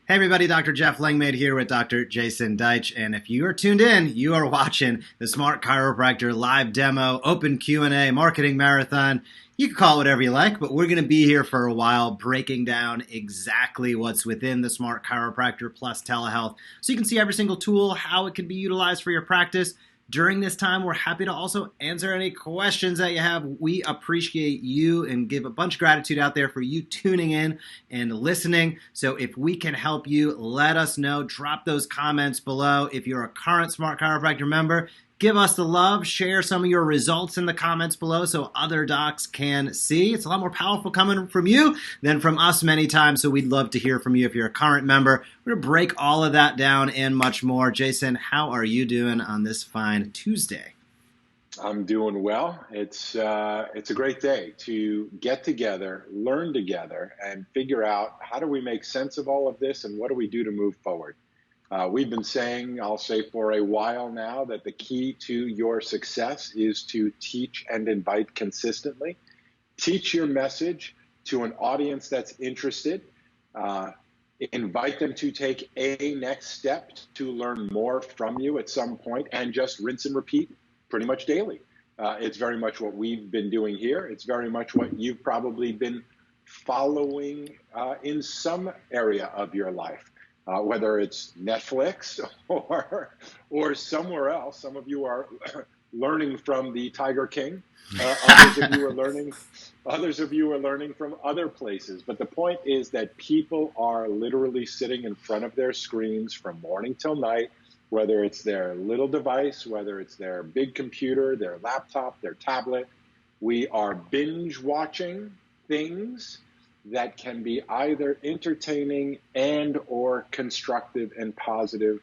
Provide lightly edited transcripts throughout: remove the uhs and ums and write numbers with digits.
Hey everybody, Dr. Jeff Langmaid here with Dr. Jason Deitch, and if you are tuned in, you are watching the Smart Chiropractor live demo, open Q&A, marketing marathon. You can call it whatever you like, but we're going to be here for a while breaking down exactly what's within the Smart Chiropractor plus Telehealth, so you can see every single tool, how it can be utilized for your practice. During this time, we're happy to also answer any questions that you have. We appreciate you and give a bunch of gratitude out there for you tuning in and listening. So if we can help you, let us know. Drop those comments below. If you're a current Smart Chiropractor member, give us the love. Share some of your results in the comments below so other docs can see. It's a lot more powerful coming from you than from us many times, so we'd love to hear from you if you're a current member. We're going to break all of that down and much more. Jason, how are you doing on this fine Tuesday? I'm doing well. It's a great day to get together, learn together, and figure out how do we make sense of all of this and what do we do to move forward. We've been saying, I'll say for a while now, that the key to your success is to teach and invite consistently. Teach your message to an audience that's interested. Invite them to take a next step to learn more from you at some point, and just rinse and repeat pretty much daily. It's very much what we've been doing here. It's very much what you've probably been following in some area of your life. Whether it's Netflix or somewhere else. Some of you are learning from the Tiger King. Others of you are learning from other places. But the point is that people are literally sitting in front of their screens from morning till night, whether it's their little device, whether it's their big computer, their laptop, their tablet. We are binge watching things that can be either entertaining and or constructive and positive.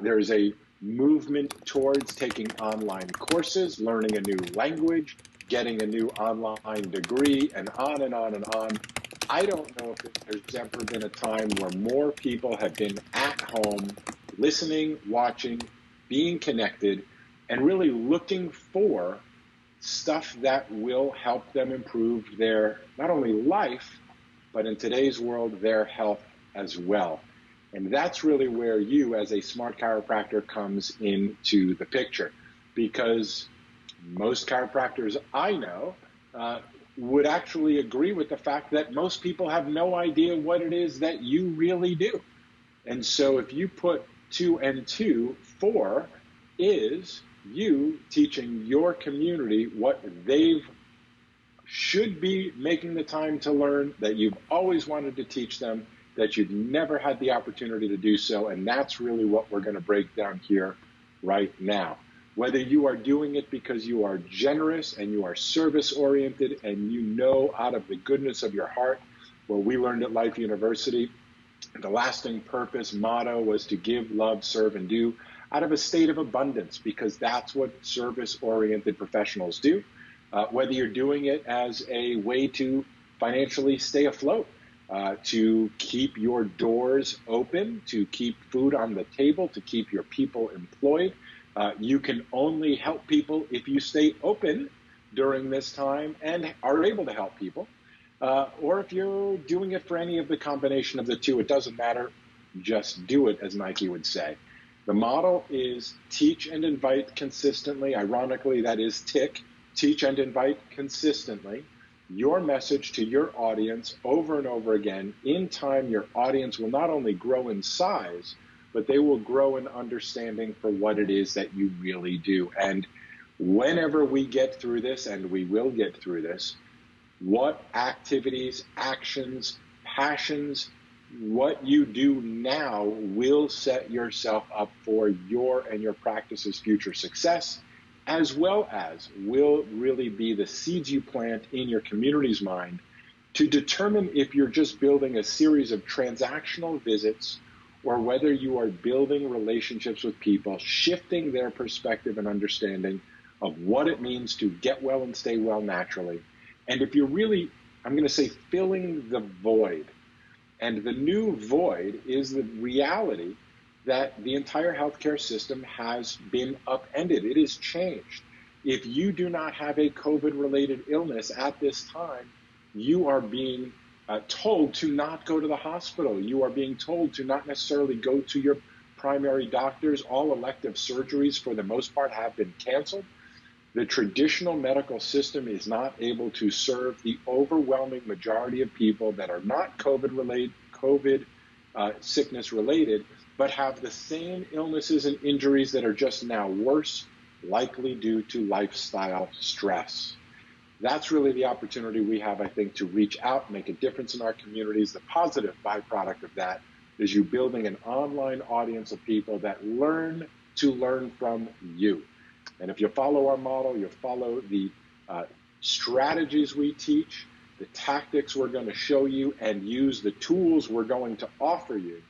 There's a movement towards taking online courses, learning a new language, getting a new online degree, and on and on and on. I don't know if there's ever been a time where more people have been at home, listening, watching, being connected, and really looking for stuff that will help them improve their, not only life, but in today's world, their health as well. And that's really where you, as a smart chiropractor, comes into the picture. Because most chiropractors I know would actually agree with the fact that most people have no idea what it is that you really do. And so if you put 2 and 2, 4 is you teaching your community what they should be making the time to learn, that you've always wanted to teach them, that you've never had the opportunity to do so. And that's really what we're going to break down here right now. Whether you are doing it because you are generous and you are service-oriented and you know out of the goodness of your heart, what we learned at Life University, the lasting purpose motto was to give, love, serve, and do out of a state of abundance, because that's what service-oriented professionals do. Whether you're doing it as a way to financially stay afloat, to keep your doors open, to keep food on the table, to keep your people employed. You can only help people if you stay open during this time and are able to help people. Or if you're doing it for any of the combination of the two, it doesn't matter. Just do it, as Nike would say. The model is teach and invite consistently. Ironically, that is TIC. Teach and invite consistently your message to your audience over and over again. In time, your audience will not only grow in size, but they will grow in understanding for what it is that you really do. And whenever we get through this, and we will get through this, what activities, actions, passions, what you do now will set yourself up for your and your practice's future success, as well as will really be the seeds you plant in your community's mind to determine if you're just building a series of transactional visits or whether you are building relationships with people, shifting their perspective and understanding of what it means to get well and stay well naturally. And if you're really, I'm going to say, filling the void. And the new void is the reality that the entire healthcare system has been upended. It has changed. If you do not have a COVID-related illness at this time, you are being told to not go to the hospital. You are being told to not necessarily go to your primary doctors. All elective surgeries, for the most part, have been canceled. The traditional medical system is not able to serve the overwhelming majority of people that are not COVID sickness related, but have the same illnesses and injuries that are just now worse, likely due to lifestyle stress. That's really the opportunity we have, I think, to reach out, make a difference in our communities. The positive byproduct of that is you building an online audience of people that learn to learn from you. And if you follow our model, you follow the strategies we teach, the tactics we're going to show you, and use the tools we're going to offer you,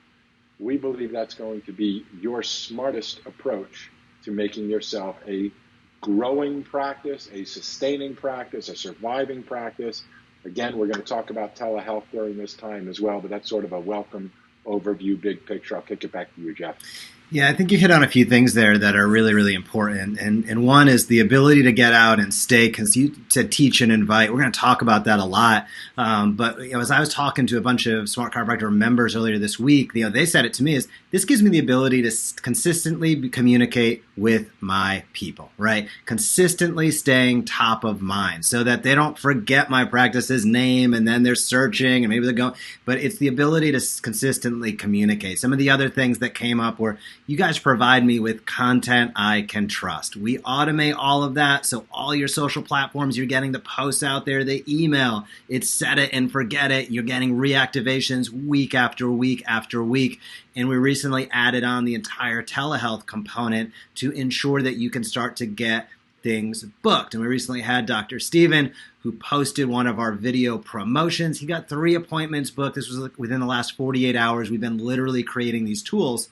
we believe that's going to be your smartest approach to making yourself a growing practice, a sustaining practice, a surviving practice. Again, we're going to talk about telehealth during this time as well, but that's sort of a welcome overview, big picture. I'll kick it back to you, Jeff. Yeah, I think you hit on a few things there that are really, really important. And one is the ability to get out and stay, because you said teach and invite. We're going to talk about that a lot. But as I was talking to a bunch of Smart Chiropractor members earlier this week, they said it to me is, this gives me the ability to consistently communicate with my people, right? Consistently staying top of mind so that they don't forget my practice's name and then they're searching and maybe they're going. But it's the ability to consistently communicate. Some of the other things that came up were, you guys provide me with content I can trust. We automate all of that. So all your social platforms, you're getting the posts out there, the email, it's set it and forget it. You're getting reactivations week after week after week. And we recently added on the entire telehealth component to ensure that you can start to get things booked. And we recently had Dr. Steven, who posted one of our video promotions. He got 3 appointments booked. This was within the last 48 hours. We've been literally creating these tools.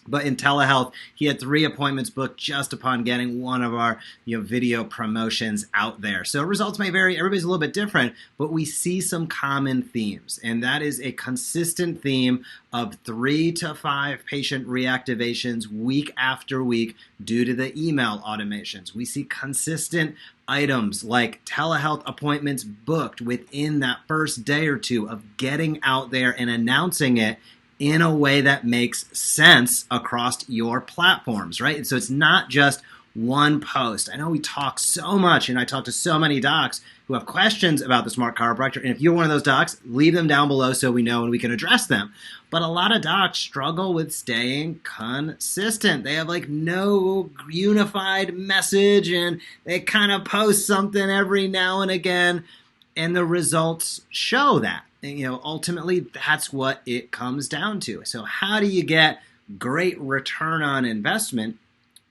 But in telehealth, he had 3 appointments booked just upon getting one of our video promotions out there. So results may vary. Everybody's a little bit different, but we see some common themes. And that is a consistent theme of 3 to 5 patient reactivations week after week due to the email automations. We see consistent items like telehealth appointments booked within that first day or two of getting out there and announcing it in a way that makes sense across your platforms, right? And so it's not just one post. I know we talk so much, and I talk to so many docs who have questions about the Smart Chiropractor. And if you're one of those docs, leave them down below so we know and we can address them. But a lot of docs struggle with staying consistent. They have no unified message, and they kind of post something every now and again, and the results show that. Ultimately, that's what it comes down to. So how do you get great return on investment?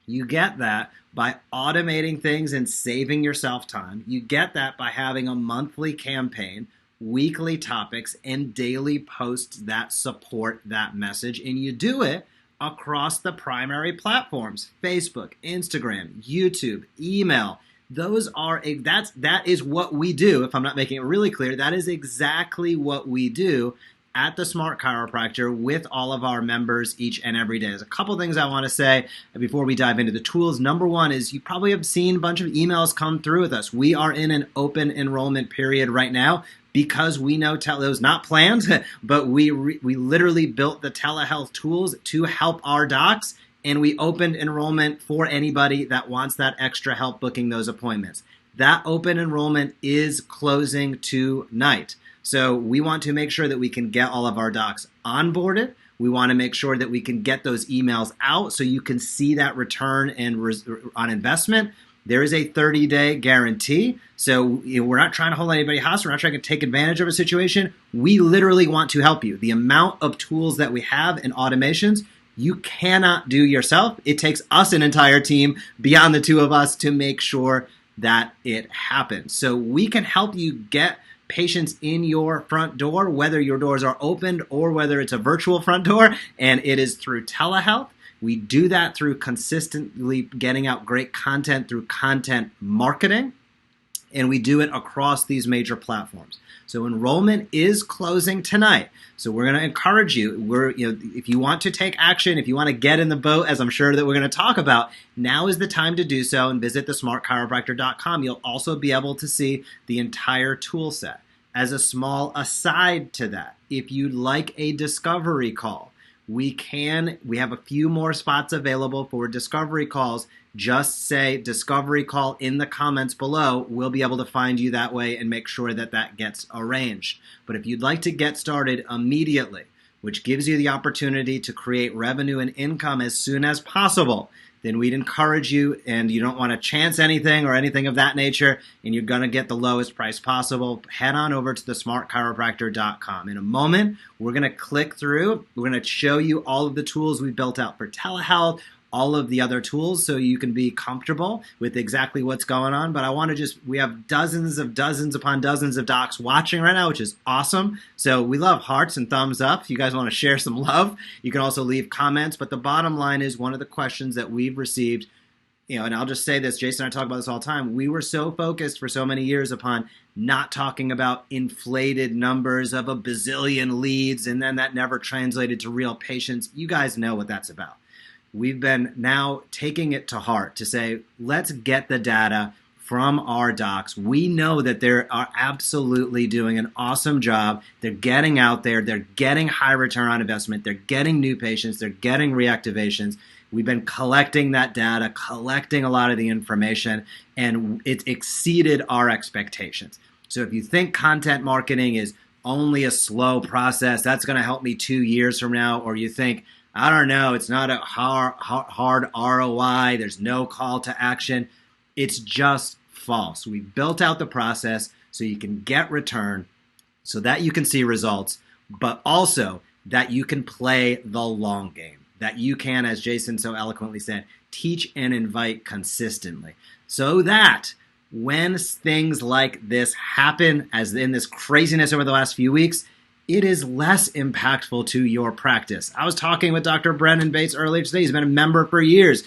You get that by automating things and saving yourself time. You get that by having a monthly campaign, weekly topics, and daily posts that support that message. And you do it across the primary platforms: Facebook, Instagram, YouTube, email. That is what we do. If I'm not making it really clear, that is exactly what we do at the Smart Chiropractor with all of our members each and every day. There's a couple things I want to say before we dive into the tools. Number one is, you probably have seen a bunch of emails come through with us. We are in an open enrollment period right now because we know it was not planned, but we literally built the telehealth tools to help our docs. And we opened enrollment for anybody that wants that extra help booking those appointments. That open enrollment is closing tonight. So we want to make sure that we can get all of our docs onboarded. We want to make sure that we can get those emails out so you can see that return on investment. There is a 30-day guarantee. So we're not trying to hold anybody hostage. We're not trying to take advantage of a situation. We literally want to help you. The amount of tools that we have and automations, you cannot do yourself. It takes us an entire team beyond the 2 of us to make sure that it happens. So we can help you get patients in your front door, whether your doors are opened or whether it's a virtual front door, and it is through telehealth. We do that through consistently getting out great content through content marketing, and we do it across these major platforms. So enrollment is closing tonight. So we're going to encourage you. If you want to take action, if you want to get in the boat, as I'm sure that we're going to talk about, now is the time to do so, and visit thesmartchiropractor.com. You'll also be able to see the entire tool set. As a small aside to that, if you'd like a discovery call, we have a few more spots available for discovery calls. Just say discovery call in the comments below. We'll be able to find you that way and make sure that that gets arranged. But if you'd like to get started immediately, which gives you the opportunity to create revenue and income as soon as possible, then we'd encourage you, and you don't want to chance anything or anything of that nature, and you're going to get the lowest price possible, head on over to thesmartchiropractor.com. In a moment, we're going to click through. We're going to show you all of the tools we built out for telehealth, all of the other tools, so you can be comfortable with exactly what's going on. But I want to we have dozens upon dozens of docs watching right now, which is awesome. So we love hearts and thumbs up. If you guys want to share some love, you can also leave comments. But the bottom line is, one of the questions that we've received, and I'll just say this, Jason and I talk about this all the time, we were so focused for so many years upon not talking about inflated numbers of a bazillion leads, and then that never translated to real patients. You guys know what that's about. We've been now taking it to heart to say, let's get the data from our docs. We know that they are absolutely doing an awesome job. They're getting out there. They're getting high return on investment. They're getting new patients. They're getting reactivations. We've been collecting that data, collecting a lot of the information, and it's exceeded our expectations. So if you think content marketing is only a slow process, that's going to help me 2 years from now, or you think, I don't know, it's not a hard ROI, there's no call to action, it's just false. We built out the process so you can get return, so that you can see results, but also that you can play the long game, that you can, as Jason so eloquently said, teach and invite consistently, so that when things like this happen, as in this craziness over the last few weeks, it is less impactful to your practice. I was talking with Dr. Brennan Bates earlier today. He's been a member for years.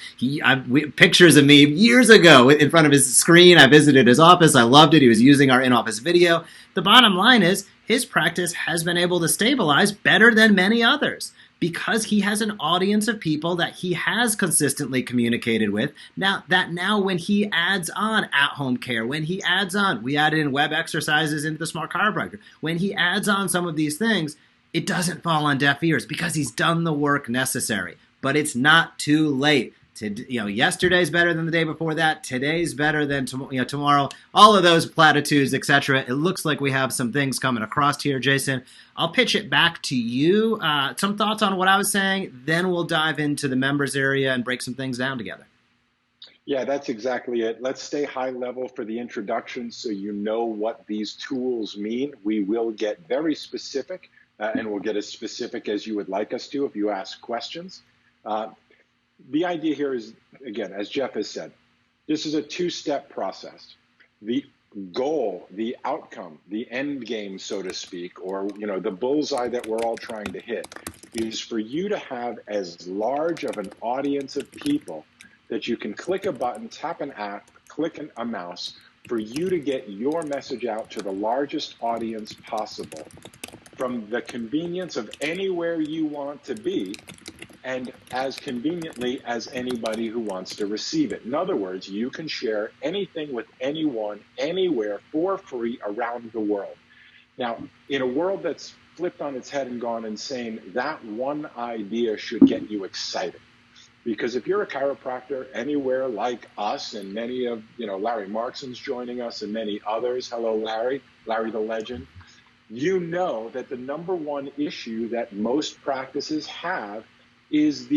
Pictures of me years ago in front of his screen. I visited his office. I loved it. He was using our in-office video. The bottom line is, his practice has been able to stabilize better than many others because he has an audience of people that he has consistently communicated with. Now when he adds on at-home care, when he adds on, we added in web exercises into the Smart Chiropractor, when he adds on some of these things, it doesn't fall on deaf ears because he's done the work necessary. But it's not too late. Yesterday's better than the day before that. Today's better than tomorrow. All of those platitudes, etc. It looks like we have some things coming across here, Jason. I'll pitch it back to you. Some thoughts on what I was saying. Then we'll dive into the members area and break some things down together. Yeah, that's exactly it. Let's stay high level for the introduction so you know what these tools mean. We will get very specific, and we'll get as specific as you would like us to if you ask questions. The idea here is, again, as Jeff has said, this is a two-step process. The goal, the outcome, the end game, so to speak, or the bullseye that we're all trying to hit, is for you to have as large of an audience of people that you can click a button, tap an app, click a mouse, for you to get your message out to the largest audience possible from the convenience of anywhere you want to be, and as conveniently as anybody who wants to receive it. In other words, you can share anything with anyone, anywhere, for free around the world. Now, in a world that's flipped on its head and gone insane, that one idea should get you excited. Because if you're a chiropractor anywhere like us, and many of, Larry Markson's joining us and many others, hello Larry the legend, you know that the number one issue that most practices have is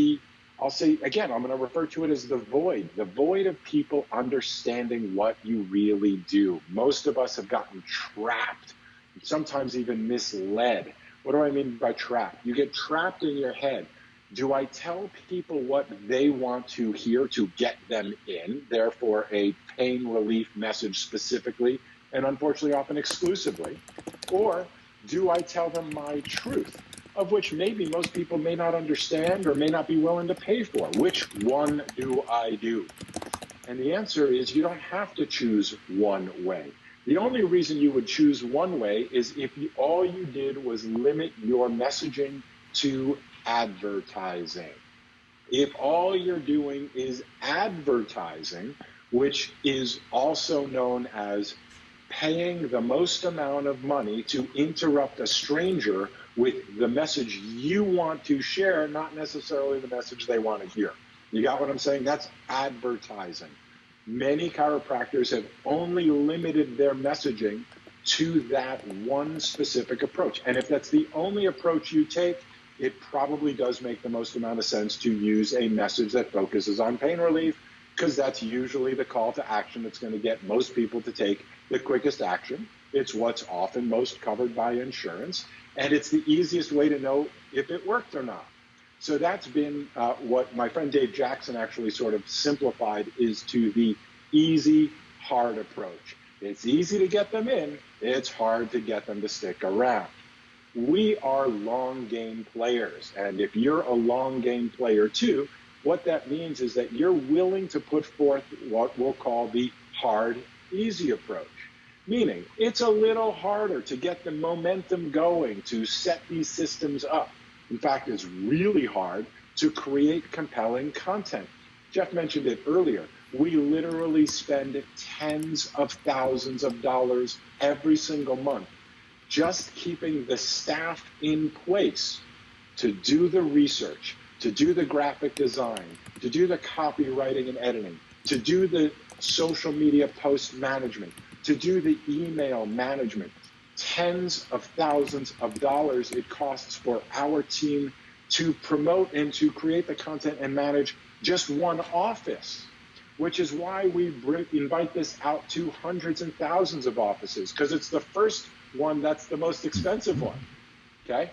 I'll say again, I'm going to refer to it as the void of people understanding what you really do. Most of us have gotten trapped, sometimes even misled. What do I mean by trapped? You get trapped in your head. Do I tell people what they want to hear to get them in, therefore a pain relief message specifically, and unfortunately often exclusively? Or do I tell them my truth, of which maybe most people may not understand or may not be willing to pay for? Which one do I do? And the answer is you don't have to choose one way. The only reason you would choose one way is if all you did was limit your messaging to advertising. If all you're doing is advertising, which is also known as paying the most amount of money to interrupt a stranger with the message you want to share, not necessarily the message they want to hear. You got what I'm saying? That's advertising. Many chiropractors have only limited their messaging to that one specific approach. And if that's the only approach you take, it probably does make the most amount of sense to use a message that focuses on pain relief, because that's usually the call to action that's going to get most people to take the quickest action. It's what's often most covered by insurance, and it's the easiest way to know if it worked or not. So that's been what my friend Dave Jackson actually sort of simplified is to the easy, hard approach. It's easy to get them in, it's hard to get them to stick around. We are long game players, and if you're a long game player too, what that means is that you're willing to put forth what we'll call the hard, easy approach. Meaning, it's a little harder to get the momentum going, to set these systems up. In fact, it's really hard to create compelling content. Jeff mentioned it earlier. We literally spend tens of thousands of dollars every single month just keeping the staff in place to do the research, to do the graphic design, to do the copywriting and editing, to do the social media post management, to do the email management. Tens of thousands of dollars it costs for our team to promote and to create the content and manage just one office, which is why we invite this out to hundreds and thousands of offices, because it's the first one that's the most expensive one, okay?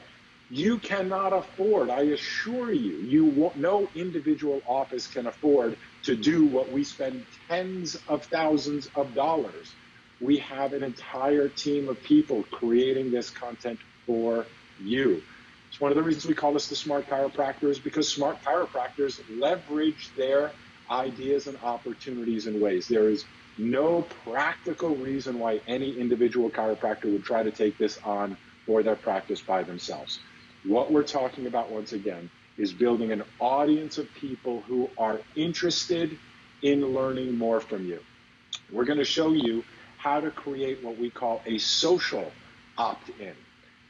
You cannot afford, I assure you, no individual office can afford to do what we spend tens of thousands of dollars. We have an entire team of people creating this content for you. It's one of the reasons we call this the Smart Chiropractors, because smart chiropractors leverage their ideas and opportunities in ways. There is no practical reason why any individual chiropractor would try to take this on for their practice by themselves. What we're talking about, once again, is building an audience of people who are interested in learning more from you. We're going to show you how to create what we call a social opt-in.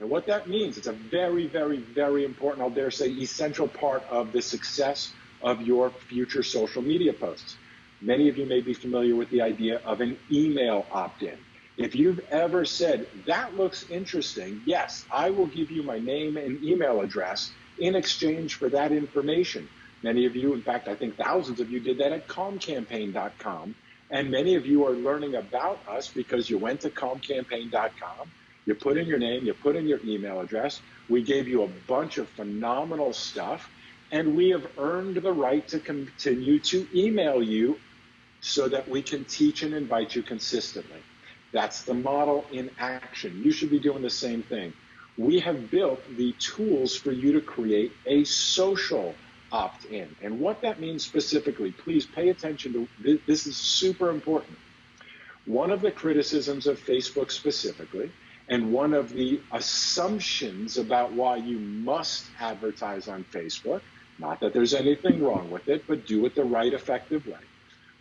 And what that means, it's a very, very, very important, I'll dare say, essential part of the success of your future social media posts. Many of you may be familiar with the idea of an email opt-in. If you've ever said, that looks interesting, yes, I will give you my name and email address in exchange for that information. Many of you, in fact, I think thousands of you did that at calmcampaign.com. And many of you are learning about us because you went to calmcampaign.com, you put in your name, you put in your email address. We gave you a bunch of phenomenal stuff, and we have earned the right to continue to email you so that we can teach and invite you consistently. That's the model in action. You should be doing the same thing. We have built the tools for you to create a social opt-in. And what that means specifically, please pay attention to this is super important. One of the criticisms of Facebook specifically, and one of the assumptions about why you must advertise on Facebook, not that there's anything wrong with it, but do it the right, effective way.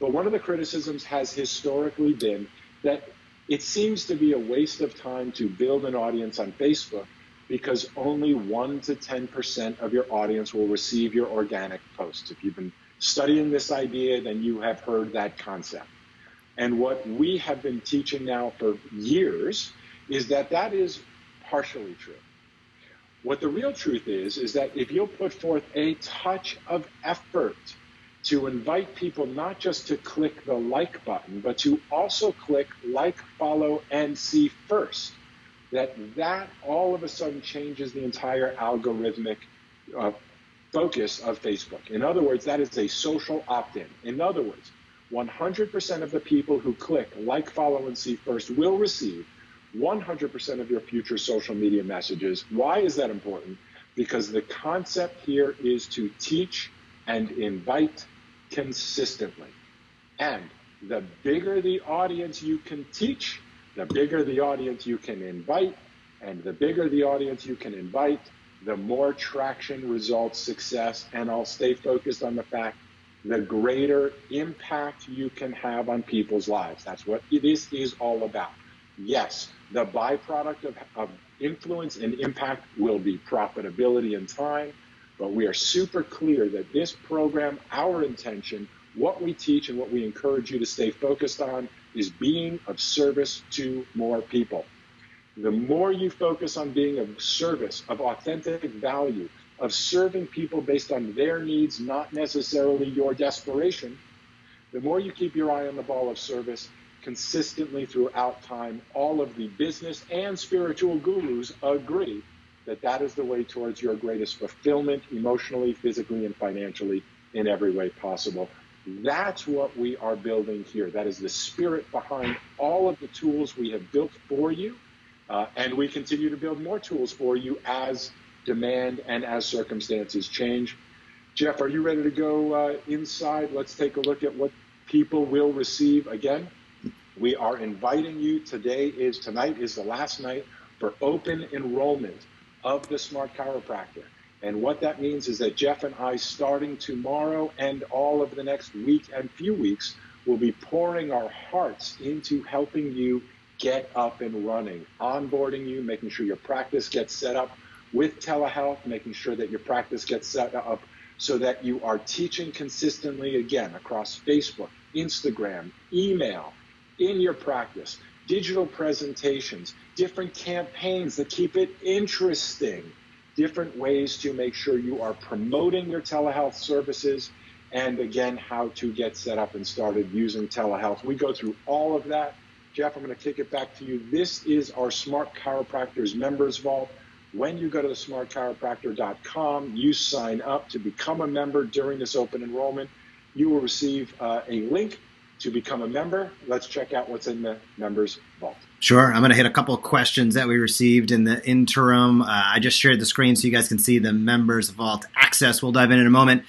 But one of the criticisms has historically been that it seems to be a waste of time to build an audience on Facebook because only 1 to 10% of your audience will receive your organic posts. If you've been studying this idea, then you have heard that concept. And what we have been teaching now for years is that that is partially true. What the real truth is that if you'll put forth a touch of effort to invite people not just to click the like button, but to also click like, follow, and see first, that all of a sudden changes the entire algorithmic focus of Facebook. In other words, that is a social opt-in. In other words, 100% of the people who click like, follow, and see first will receive 100% of your future social media messages. Why is that important? Because the concept here is to teach and invite consistently. And the bigger the audience you can teach, the bigger the audience you can invite, and the bigger the audience you can invite, the more traction, results, success, and I'll stay focused on the fact, the greater impact you can have on people's lives. That's what this is all about. Yes, the byproduct of influence and impact will be profitability and time, but we are super clear that this program, our intention, what we teach and what we encourage you to stay focused on is being of service to more people. The more you focus on being of service, of authentic value, of serving people based on their needs, not necessarily your desperation, the more you keep your eye on the ball of service consistently throughout time, all of the business and spiritual gurus agree that that is the way towards your greatest fulfillment, emotionally, physically, and financially, in every way possible. That's what we are building here. That is the spirit behind all of the tools we have built for you. And we continue to build more tools for you as demand and as circumstances change. Jeff, are you ready to go inside? Let's take a look at what people will receive. Again, we are inviting you. Tonight is the last night for open enrollment of the Smart Chiropractor. And what that means is that Jeff and I, starting tomorrow and all of the next week and few weeks, will be pouring our hearts into helping you get up and running, onboarding you, making sure your practice gets set up with telehealth, making sure that your practice gets set up so that you are teaching consistently, again, across Facebook, Instagram, email, in your practice, digital presentations, different campaigns that keep it interesting, different ways to make sure you are promoting your telehealth services, and again, how to get set up and started using telehealth. We go through all of that. Jeff, I'm going to kick it back to you. This is our Smart Chiropractors Members Vault. When you go to the smartchiropractor.com, you sign up to become a member during this open enrollment. You will receive a link to become a member. Let's check out what's in the Members Vault. Sure. I'm going to hit a couple of questions that we received in the interim. I just shared the screen so you guys can see the Members Vault access. We'll dive in a moment.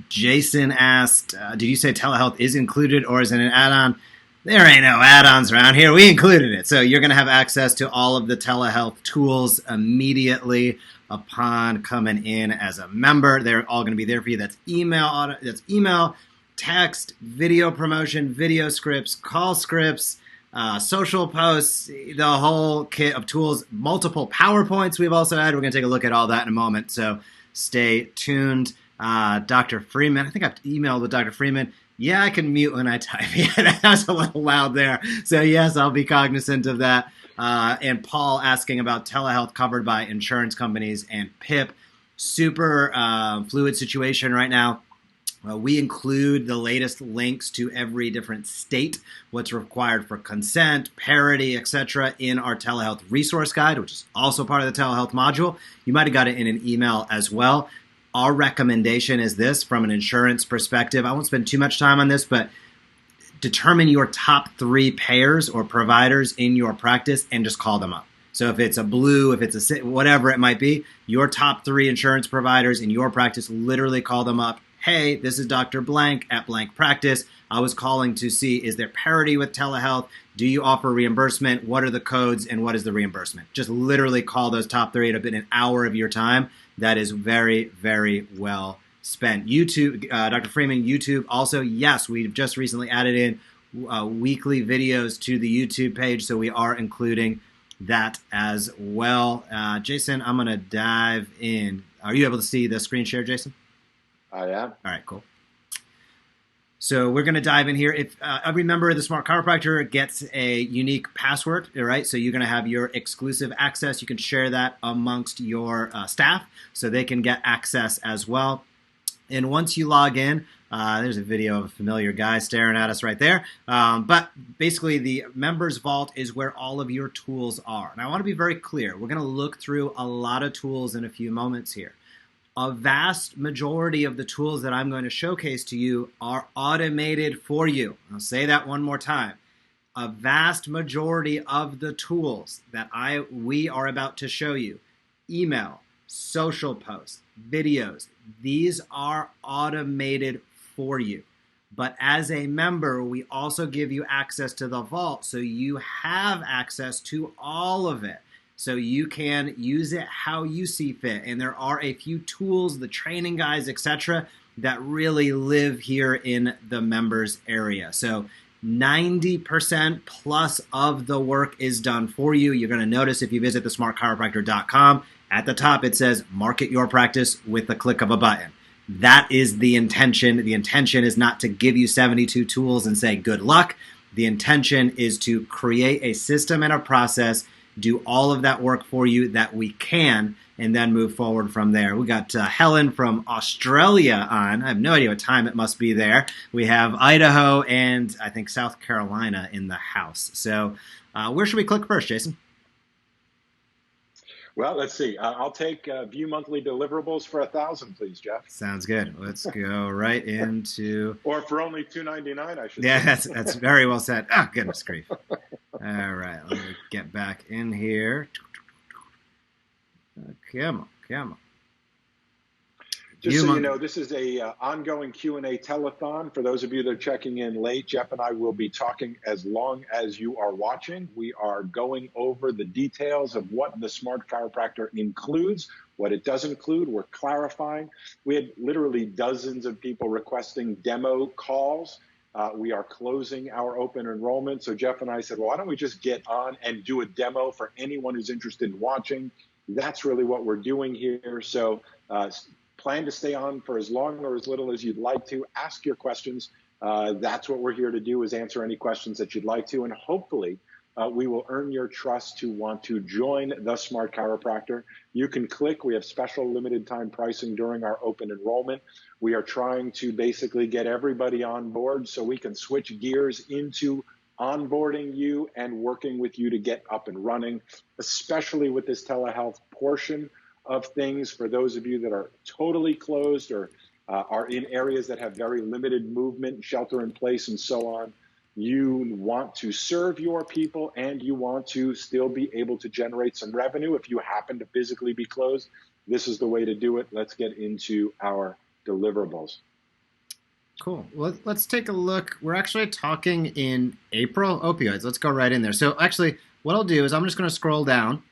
Jason asked, did you say telehealth is included or is it an add-on? There ain't no add-ons around here. We included it. So you're going to have access to all of the telehealth tools immediately upon coming in as a member. They're all going to be there for you. That's email, text, video promotion, video scripts, call scripts, social posts, the whole kit of tools, multiple PowerPoints we've also had. We're going to take a look at all that in a moment. So stay tuned. Dr. Freeman, I think I've emailed with Dr. Freeman. Yeah, I can mute when I type. Yeah, that's a little loud there. So yes, I'll be cognizant of that. And Paul asking about telehealth covered by insurance companies and PIP. Super fluid situation right now. We include the latest links to every different state, what's required for consent, parity, etc. in our telehealth resource guide, which is also part of the telehealth module. You might have got it in an email as well. Our recommendation is this from an insurance perspective. I won't spend too much time on this, but determine your top 3 payers or providers in your practice and just call them up. So if it's a Blue, if it's a whatever it might be, your top 3 insurance providers in your practice, literally call them up. Hey, this is Dr. Blank at Blank Practice. I was calling to see, is there parity with telehealth? Do you offer reimbursement? What are the codes and what is the reimbursement? Just literally call those top 3. It'll be an hour of your time. That is very, very well spent. YouTube, Dr. Freeman, YouTube also, yes, we've just recently added in weekly videos to the YouTube page, so we are including that as well. Jason, I'm going to dive in. Are you able to see the screen share, Jason? I am. All right, cool. So we're going to dive in here. If every member of the Smart Chiropractor gets a unique password, all right? So you're going to have your exclusive access. You can share that amongst your staff so they can get access as well. And once you log in, there's a video of a familiar guy staring at us right there. But basically, the Members Vault is where all of your tools are. And I want to be very clear. We're going to look through a lot of tools in a few moments here. A vast majority of the tools that I'm going to showcase to you are automated for you. I'll say that one more time. A vast majority of the tools that we are about to show you, email, social posts, videos, these are automated for you. But as a member, we also give you access to the vault, so you have access to all of it. So you can use it how you see fit. And there are a few tools, the training guides, etc., that really live here in the members area. So 90% plus of the work is done for you. You're going to notice if you visit thesmartchiropractor.com, at the top it says market your practice with the click of a button. That is the intention. The intention is not to give you 72 tools and say good luck. The intention is to create a system and a process, do all of that work for you that we can, and then move forward from there. We got Helen from Australia on. I have no idea what time it must be there. We have Idaho and I think South Carolina in the house. So where should we click first, Jason? Well, let's see. I'll take view monthly deliverables for 1,000, please, Jeff. Sounds good. Let's go right into. Or for only $299, I should say. Yeah, that's very well said. Oh, goodness grief. All right, let me get back in here. Come on. Just so you know, this is a ongoing Q&A telethon. For those of you that are checking in late, Jeff and I will be talking as long as you are watching. We are going over the details of what the Smart Chiropractor includes, what it does include. We're clarifying. We had literally dozens of people requesting demo calls. We are closing our open enrollment. So Jeff and I said, well, why don't we just get on and do a demo for anyone who's interested in watching? That's really what we're doing here. So plan to stay on for as long or as little as you'd like to. Ask your questions. That's what we're here to do, is answer any questions that you'd like to. And hopefully we will earn your trust to want to join the Smart Chiropractor. You can click. We have special limited time pricing during our open enrollment. We are trying to basically get everybody on board so we can switch gears into onboarding you and working with you to get up and running, especially with this telehealth portion of things. For those of you that are totally closed or are in areas that have very limited movement, shelter in place, and so on, you want to serve your people and you want to still be able to generate some revenue. If you happen to physically be closed, this is the way to do it. Let's get into our deliverables. Cool. Well, let's take a look. We're actually talking in April opioids. Let's go right in there. So actually, what I'll do is I'm just going to scroll down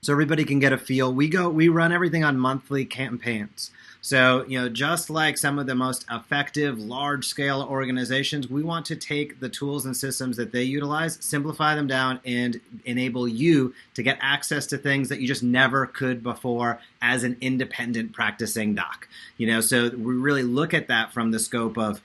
so everybody can get a feel. We run everything on monthly campaigns. So, just like some of the most effective large-scale organizations, we want to take the tools and systems that they utilize, simplify them down, and enable you to get access to things that you just never could before as an independent practicing doc. So we really look at that from the scope of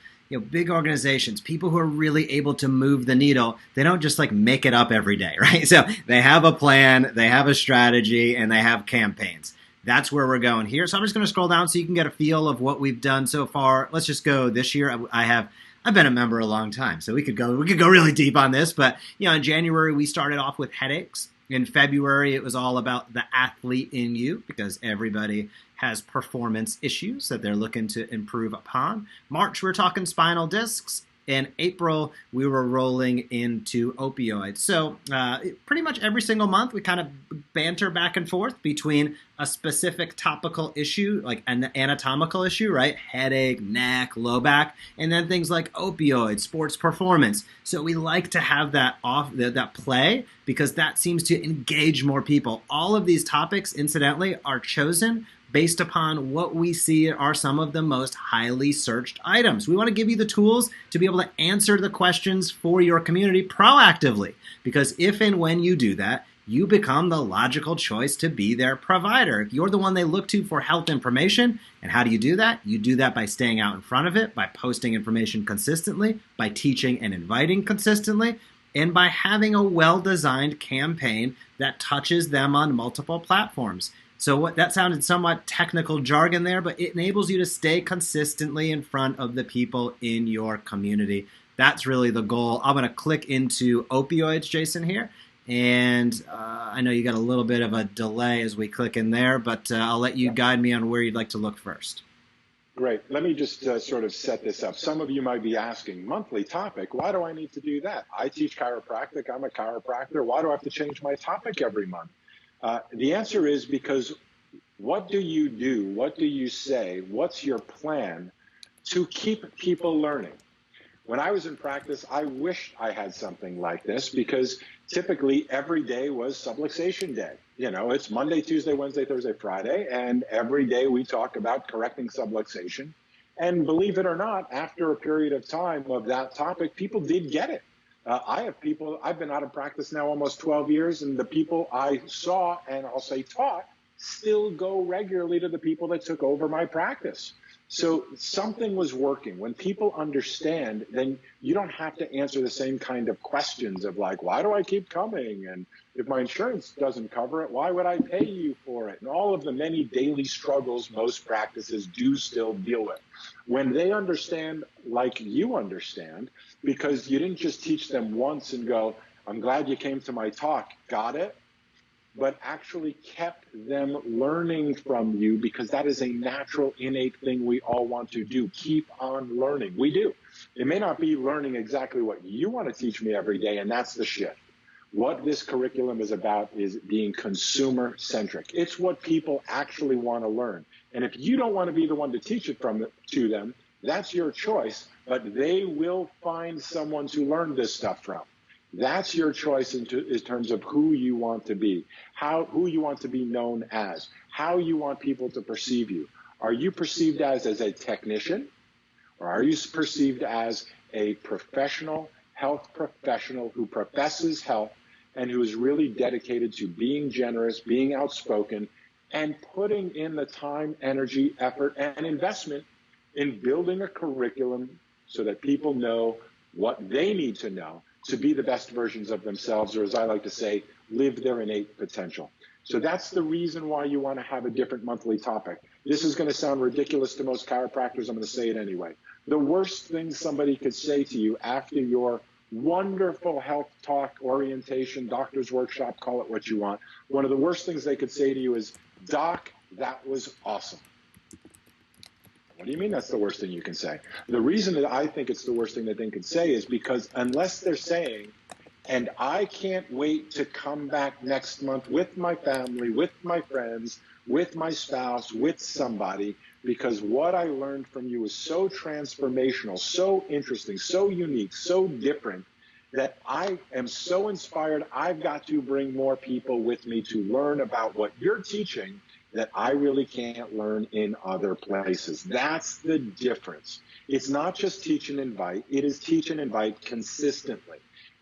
big organizations, people who are really able to move the needle. They don't just make it up every day, right? So they have a plan, they have a strategy, and they have campaigns. That's where we're going here. So I'm just going to scroll down so you can get a feel of what we've done so far. Let's just go this year. I've been a member a long time, so we could go really deep on this. But in January we started off with headaches. In February it was all about the athlete in you, because everybody has performance issues that they're looking to improve upon. March we're talking spinal discs. In April, we were rolling into opioids. So pretty much every single month, we kind of banter back and forth between a specific topical issue, like an anatomical issue, right? Headache, neck, low back, and then things like opioids, sports performance. So we like to have that that play, because that seems to engage more people. All of these topics, incidentally, are chosen based upon what we see are some of the most highly searched items. We want to give you the tools to be able to answer the questions for your community proactively, because if and when you do that, you become the logical choice to be their provider. You're the one they look to for health information. And how do you do that? You do that by staying out in front of it, by posting information consistently, by teaching and inviting consistently, and by having a well-designed campaign that touches them on multiple platforms. So that sounded somewhat technical jargon there, but it enables you to stay consistently in front of the people in your community. That's really the goal. I'm going to click into opioids, Jason, here. And I know you got a little bit of a delay as we click in there, but I'll let you guide me on where you'd like to look first. Great. Let me just sort of set this up. Some of you might be asking, monthly topic, why do I need to do that? I teach chiropractic. I'm a chiropractor. Why do I have to change my topic every month? The answer is because what do you do? What do you say? What's your plan to keep people learning? When I was in practice, I wished I had something like this, because typically every day was subluxation day. It's Monday, Tuesday, Wednesday, Thursday, Friday, and every day we talk about correcting subluxation. And believe it or not, after a period of time of that topic, people did get it. I have people, I've been out of practice now almost 12 years, and the people I saw and I'll say taught still go regularly to the people that took over my practice. So something was working. When people understand, then you don't have to answer the same kind of questions of like, why do I keep coming? And if my insurance doesn't cover it, why would I pay you for it? And all of the many daily struggles most practices do still deal with. When they understand like you understand, because you didn't just teach them once and go, I'm glad you came to my talk, got it? But actually kept them learning from you, because that is a natural, innate thing we all want to do. Keep on learning. We do. It may not be learning exactly what you want to teach me every day, and that's the shift. What this curriculum is about is being consumer-centric. It's what people actually want to learn. And if you don't want to be the one to teach it to them, that's your choice, but they will find someone to learn this stuff from. That's your choice in terms of who you want to be, who you want to be known as, how you want people to perceive you. Are you perceived as a technician, or are you perceived as a professional, health professional who professes health and who is really dedicated to being generous, being outspoken, and putting in the time, energy, effort, and investment in building a curriculum so that people know what they need to know to be the best versions of themselves, or as I like to say, live their innate potential. So that's the reason why you want to have a different monthly topic. This is going to sound ridiculous to most chiropractors. I'm going to say it anyway. The worst thing somebody could say to you after your wonderful health talk, orientation, doctor's workshop, call it what you want, one of the worst things they could say to you is, Doc, that was awesome. What do you mean that's the worst thing you can say? The reason that I think it's the worst thing that they can say is because unless they're saying, and I can't wait to come back next month with my family, with my friends, with my spouse, with somebody, because what I learned from you is so transformational, so interesting, so unique, so different, that I am so inspired, I've got to bring more people with me to learn about what you're teaching that I really can't learn in other places. That's the difference. It's not just teach and invite, it is teach and invite consistently.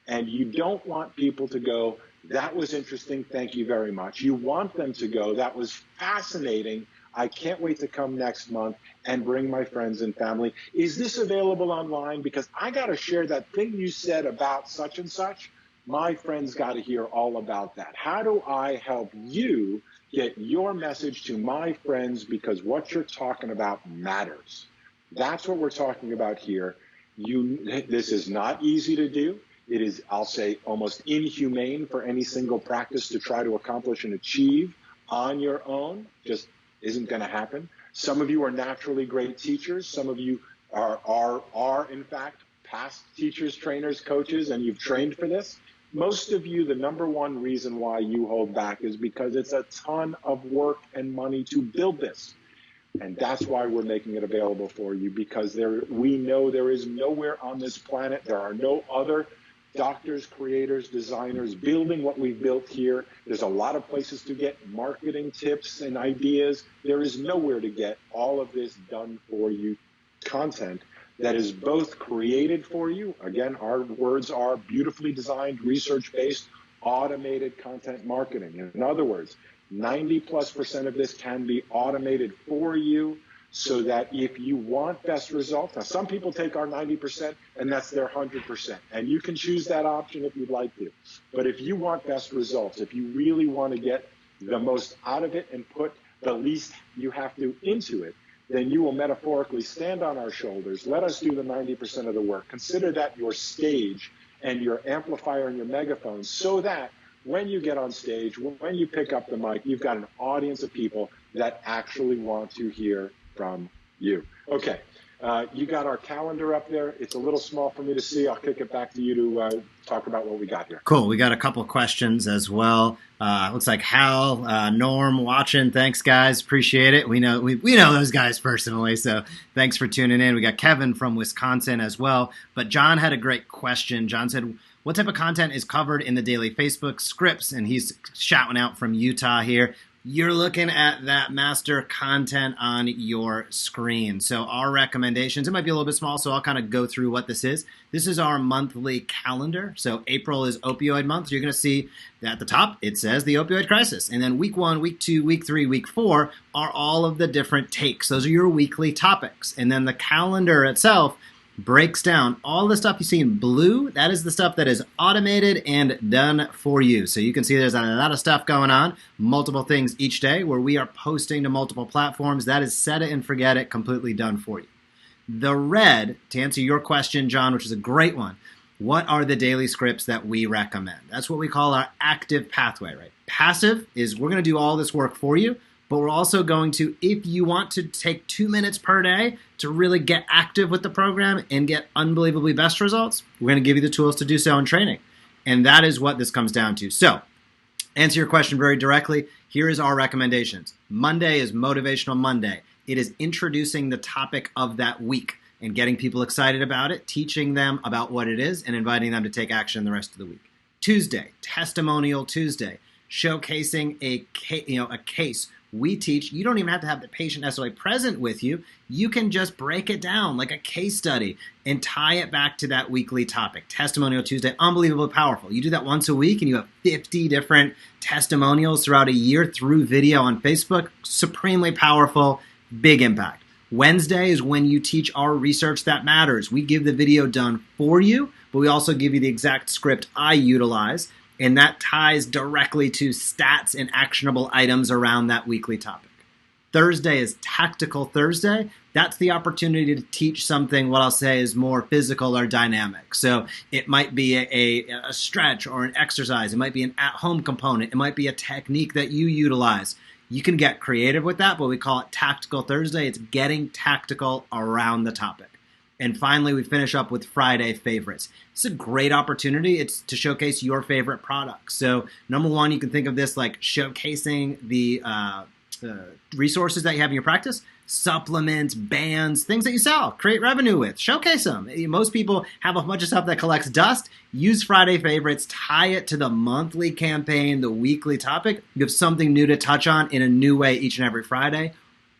And you don't want people to go, that was interesting, thank you very much. You want them to go, that was fascinating, I can't wait to come next month and bring my friends and family. Is this available online? Because I got to share that thing you said about such and such. My friends got to hear all about that. How do I help you get your message to my friends, because what you're talking about matters? That's what we're talking about here. This is not easy to do. It is, I'll say, almost inhumane for any single practice to try to accomplish and achieve on your own. Just isn't going to happen. Some of you are naturally great teachers. Some of you are in fact past teachers, trainers, coaches, and you've trained for this. Most of you, the number one reason why you hold back is because it's a ton of work and money to build this. And that's why we're making it available for you, because we know there is nowhere on this planet, there are no other doctors, creators, designers building what we've built here. There's a lot of places to get marketing tips and ideas. There is nowhere to get all of this done for you content that is both created for you. Again, our words are beautifully designed, research-based, automated content marketing. In other words, 90+% of this can be automated for you, so that if you want best results, now some people take our 90% and that's their 100%, and you can choose that option if you'd like to. But if you want best results, if you really want to get the most out of it and put the least you have to into it, then you will metaphorically stand on our shoulders, let us do the 90% of the work. Consider that your stage and your amplifier and your megaphone, so that when you get on stage, when you pick up the mic, you've got an audience of people that actually want to hear from you. Okay, you got our calendar up there. It's a little small for me to see. I'll kick it back to you to talk about what we got here. Cool. We got a couple questions as well. Looks like Hal, Norm watching. Thanks, guys. Appreciate it. We know those guys personally, so thanks for tuning in. We got Kevin from Wisconsin as well. But John had a great question. John said, what type of content is covered in the daily Facebook scripts? And he's shouting out from Utah here. You're looking at that master content on your screen. So our recommendations, it might be a little bit small, so I'll kind of go through what this is. This is our monthly calendar. So April is opioid month. So you're going to see that at the top, it says the opioid crisis. And then week 1, week 2, week 3, week 4 are all of the different takes. Those are your weekly topics. And then the calendar itself breaks down all the stuff you see in blue. That is the stuff that is automated and done for you. So you can see there's a lot of stuff going on, multiple things each day where we are posting to multiple platforms. That is set it and forget it, completely done for you. The red, to answer your question, John, which is a great one, what are the daily scripts that we recommend? That's what we call our active pathway, right? Passive is we're going to do all this work for you, but we're also going to, if you want to take 2 minutes per day to really get active with the program and get unbelievably best results, we're going to give you the tools to do so in training. And that is what this comes down to. So, answer your question very directly. Here is our recommendations. Monday is Motivational Monday. It is introducing the topic of that week and getting people excited about it, teaching them about what it is, and inviting them to take action the rest of the week. Tuesday, Testimonial Tuesday, showcasing a case. We teach, you don't even have to have the patient necessarily present with you. You can just break it down like a case study and tie it back to that weekly topic. Testimonial Tuesday, unbelievably powerful. You do that once a week and you have 50 different testimonials throughout a year through video on Facebook. Supremely powerful, big impact. Wednesday is when you teach our research that matters. We give the video done for you, but we also give you the exact script I utilize. And that ties directly to stats and actionable items around that weekly topic. Thursday is Tactical Thursday. That's the opportunity to teach something, what I'll say is more physical or dynamic. So it might be a stretch or an exercise. It might be an at-home component. It might be a technique that you utilize. You can get creative with that, but we call it Tactical Thursday. It's getting tactical around the topic. And finally, we finish up with Friday favorites. It's a great opportunity. It's to showcase your favorite products. So number one, you can think of this like showcasing the resources that you have in your practice, supplements, bands, things that you sell, create revenue with, showcase them. Most people have a bunch of stuff that collects dust. Use Friday favorites, tie it to the monthly campaign, the weekly topic. You have something new to touch on in a new way each and every Friday.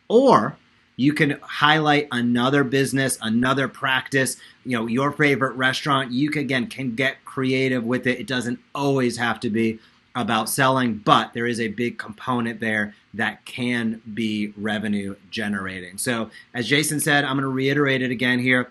Or you can highlight another business, another practice, your favorite restaurant. You can get creative with it. It doesn't always have to be about selling, but there is a big component there that can be revenue generating. So as Jason said, I'm going to reiterate it again here.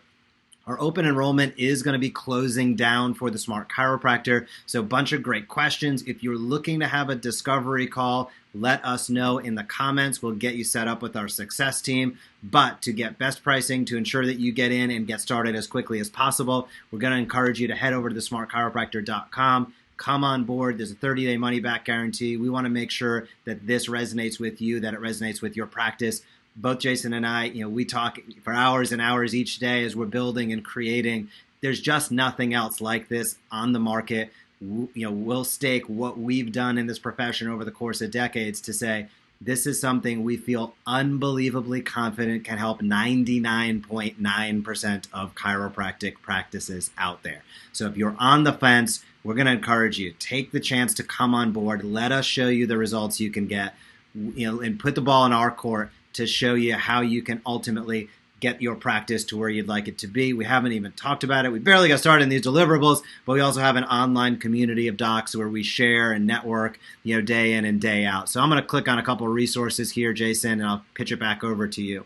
Our open enrollment is going to be closing down for the Smart Chiropractor. So a bunch of great questions. If you're looking to have a discovery call, let us know in the comments. We'll get you set up with our success team. But to get best pricing, to ensure that you get in and get started as quickly as possible, we're going to encourage you to head over to thesmartchiropractor.com. Come on board. There's a 30-day money-back guarantee. We want to make sure that this resonates with you, that it resonates with your practice. Both Jason and I, we talk for hours and hours each day as we're building and creating. There's just nothing else like this on the market. We'll stake what we've done in this profession over the course of decades to say this is something we feel unbelievably confident can help 99.9% of chiropractic practices out there. So if you're on the fence, we're going to encourage you. Take the chance to come on board. Let us show you the results you can get, and put the ball in our court to show you how you can ultimately get your practice to where you'd like it to be. We haven't even talked about it. We barely got started in these deliverables, but we also have an online community of docs where we share and network, day in and day out. So I'm going to click on a couple of resources here, Jason, and I'll pitch it back over to you.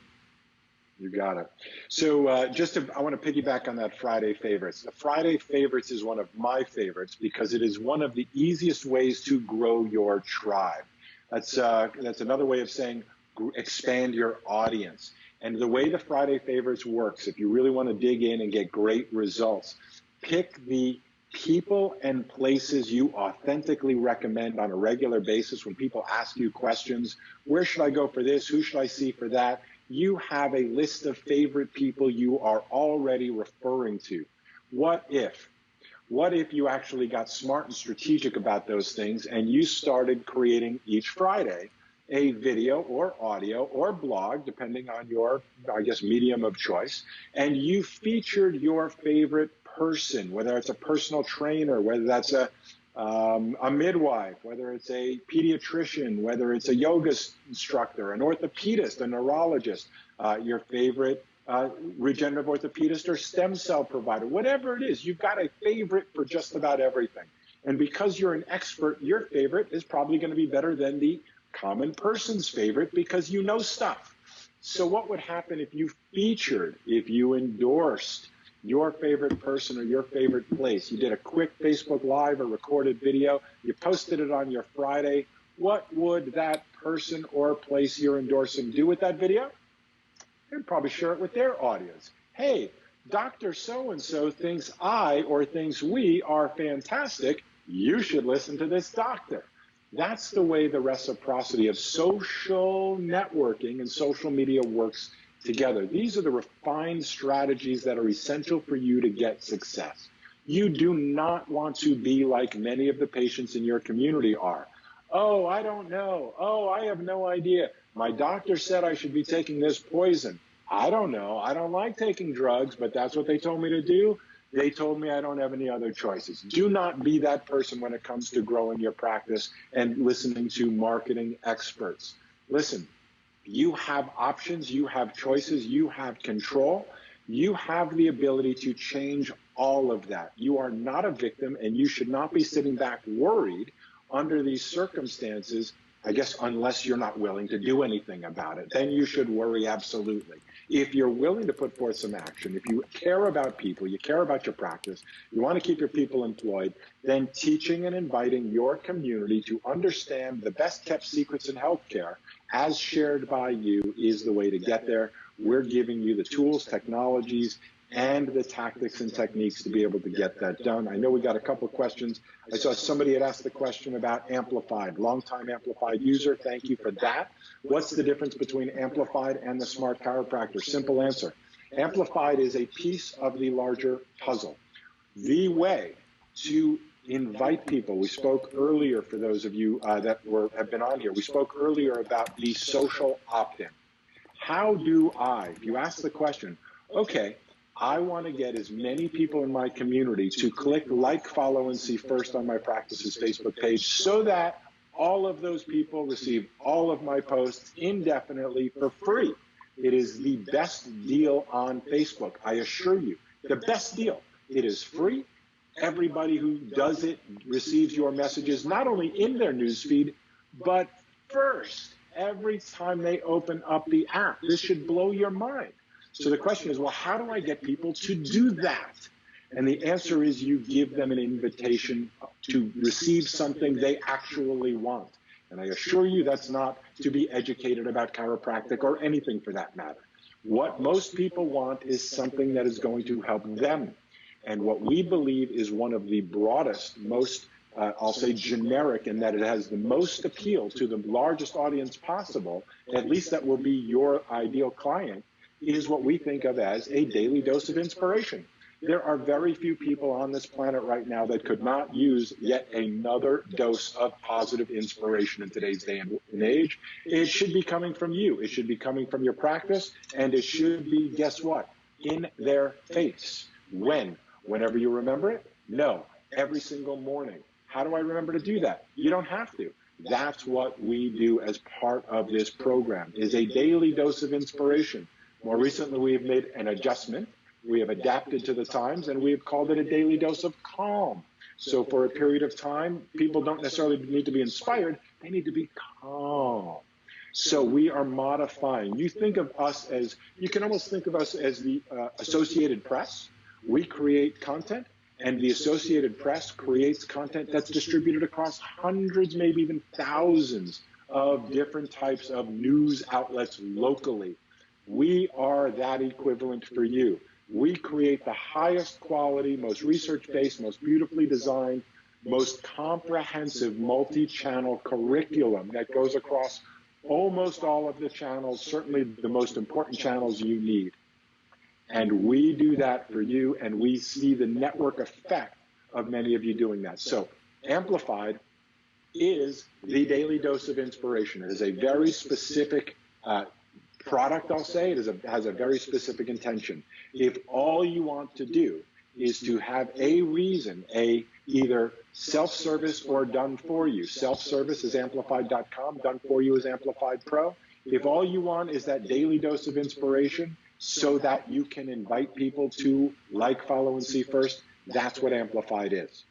You got it. So I want to piggyback on that Friday favorites. The Friday favorites is one of my favorites because it is one of the easiest ways to grow your tribe. That's another way of saying expand your audience. And the way the Friday favorites works, if you really want to dig in and get great results, pick the people and places you authentically recommend on a regular basis. When people ask you questions, where should I go for this? Who should I see for that? You have a list of favorite people you are already referring to. What if you actually got smart and strategic about those things and you started creating each Friday a video or audio or blog, depending on your, medium of choice, and you featured your favorite person, whether it's a personal trainer, whether that's a a midwife, whether it's a pediatrician, whether it's a yoga instructor, an orthopedist, a neurologist, your favorite regenerative orthopedist or stem cell provider, whatever it is, you've got a favorite for just about everything. And because you're an expert, your favorite is probably going to be better than the common person's favorite because you know stuff. So what would happen if you featured, if you endorsed your favorite person or your favorite place? You did a quick Facebook Live or recorded video, you posted it on your Friday. What would that person or place you're endorsing do with that video? They'd probably share it with their audience. Hey, Dr. So-and-so thinks thinks we are fantastic. You should listen to this doctor. That's the way the reciprocity of social networking and social media works together. These are the refined strategies that are essential for you to get success. You do not want to be like many of the patients in your community are. Oh, I don't know. Oh, I have no idea. My doctor said I should be taking this poison. I don't know. I don't like taking drugs, but that's what they told me to do. They told me I don't have any other choices. Do not be that person when it comes to growing your practice and listening to marketing experts. Listen, you have options, you have choices, you have control. You have the ability to change all of that. You are not a victim, and you should not be sitting back worried under these circumstances, I guess, unless you're not willing to do anything about it. Then you should worry, absolutely. If you're willing to put forth some action, if you care about people, you care about your practice, you want to keep your people employed, then teaching and inviting your community to understand the best kept secrets in healthcare as shared by you is the way to get there. We're giving you the tools, technologies, and the tactics and techniques to be able to get that done. I know we got a couple of questions. I saw somebody had asked the question about Amplified, longtime Amplified user. Thank you for that. What's the difference between Amplified and the Smart Chiropractor? Simple answer. Amplified is a piece of the larger puzzle. The way to invite people, we spoke earlier, for those of you that have been on here, we spoke earlier about the social opt-in. How do I, if you ask the question, okay, I want to get as many people in my community to click like, follow, and see first on my practice's Facebook page so that all of those people receive all of my posts indefinitely for free. It is the best deal on Facebook, I assure you. The best deal. It is free. Everybody who does it receives your messages not only in their newsfeed, but first, every time they open up the app. This should blow your mind. So the question is, well, how do I get people to do that? And the answer is you give them an invitation to receive something they actually want. And I assure you that's not to be educated about chiropractic or anything for that matter. What most people want is something that is going to help them. And what we believe is one of the broadest, most, I'll say generic, in that it has the most appeal to the largest audience possible, at least that will be your ideal client, is what we think of as a daily dose of inspiration. There are very few people on this planet right now that could not use yet another dose of positive inspiration in today's day and age. It should be coming from you. It should be coming from your practice, and it should be, guess what, in their face. When? Whenever you remember it? No, every single morning. How do I remember to do that? You don't have to. That's what we do as part of this program, is a daily dose of inspiration. More recently, we have made an adjustment. We have adapted to the times, and we have called it a daily dose of calm. So for a period of time, people don't necessarily need to be inspired. They need to be calm. So we are modifying. You think of us as, you can almost think of us as the Associated Press. We create content, and the Associated Press creates content that's distributed across hundreds, maybe even thousands of different types of news outlets locally. We are that equivalent for you. We create the highest quality, most research-based, most beautifully designed, most comprehensive multi-channel curriculum that goes across almost all of the channels, certainly the most important channels you need. And we do that for you, and we see the network effect of many of you doing that. So Amplified is the daily dose of inspiration. It is a very specific product, I'll say. It has a very specific intention. If all you want to do is to have a reason, either self-service or done for you. Self-service is amplified.com, done for you is Amplified Pro. If all you want is that daily dose of inspiration so that you can invite people to like, follow, and see first, that's what Amplified is.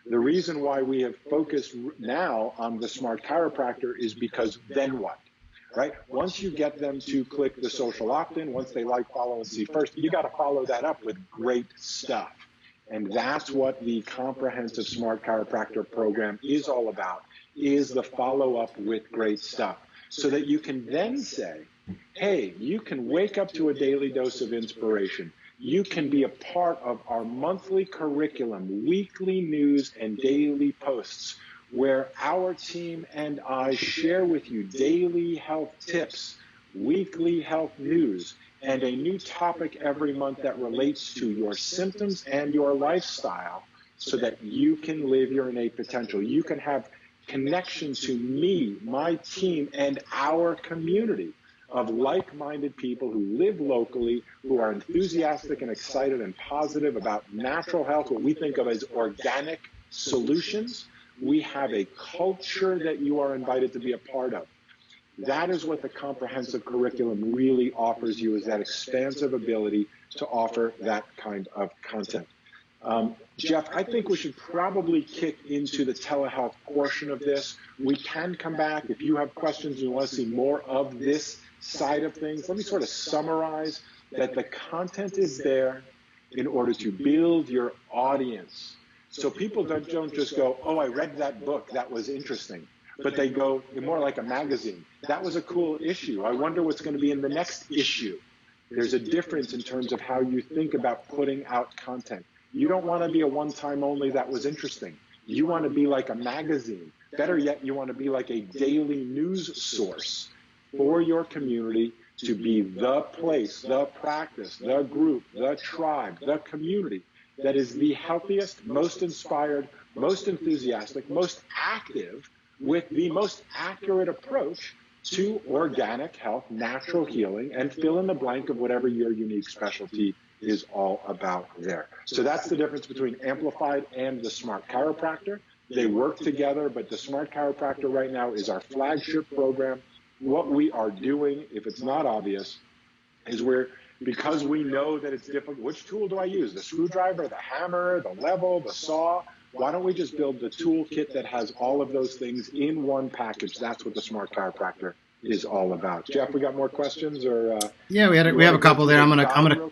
The reason why we have focused now on the Smart Chiropractor is because then what? Right? Once you get them to click the social opt-in, once they like, follow, and see first, you got to follow that up with great stuff. And that's what the comprehensive Smart Chiropractor program is all about, is the follow-up with great stuff. So that you can then say, hey, you can wake up to a daily dose of inspiration. You can be a part of our monthly curriculum, weekly news, and daily posts, where our team and I share with you daily health tips, weekly health news, and a new topic every month that relates to your symptoms and your lifestyle so that you can live your innate potential. You can have connection to me, my team, and our community of like-minded people who live locally, who are enthusiastic and excited and positive about natural health, what we think of as organic solutions. We have a culture that you are invited to be a part of. That is what the comprehensive curriculum really offers you, is that expansive ability to offer that kind of content. Jeff, I think we should probably kick into the telehealth portion of this. We can come back. If you have questions and you want to see more of this side of things, let me sort of summarize that the content is there in order to build your audience. So people don't just go, oh, I read that book, that was interesting. But they go more like a magazine. That was a cool issue. I wonder what's going to be in the next issue. There's a difference in terms of how you think about putting out content. You don't want to be a one-time only that was interesting. You want to be like a magazine. Better yet, you want to be like a daily news source for your community, to be the place, the practice, the group, the tribe, the community that is the healthiest, most inspired, most enthusiastic, most active, with the most accurate approach to organic health, natural healing, and fill in the blank of whatever your unique specialty is all about there. So that's the difference between Amplified and the Smart Chiropractor. They work together, but the Smart Chiropractor right now is our flagship program. What we are doing, if it's not obvious, is because we know that it's difficult, which tool do I use? The screwdriver, the hammer, the level, the saw? Why don't we just build the toolkit that has all of those things in one package? That's what the Smart Chiropractor is all about. Jeff, we got more questions, or yeah, we have a couple there. I'm gonna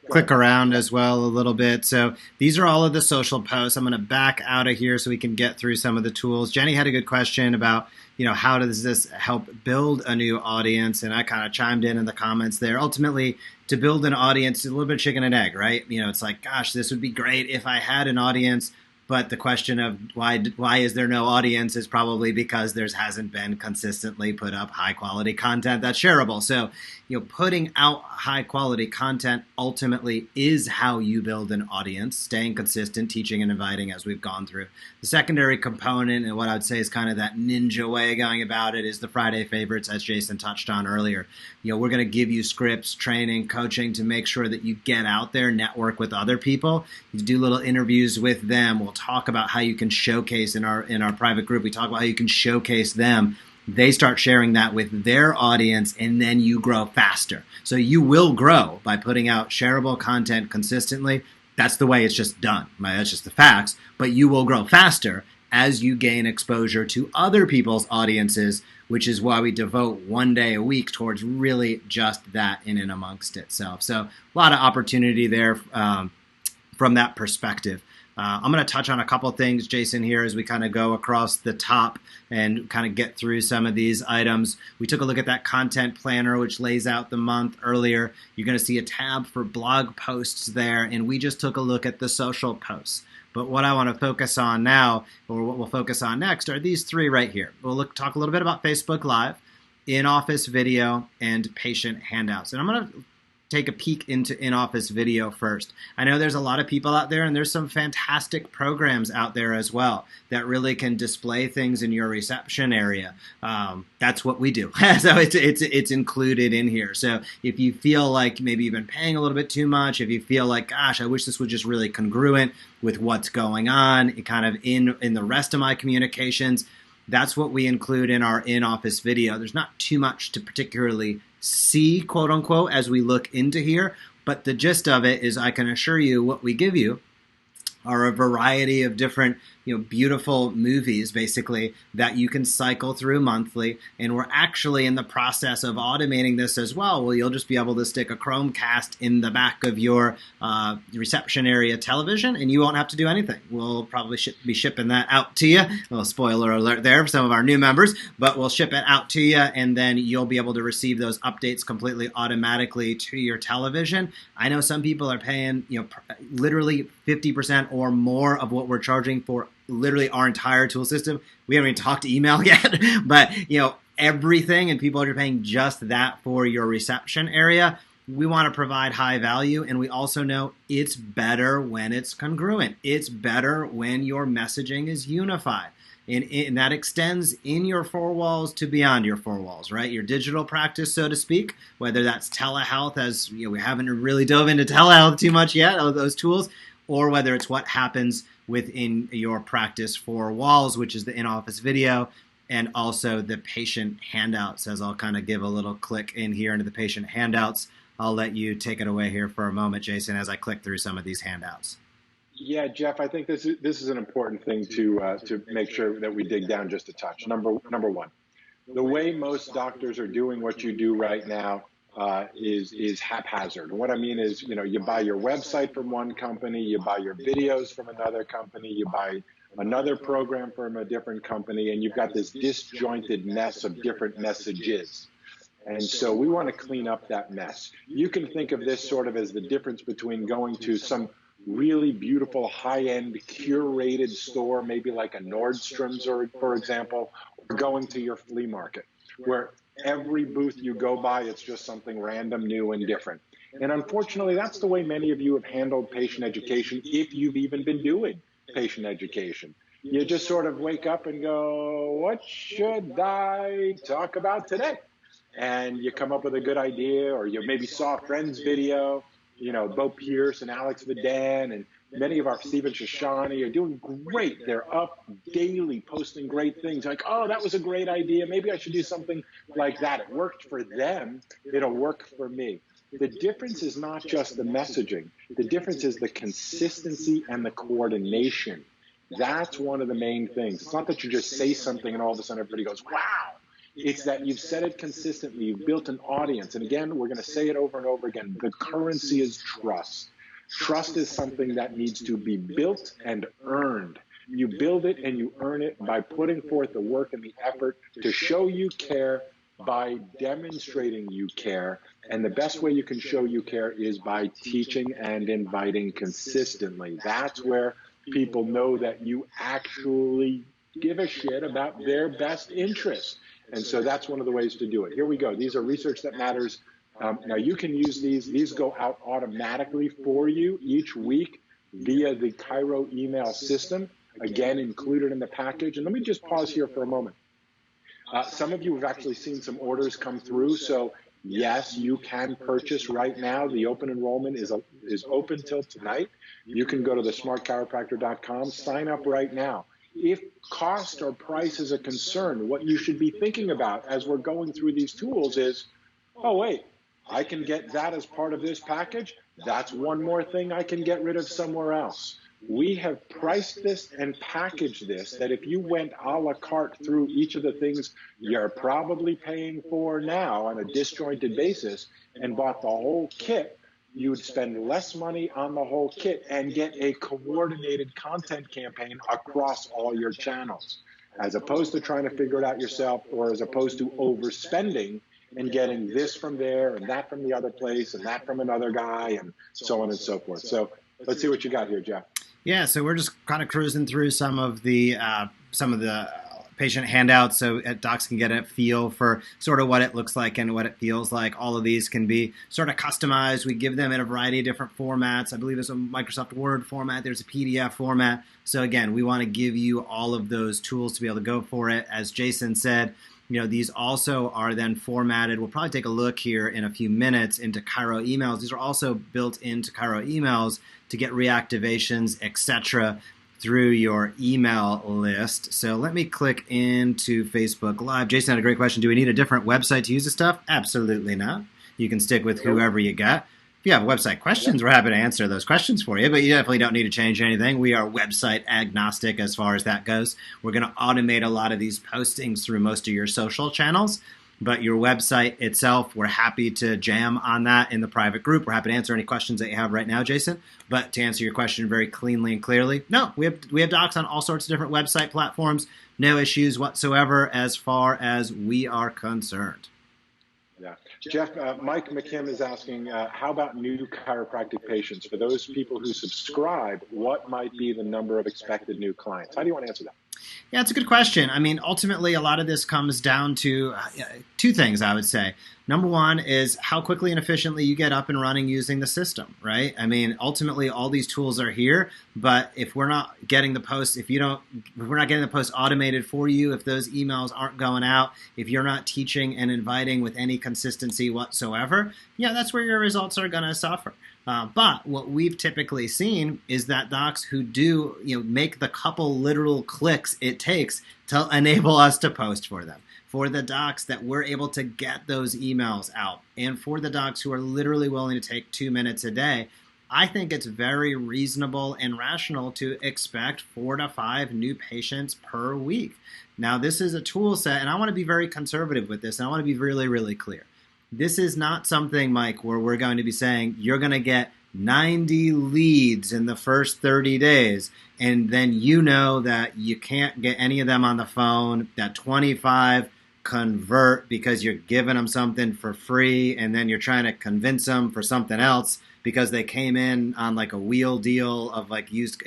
click around as well a little bit. So these are all of the social posts. I'm gonna back out of here so we can get through some of the tools. Jenny had a good question about, how does this help build a new audience? And I kind of chimed in the comments there. Ultimately, to build an audience, a little bit of chicken and egg, right? It's like, gosh, this would be great if I had an audience. But the question of why is there no audience is probably because there hasn't been consistently put up high quality content that's shareable. So, putting out high quality content ultimately is how you build an audience, staying consistent, teaching and inviting as we've gone through. The secondary component, and what I would say is kind of that ninja way of going about it, is the Friday favorites, as Jason touched on earlier. We're going to give you scripts, training, coaching to make sure that you get out there, network with other people, you do little interviews with them. We'll talk about how you can showcase in our private group. We talk about how you can showcase them. They start sharing that with their audience, and then you grow faster. So you will grow by putting out shareable content consistently. That's the way it's just done. That's just the facts. But you will grow faster as you gain exposure to other people's audiences, which is why we devote one day a week towards really just that in and amongst itself. So a lot of opportunity there from that perspective. I'm going to touch on a couple things, Jason, here as we kind of go across the top and kind of get through some of these items. We took a look at that content planner, which lays out the month earlier. You're going to see a tab for blog posts there, and we just took a look at the social posts. But what I want to focus on now, or what we'll focus on next, are these three right here. We'll talk a little bit about Facebook Live, in-office video, and patient handouts. And I'm going to take a peek into in-office video first. I know there's a lot of people out there, and there's some fantastic programs out there as well that really can display things in your reception area. That's what we do. So it's included in here. So if you feel like maybe you've been paying a little bit too much, if you feel like, gosh, I wish this was just really congruent with what's going on kind of in the rest of my communications, that's what we include in our in-office video. There's not too much to particularly see, quote unquote, as we look into here, but the gist of it is I can assure you what we give you are a variety of different, beautiful movies, basically, that you can cycle through monthly. And we're actually in the process of automating this as well. Well, you'll just be able to stick a Chromecast in the back of your reception area television, and you won't have to do anything. We'll probably be shipping that out to you. A little spoiler alert there for some of our new members, but we'll ship it out to you, and then you'll be able to receive those updates completely automatically to your television. I know some people are paying, literally 50% or more of what we're charging for literally our entire tool system. We haven't even talked to email yet, but everything, and people are paying just that for your reception area. We want to provide high value, and we also know it's better when it's congruent. It's better when your messaging is unified. And that extends in your four walls to beyond your four walls, right? Your digital practice, so to speak, whether that's telehealth, as we haven't really dove into telehealth too much yet, of those tools, or whether it's what happens within your practice four walls, which is the in-office video, and also the patient handouts. As I'll kind of give a little click in here into the patient handouts, I'll let you take it away here for a moment, Jason, as I click through some of these handouts. Yeah, Jeff, I think this is an important thing to make sure that we dig down just a touch. Number one, the way most doctors are doing what you do right now is haphazard. What I mean is, you buy your website from one company, you buy your videos from another company, you buy another program from a different company, and you've got this disjointed mess of different messages. And so we want to clean up that mess. You can think of this sort of as the difference between going to some really beautiful high-end curated store, maybe like a Nordstrom's, or for example, or going to your flea market, where every booth you go by, it's just something random, new, and different. And unfortunately, that's the way many of you have handled patient education, if you've even been doing patient education. You just sort of wake up and go, what should I talk about today? And you come up with a good idea, or you maybe saw a friend's video, Bo Pierce and Alex Vidan and many of our Stephen Shoshani are doing great. They're up daily, posting great things like, oh, that was a great idea. Maybe I should do something like that. It worked for them. It'll work for me. The difference is not just the messaging. The difference is the consistency and the coordination. That's one of the main things. It's not that you just say something and all of a sudden everybody goes, wow. It's that you've said it consistently. You've built an audience. And again, we're going to say it over and over again. The currency is trust. Trust is something that needs to be built and earned. You build it and you earn it by putting forth the work and the effort to show you care, by demonstrating you care. And the best way you can show you care is by teaching and inviting consistently. That's where people know that you actually give a shit about their best interest. And so that's one of the ways to do it. Here we go. These are Research That Matters. Now you can use these. These go out automatically for you each week via the Chiro email system, again, included in the package. And let me just pause here for a moment. Some of you have actually seen some orders come through. So yes, you can purchase right now. The open enrollment is open till tonight. You can go to the smartchiropractor.com, sign up right now. If cost or price is a concern, what you should be thinking about as we're going through these tools is, oh, wait, I can get that as part of this package. That's one more thing I can get rid of somewhere else. We have priced this and packaged this that if you went a la carte through each of the things you're probably paying for now on a disjointed basis and bought the whole kit, you would spend less money on the whole kit and get a coordinated content campaign across all your channels, as opposed to trying to figure it out yourself, or as opposed to overspending and getting this from there and that from the other place and that from another guy and so on and so forth. So let's see what you got here, Jeff. Yeah, so we're just kind of cruising through some of the patient handouts so docs can get a feel for sort of what it looks like and what it feels like. All of these can be sort of customized. We give them in a variety of different formats. I believe there's a Microsoft Word format. There's a PDF format. So again, we want to give you all of those tools to be able to go for it. As Jason said, these also are then formatted. We'll probably take a look here in a few minutes into Chiro emails. These are also built into Chiro emails to get reactivations, etc., through your email list. So let me click into Facebook Live. Jason had a great question. Do we need a different website to use this stuff? Absolutely not. You can stick with whoever you got. If you have website questions, we're happy to answer those questions for you, but you definitely don't need to change anything. We are website agnostic as far as that goes. We're going to automate a lot of these postings through most of your social channels, but your website itself, we're happy to jam on that in the private group. We're happy to answer any questions that you have right now, Jason. But to answer your question very cleanly and clearly, no, we have docs on all sorts of different website platforms. No issues whatsoever as far as we are concerned. Yeah. Jeff, Mike McKim is asking, how about new chiropractic patients? For those people who subscribe, what might be the number of expected new clients? How do you want to answer that? Yeah, it's a good question. I mean, ultimately, a lot of this comes down to two things, I would say. Number one is how quickly and efficiently you get up and running using the system, right? I mean, ultimately, all these tools are here, but if we're not getting the posts, if we're not getting the posts automated for you, if those emails aren't going out, if you're not teaching and inviting with any consistency whatsoever, yeah, that's where your results are going to suffer. But what we've typically seen is that docs who do, make the couple literal clicks it takes to enable us to post for them. For the docs that we're able to get those emails out, and for the docs who are literally willing to take 2 minutes a day, I think it's very reasonable and rational to expect 4 to 5 new patients per week. Now, this is a tool set, and I want to be very conservative with this, and I want to be really, really clear. This is not something, Mike, where we're going to be saying you're going to get 90 leads in the first 30 days, and then you know that you can't get any of them on the phone, that 25 convert because you're giving them something for free, and then you're trying to convince them for something else because they came in on like a wheel deal of like used.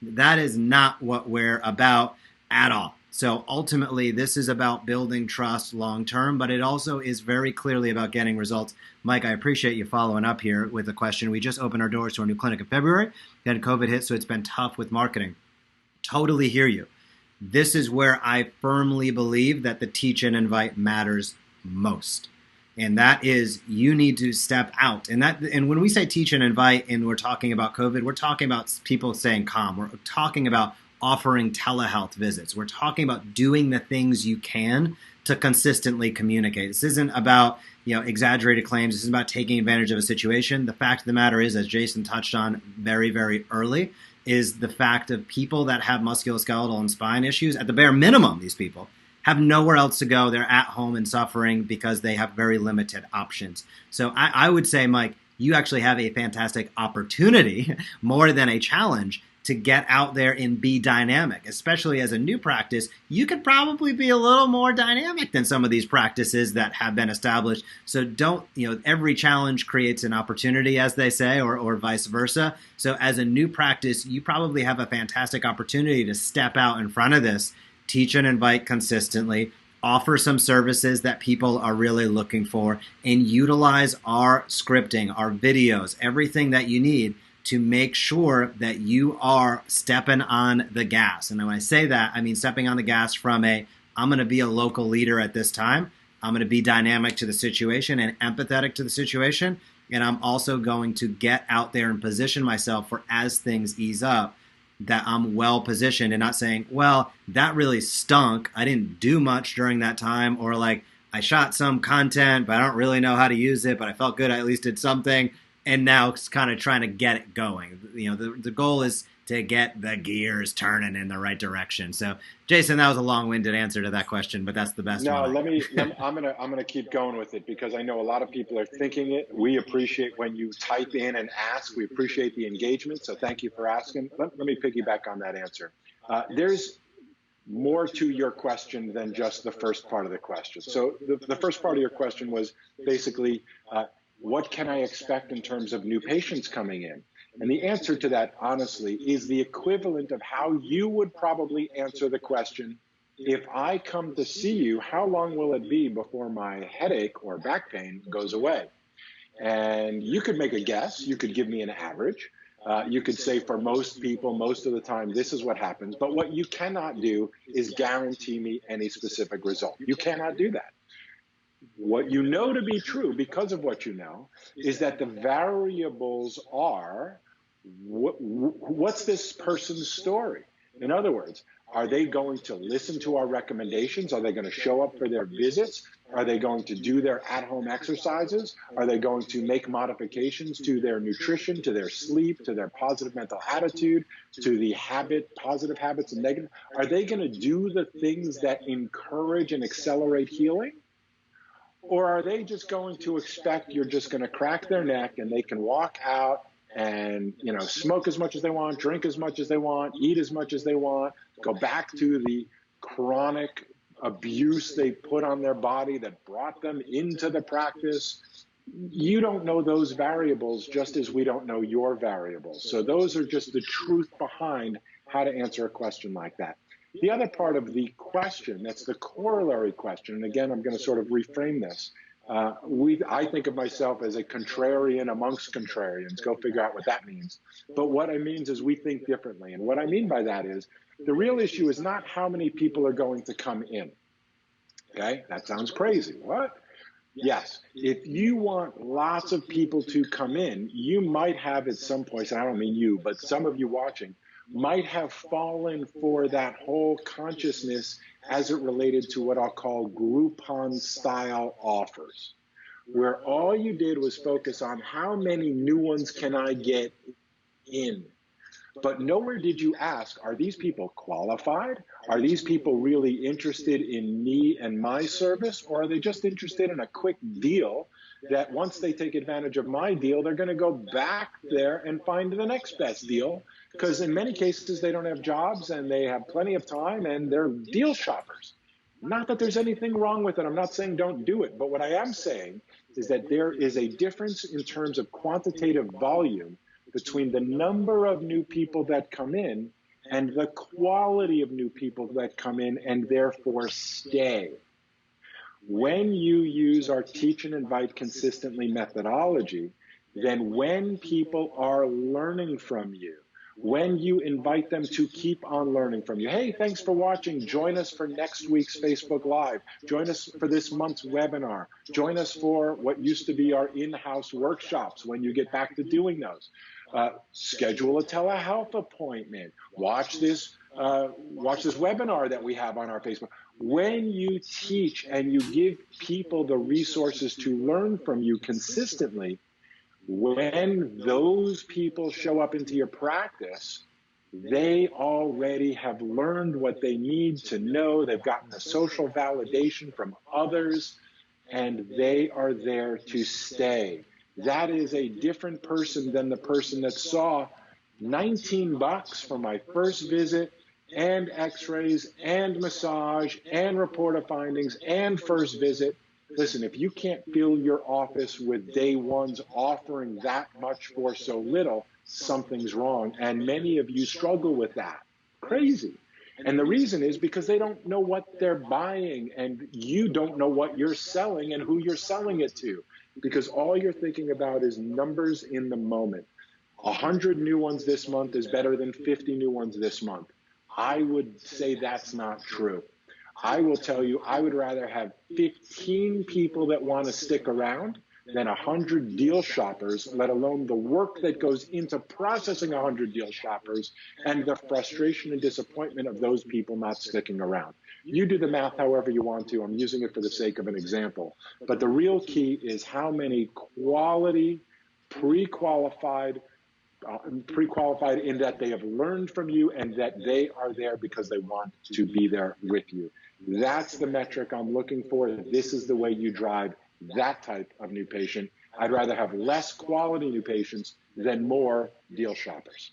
That is not what we're about at all. So ultimately, this is about building trust long term, but it also is very clearly about getting results. Mike, I appreciate you following up here with a question. We just opened our doors to our new clinic in February. Then COVID hit, so it's been tough with marketing. Totally hear you. This is where I firmly believe that the teach and invite matters most. And that is, you need to step out. And when we say teach and invite and we're talking about COVID, we're talking about people staying calm. We're talking about offering telehealth visits. We're talking about doing the things you can to consistently communicate. This isn't about exaggerated claims. This is about taking advantage of a situation. The fact of the matter is, as Jason touched on very, very early, is the fact of people that have musculoskeletal and spine issues, at the bare minimum, these people have nowhere else to go. They're at home and suffering because they have very limited options. So I would say, Mike, you actually have a fantastic opportunity more than a challenge to get out there and be dynamic. Especially as a new practice, you could probably be a little more dynamic than some of these practices that have been established. So don't, every challenge creates an opportunity, as they say, or vice versa. So as a new practice, you probably have a fantastic opportunity to step out in front of this, teach and invite consistently, offer some services that people are really looking for, and utilize our scripting, our videos, everything that you need to make sure that you are stepping on the gas. And when I say that, I mean stepping on the gas from I'm going to be a local leader at this time. I'm going to be dynamic to the situation and empathetic to the situation. And I'm also going to get out there and position myself for, as things ease up, that I'm well positioned and not saying, well, that really stunk. I didn't do much during that time. Or like, I shot some content, but I don't really know how to use it, but I felt good. I at least did something. And now it's kind of trying to get it going. The goal is to get the gears turning in the right direction. So, Jason, that was a long-winded answer to that question, but that's the best one. No, I'm gonna keep going with it because I know a lot of people are thinking it. We appreciate when you type in and ask. We appreciate the engagement. So thank you for asking. Let me piggyback on that answer. There's more to your question than just the first part of the question. So the first part of your question was basically, what can I expect in terms of new patients coming in? And the answer to that, honestly, is the equivalent of how you would probably answer the question, If I come to see you, how long will it be before my headache or back pain goes away? And you could make a guess. You could give me an average. You could say for most people, most of the time, this is what happens. But what you cannot do is guarantee me any specific result. You cannot do that. What you know to be true, because of what you know, is that the variables are what's this person's story? In other words, are they going to listen to our recommendations? Are they going to show up for their visits? Are they going to do their at-home exercises? Are they going to make modifications to their nutrition, to their sleep, to their positive mental attitude, to the positive habits and negative? Are they going to do the things that encourage and accelerate healing? Or are they just going to expect you're just going to crack their neck and they can walk out and, smoke as much as they want, drink as much as they want, eat as much as they want, go back to the chronic abuse they put on their body that brought them into the practice? You don't know those variables, just as we don't know your variables. So those are just the truth behind how to answer a question like that. The other part of the question, that's the corollary question, and again, I'm going to sort of reframe this. I think of myself as a contrarian amongst contrarians. Go figure out what that means. But what it means is we think differently. And what I mean by that is the real issue is not how many people are going to come in. Okay, that sounds crazy. What? Yes, if you want lots of people to come in, you might have at some point, and I don't mean you, but some of you watching, might have fallen for that whole consciousness as it related to what I'll call Groupon-style offers, where all you did was focus on how many new ones can I get in. But nowhere did you ask, are these people qualified? Are these people really interested in me and my service? Or are they just interested in a quick deal that once they take advantage of my deal, they're going to go back there and find the next best deal? Because in many cases, they don't have jobs and they have plenty of time and they're deal shoppers. Not that there's anything wrong with it. I'm not saying don't do it. But what I am saying is that there is a difference in terms of quantitative volume between the number of new people that come in and the quality of new people that come in and therefore stay. When you use our teach and invite consistently methodology, then when people are learning from you, when you invite them to keep on learning from you, hey, thanks for watching. Join us for next week's Facebook Live. Join us for this month's webinar. Join us for what used to be our in-house workshops when you get back to doing those. Schedule a telehealth appointment. Watch this webinar that we have on our Facebook. When you teach and you give people the resources to learn from you consistently, when those people show up into your practice, they already have learned what they need to know. They've gotten the social validation from others, and they are there to stay. That is a different person than the person that saw $19 for my first visit and x-rays and massage and report of findings and first visit. Listen, if you can't fill your office with day ones offering that much for so little, something's wrong. And many of you struggle with that. Crazy. And the reason is because they don't know what they're buying, and you don't know what you're selling and who you're selling it to, because all you're thinking about is numbers in the moment. 100 new ones this month is better than 50 new ones this month. I would say that's not true. I will tell you, I would rather have 15 people that want to stick around than 100 deal shoppers, let alone the work that goes into processing 100 deal shoppers and the frustration and disappointment of those people not sticking around. You do the math however you want to. I'm using it for the sake of an example. But the real key is how many quality, pre-qualified in that they have learned from you and that they are there because they want to be there with you. That's the metric I'm looking for. This is the way you drive that type of new patient. I'd rather have less quality new patients than more deal shoppers.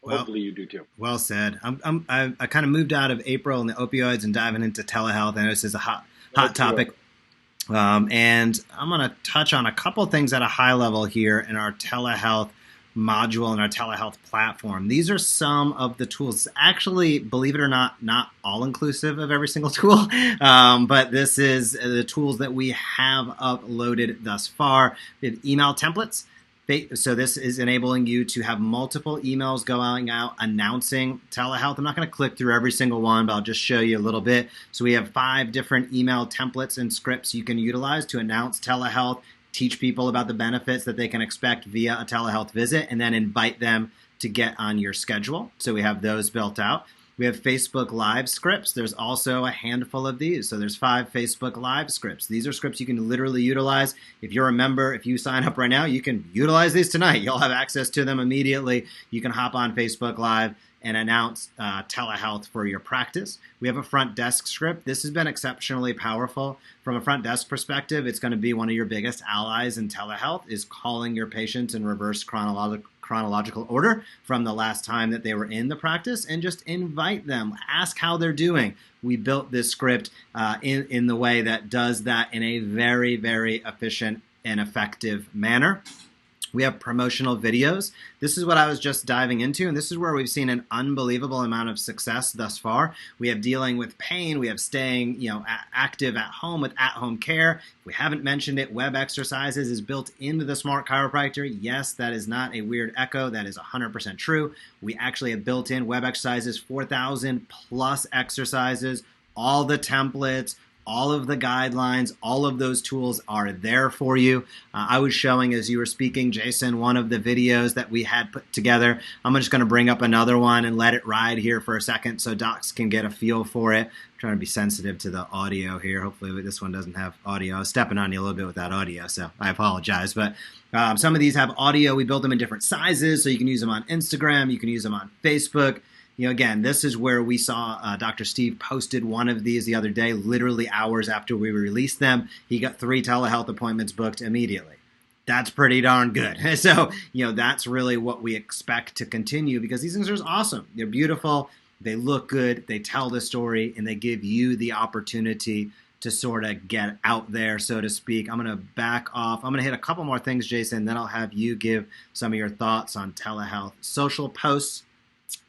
Well, hopefully you do too. Well said. I kind of moved out of April and the opioids and diving into telehealth. I know this is a hot topic. And I'm going to touch on a couple things at a high level here in our telehealth module in our telehealth platform. These are some of the tools. Actually, believe it or not all inclusive of every single tool, but this is the tools that we have uploaded thus far. We have email templates. So this is enabling you to have multiple emails going out announcing telehealth. I'm not going to click through every single one, but I'll just show you a little bit. So we have 5 different email templates and scripts you can utilize to announce telehealth, teach people about the benefits that they can expect via a telehealth visit, and then invite them to get on your schedule. So we have those built out. We have Facebook Live scripts. There's also a handful of these. So there's 5 Facebook Live scripts. These are scripts you can literally utilize. If you're a member, if you sign up right now, you can utilize these tonight. You'll have access to them immediately. You can hop on Facebook Live and announce telehealth for your practice. We have a front desk script. This has been exceptionally powerful. From a front desk perspective, it's going to be one of your biggest allies in telehealth, is calling your patients in reverse chronological order from the last time that they were in the practice, and just invite them, ask how they're doing. We built this script in the way that does that in a very, very efficient and effective manner. We have promotional videos. This is what I was just diving into, and this is where we've seen an unbelievable amount of success thus far. We have dealing with pain. We have staying, active at home with at-home care. If we haven't mentioned it, web exercises is built into the Smart Chiropractor. Yes, that is not a weird echo. That is 100% true. We actually have built in web exercises, 4,000 plus exercises, all the templates, all of the guidelines, all of those tools are there for you. I was showing, as you were speaking, Jason, one of the videos that we had put together. I'm just going to bring up another one and let it ride here for a second so docs can get a feel for it. I'm trying to be sensitive to the audio here. Hopefully this one doesn't have audio. I was stepping on you a little bit without audio, so I apologize. But some of these have audio. We built them in different sizes, so you can use them on Instagram. You can use them on Facebook. Again, this is where we saw Dr. Steve posted one of these the other day, literally hours after we released them. He got 3 telehealth appointments booked immediately. That's pretty darn good. So, that's really what we expect to continue, because these things are awesome. They're beautiful. They look good. They tell the story, and they give you the opportunity to sort of get out there, so to speak. I'm going to back off. I'm going to hit a couple more things, Jason, then I'll have you give some of your thoughts on telehealth. Social posts.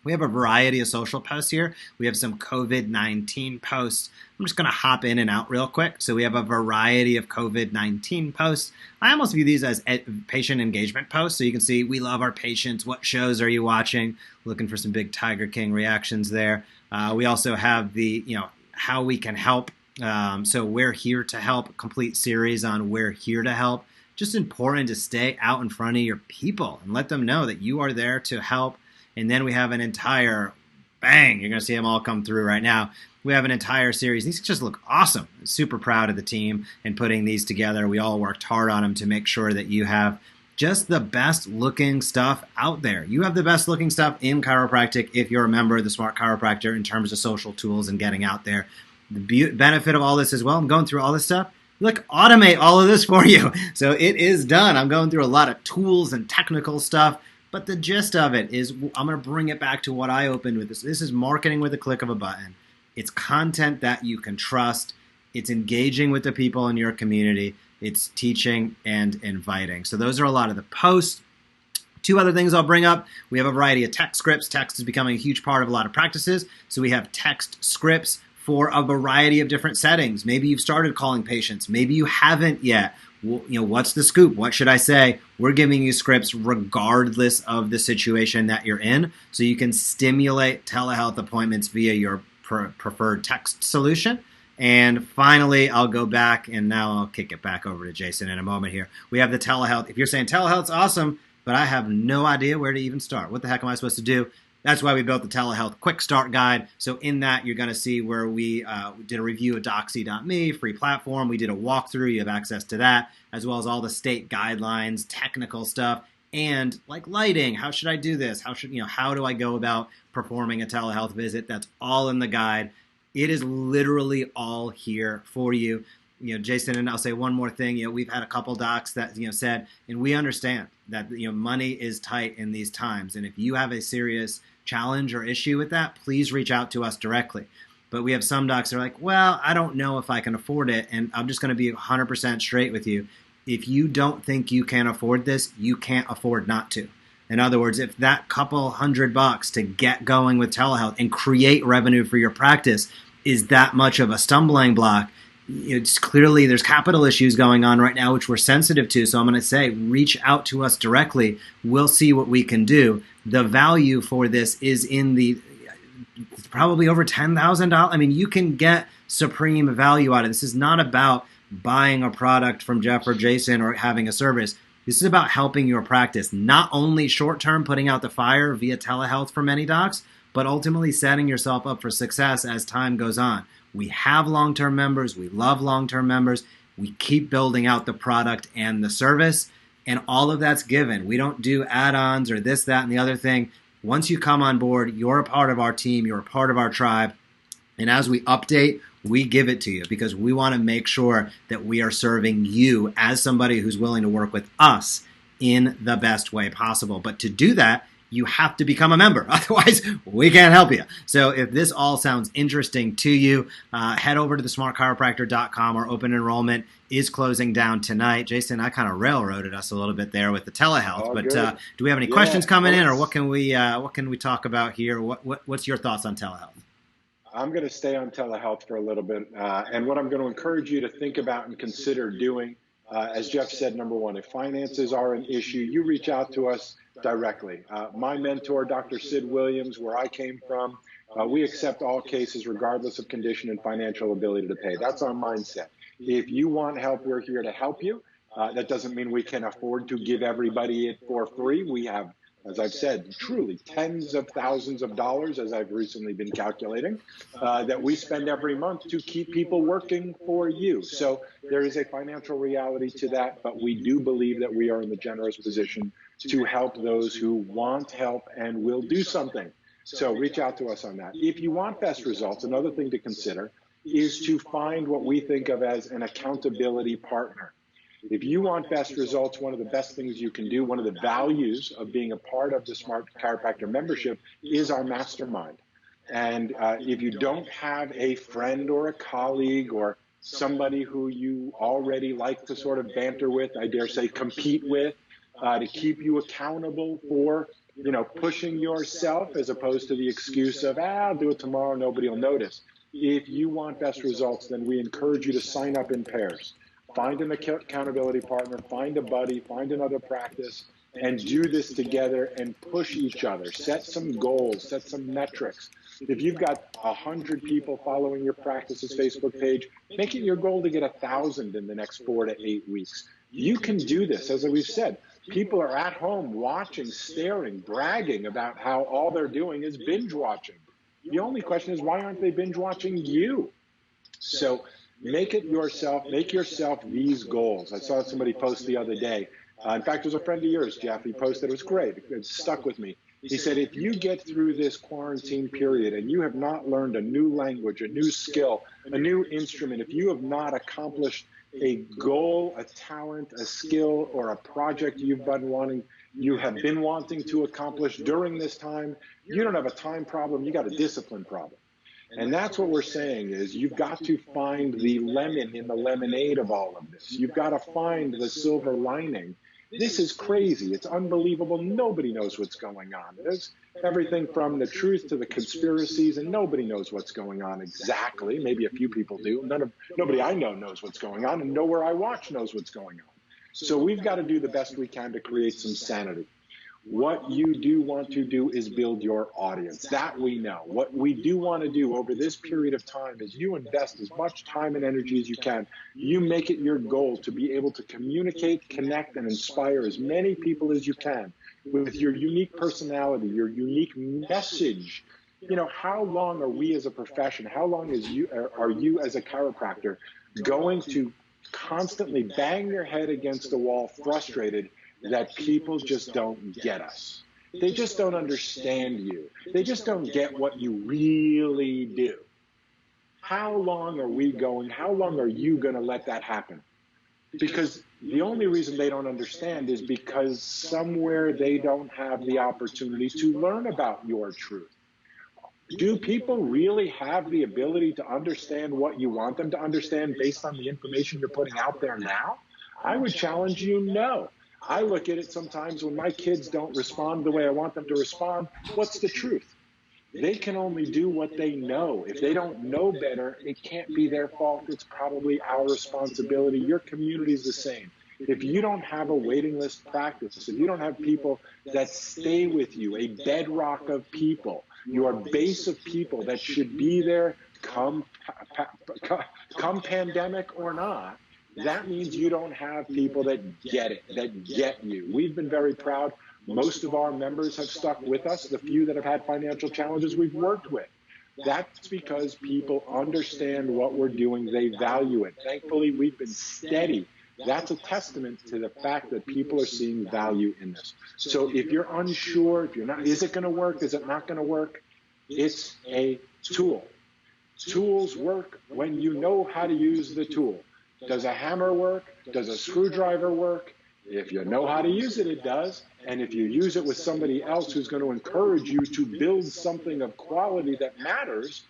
We have a variety of social posts here. We have some COVID-19 posts. I'm just going to hop in and out real quick. So we have a variety of COVID-19 posts. I almost view these as patient engagement posts. So you can see, we love our patients. What shows are you watching? Looking for some big Tiger King reactions there. We also have the, how we can help. So we're here to help, complete series on we're here to help. Just important to stay out in front of your people and let them know that you are there to help. And then we have an entire, bang, you're going to see them all come through right now. We have an entire series. These just look awesome. Super proud of the team and putting these together. We all worked hard on them to make sure that you have just the best looking stuff out there. You have the best looking stuff in chiropractic if you're a member of the Smart Chiropractor in terms of social tools and getting out there. The benefit of all this as well, I'm going through all this stuff. Look, automate all of this for you. So it is done. I'm going through a lot of tools and technical stuff. But the gist of it is, I'm going to bring it back to what I opened with this. This is marketing with a click of a button. It's content that you can trust. It's engaging with the people in your community. It's teaching and inviting. So those are a lot of the posts. 2 other things I'll bring up. We have a variety of text scripts. Text is becoming a huge part of a lot of practices. So we have text scripts for a variety of different settings. Maybe you've started calling patients. Maybe you haven't yet. What's the scoop? What should I say? We're giving you scripts regardless of the situation that you're in, so you can stimulate telehealth appointments via your preferred text solution. And finally, I'll go back, and now I'll kick it back over to Jason in a moment here. We have the telehealth. If you're saying telehealth's awesome, but I have no idea where to even start, what the heck am I supposed to do? That's why we built the Telehealth Quick Start Guide. So in that, you're going to see where we did a review of Doxy.me, free platform. We did a walkthrough. You have access to that, as well as all the state guidelines, technical stuff, and like lighting. How should I do this? How do I go about performing a telehealth visit? That's all in the guide. It is literally all here for you. Jason, and I'll say one more thing. We've had a couple docs that said, and we understand that money is tight in these times, and if you have a serious challenge or issue with that, please reach out to us directly. But we have some docs that are like, well, I don't know if I can afford it, and I'm just going to be 100% straight with you. If you don't think you can afford this, you can't afford not to. In other words, if that couple $100 to get going with telehealth and create revenue for your practice is that much of a stumbling block, it's clearly there's capital issues going on right now, which we're sensitive to. So I'm going to say, reach out to us directly. We'll see what we can do. The value for this is in the probably over $10,000. I mean, you can get supreme value out of this. This is not about buying a product from Jeff or Jason or having a service. This is about helping your practice, not only short-term putting out the fire via telehealth for many docs, but ultimately setting yourself up for success as time goes on. We have long-term members. We love long-term members. We keep building out the product and the service, and all of that's given. We don't do add-ons or this, that, and the other thing. Once you come on board, you're a part of our team. You're a part of our tribe. And as we update, we give it to you because we want to make sure that we are serving you as somebody who's willing to work with us in the best way possible. But to do that, you have to become a member. Otherwise, we can't help you. So if this all sounds interesting to you, head over to thesmartchiropractor.com. Our open enrollment is closing down tonight. Jason, I kind of railroaded us a little bit there with the telehealth, All but good. Do we have any questions coming in, or what can we talk about here? What's your thoughts on telehealth? I'm going to stay on telehealth for a little bit. And what I'm going to encourage you to think about and consider doing, as Jeff said, number one, if finances are an issue, you reach out to us directly. My mentor, Dr. Sid Williams, where I came from, we accept all cases regardless of condition and financial ability to pay. That's our mindset. If you want help, we're here to help you. That doesn't mean we can afford to give everybody it for free. We have, as I've said, truly tens of thousands of dollars, as I've recently been calculating, that we spend every month to keep people working for you. So there is a financial reality to that, but we do believe that we are in the generous position to help those who want help and will do something. So reach out to us on that. If you want best results, another thing to consider is to find what we think of as an accountability partner. If you want best results, one of the best things you can do, one of the values of being a part of the Smart Chiropractor membership is our mastermind. And if you don't have a friend or a colleague or somebody who you already like to sort of banter with, I dare say compete with, to keep you accountable for, pushing yourself as opposed to the excuse of, I'll do it tomorrow, nobody will notice. If you want best results, then we encourage you to sign up in pairs. Find an accountability partner, find a buddy, find another practice, and do this together and push each other. Set some goals, set some metrics. If you've got 100 people following your practice's Facebook page, make it your goal to get 1,000 in the next 4 to 8 weeks. You can do this. As we've said, people are at home watching, staring, bragging about how all they're doing is binge watching. The only question is, why aren't they binge watching you? So make yourself these goals. I saw somebody post the other day. In fact, it was a friend of yours, Jeff. He posted, it was great. It stuck with me. He said, if you get through this quarantine period and you have not learned a new language, a new skill, a new instrument, if you have not accomplished a goal, a talent, a skill, or a project you have been wanting to accomplish during this time, you don't have a time problem, you got a discipline problem. And that's what we're saying is you've got to find the lemon in the lemonade of all of this. You've got to find the silver lining. This is crazy. It's unbelievable. Nobody knows what's going on. There's everything from the truth to the conspiracies, and nobody knows what's going on exactly. Maybe a few people do. Nobody I know knows what's going on, and nowhere I watch knows what's going on. So we've got to do the best we can to create some sanity. What you do want to do is build your audience. That we know. What we do want to do over this period of time is you invest as much time and energy as you can. You make it your goal to be able to communicate, connect, and inspire as many people as you can with your unique personality, your unique message. How long are we as a profession, how long are you as a chiropractor going to constantly bang your head against the wall, frustrated that people just don't get us? They just don't understand you. They just don't get what you really do. How long are we going? How long are you going to let that happen? Because the only reason they don't understand is because somewhere they don't have the opportunity to learn about your truth. Do people really have the ability to understand what you want them to understand based on the information you're putting out there now? I would challenge you, no. I look at it sometimes when my kids don't respond the way I want them to respond. What's the truth? They can only do what they know. If they don't know better, it can't be their fault. It's probably our responsibility. Your community is the same. If you don't have a waiting list practice, if you don't have people that stay with you, a bedrock of people, your base of people that should be there come pandemic or not, that means you don't have people that get it, that get you. We've been very proud. Most of our members have stuck with us. The few that have had financial challenges we've worked with. That's because people understand what we're doing. They value it. Thankfully, we've been steady. That's a testament to the fact that people are seeing value in this. So if you're unsure, if you're not, is it going to work? Is it not going to work? It's a tool. Tools work when you know how to use the tool. Does a hammer work? Does a screwdriver work? If you know how to use it, it does. And if you use it with somebody else who's going to encourage you to build something of quality that matters,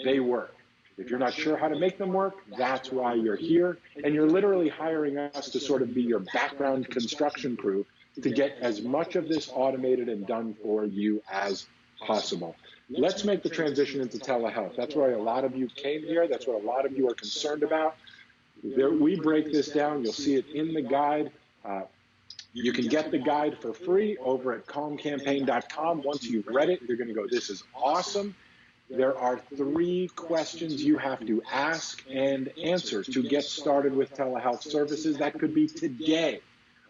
they work. If you're not sure how to make them work, that's why you're here. And you're literally hiring us to sort of be your background construction crew to get as much of this automated and done for you as possible. Let's make the transition into telehealth. That's why a lot of you came here. That's what a lot of you are concerned about. We break this down. You'll see it in the guide. You can get the guide for free over at calmcampaign.com. Once you've read it, you're going to go, this is awesome. There are 3 questions you have to ask and answer to get started with telehealth services. That could be today.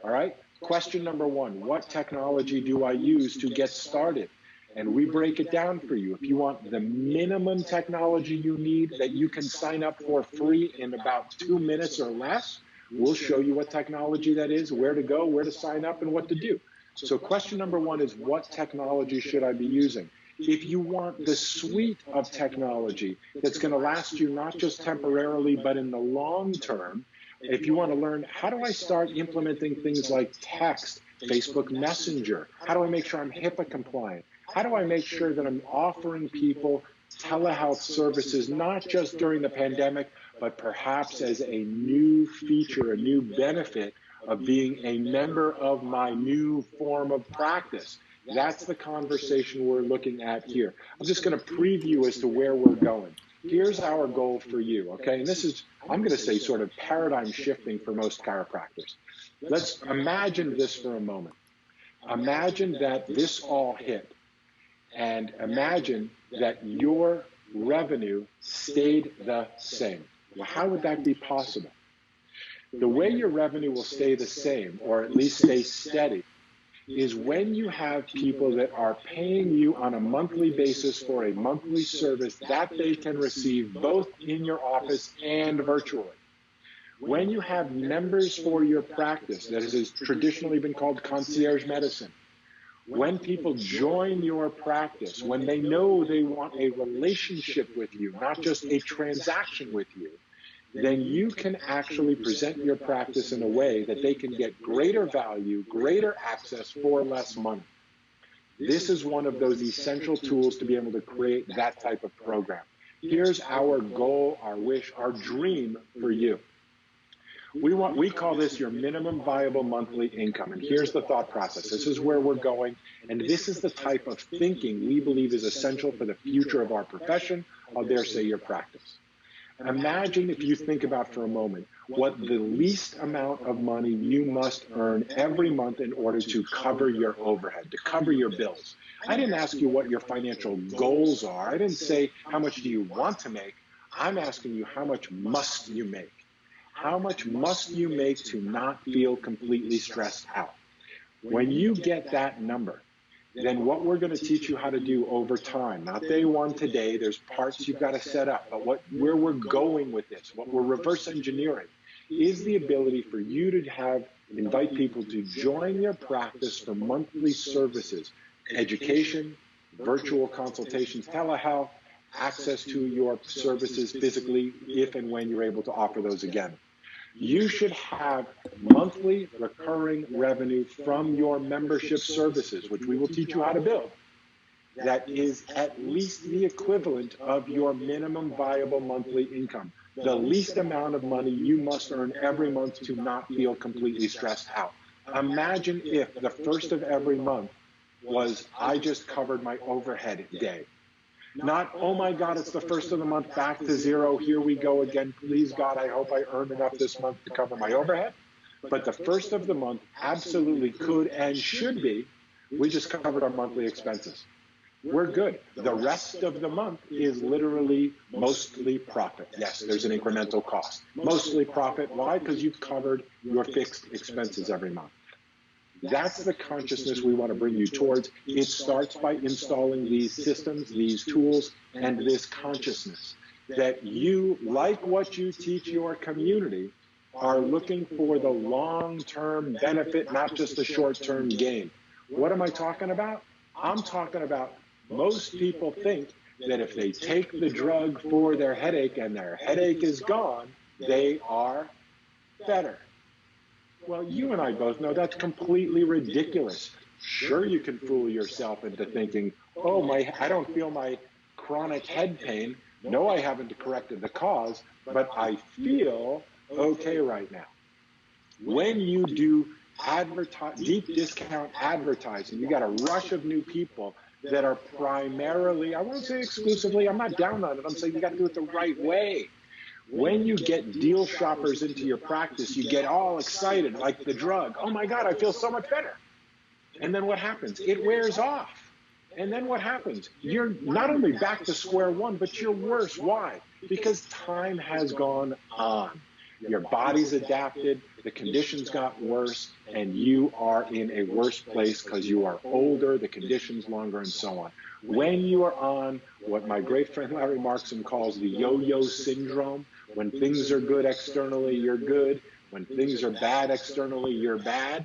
All right. Question number 1, what technology do I use to get started? And we break it down for you. If you want the minimum technology you need that you can sign up for free in about 2 minutes or less, we'll show you what technology that is, where to go, where to sign up, and what to do. So question number 1 is, what technology should I be using? If you want the suite of technology that's going to last you not just temporarily, but in the long term, if you want to learn, how do I start implementing things like text, Facebook Messenger? How do I make sure I'm HIPAA compliant? How do I make sure that I'm offering people telehealth services, not just during the pandemic, but perhaps as a new feature, a new benefit of being a member of my new form of practice? That's the conversation we're looking at here. I'm just going to preview as to where we're going. Here's our goal for you, okay? And this is, I'm going to say, sort of paradigm shifting for most chiropractors. Let's imagine this for a moment. Imagine that this all hit. And imagine that your revenue stayed the same. Well, how would that be possible? The way your revenue will stay the same, or at least stay steady, is when you have people that are paying you on a monthly basis for a monthly service that they can receive both in your office and virtually. When you have members for your practice, that has traditionally been called concierge medicine, when people join your practice, when they know they want a relationship with you, not just a transaction with you, then you can actually present your practice in a way that they can get greater value, greater access for less money. This is one of those essential tools to be able to create that type of program. Here's our goal, our wish, our dream for you. We call this your minimum viable monthly income. And here's the thought process. This is where we're going. And this is the type of thinking we believe is essential for the future of our profession, or dare say your practice. Imagine, if you think about for a moment, what the least amount of money you must earn every month in order to cover your overhead, to cover your bills. I didn't ask you what your financial goals are. I didn't say how much do you want to make. I'm asking you, how much must you make? How much must you make to not feel completely stressed out? When you get that number, then what we're going to teach you how to do over time, not day one today, there's parts you've got to set up, but where we're going with this, what we're reverse engineering, is the ability for you to invite people to join your practice for monthly services, education, virtual consultations, telehealth, access to your services physically if and when you're able to offer those again. You should have monthly recurring revenue from your membership services, which we will teach you how to build, that is at least the equivalent of your minimum viable monthly income, the least amount of money you must earn every month to not feel completely stressed out. Imagine if the first of every month was, I just covered my overhead day. Not, oh my God, it's the first of the month, back to zero, here we go again. Please God, I hope I earn enough this month to cover my overhead. But the first of the month absolutely could and should be, we just covered our monthly expenses. We're good. The rest of the month is literally mostly profit. Yes, there's an incremental cost. Mostly profit. Why? Because you've covered your fixed expenses every month. That's the consciousness we want to bring you towards. It starts by installing these systems, these tools, and this consciousness that you, like what you teach your community, are looking for the long-term benefit, not just the short-term gain. What am I talking about? I'm talking about most people think that if they take the drug for their headache and their headache is gone, they are better. Well, you and I both know that's completely ridiculous. Sure, you can fool yourself into thinking, oh, I don't feel my chronic head pain. No, I haven't corrected the cause, but I feel okay right now. When you do deep discount advertising, you got a rush of new people that are primarily, I won't say exclusively, I'm not down on it, I'm saying you got to do it the right way. When you get deal shoppers into your practice, you get all excited, like the drug. Oh my God, I feel so much better. And then what happens? It wears off. And then what happens? You're not only back to square one, but you're worse. Why? Because time has gone on. Your body's adapted, the conditions got worse, and you are in a worse place because you are older, the conditions longer, and so on. When you are on what my great friend Larry Markson calls the yo-yo syndrome, when things are good externally, you're good. When things are bad externally, you're bad.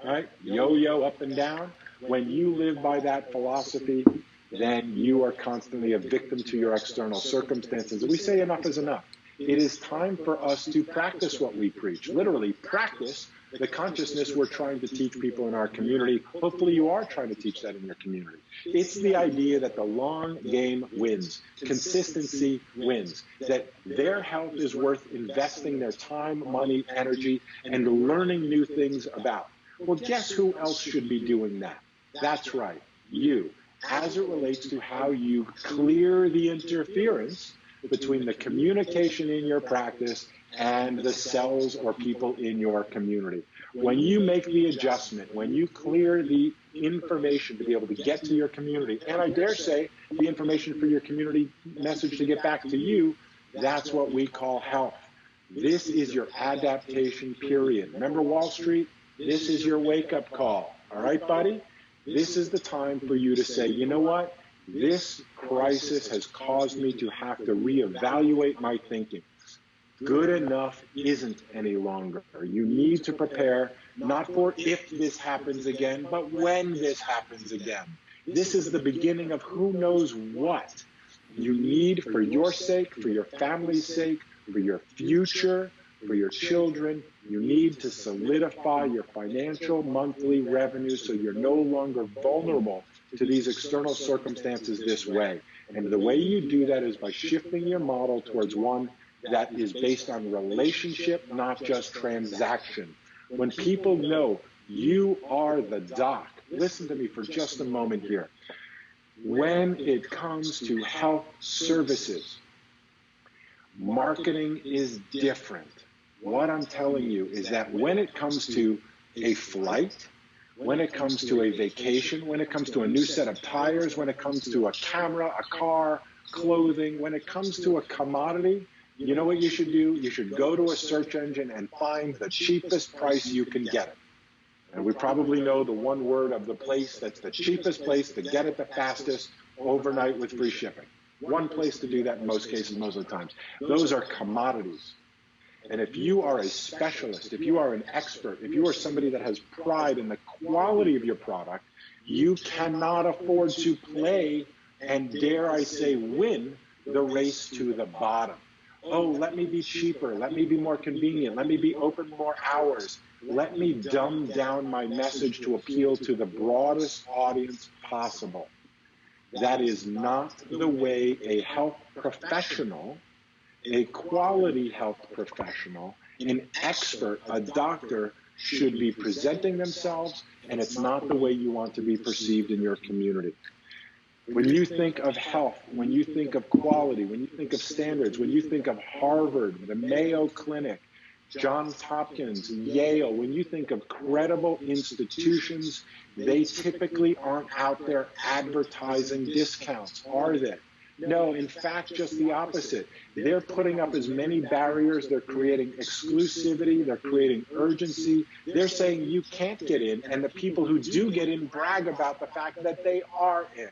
Right? Yo-yo up and down. When you live by that philosophy, then you are constantly a victim to your external circumstances. We say enough is enough. It is time for us to practice what we preach. Literally, practice the consciousness we're trying to teach people in our community. Hopefully you are trying to teach that in your community. It's the idea that the long game wins. Consistency wins. That their health is worth investing their time, money, energy, and learning new things about. Well, guess who else should be doing that? That's right, you. As it relates to how you clear the interference between the communication in your practice and the cells or people in your community. When you make the adjustment, when you clear the information to be able to get to your community, and I dare say the information for your community message to get back to you, that's what we call health. This is your adaptation period. Remember Wall Street? This is your wake-up call. All right, buddy? This is the time for you to say, you know what? This crisis has caused me to have to reevaluate my thinking. Good enough isn't any longer. You need to prepare not for if this happens again, but when this happens again. This is the beginning of who knows what. You need, for your sake, for your family's sake, for your future, for your children, you need to solidify your financial monthly revenue so you're no longer vulnerable to these external circumstances this way. And the way you do that is by shifting your model towards one that is based on relationship, not just transaction. When people know you are the doc, listen to me for just a moment here. When it comes to health services, marketing is different. What I'm telling you is that when it comes to a flight, when it comes to a vacation, when it comes to a new set of tires, when it comes to a camera, a car, clothing, when it comes to a commodity, you know what you should do? You should go to a search engine and find the cheapest price you can get it. And we probably know the one word of the place that's the cheapest place to get it the fastest, overnight with free shipping. One place to do that in most cases, most of the times. Those are commodities. And if you are a specialist, if you are an expert, if you are somebody that has pride in the quality of your product, you cannot afford to play and, dare I say, win the race to the bottom. Oh, let me be cheaper. Let me be more convenient. Let me be open more hours. Let me dumb down my message to appeal to the broadest audience possible. That is not the way a health professional, a quality health professional, an expert, a doctor should be presenting themselves, and it's not the way you want to be perceived in your community. When you think of health, when you think of quality, when you think of standards, when you think of Harvard, the Mayo Clinic, Johns Hopkins, Yale, when you think of credible institutions, they typically aren't out there advertising discounts, are they? No, in fact, just the opposite. They're putting up as many barriers. They're creating exclusivity. They're creating urgency. They're saying you can't get in, and the people who do get in brag about the fact that they are in.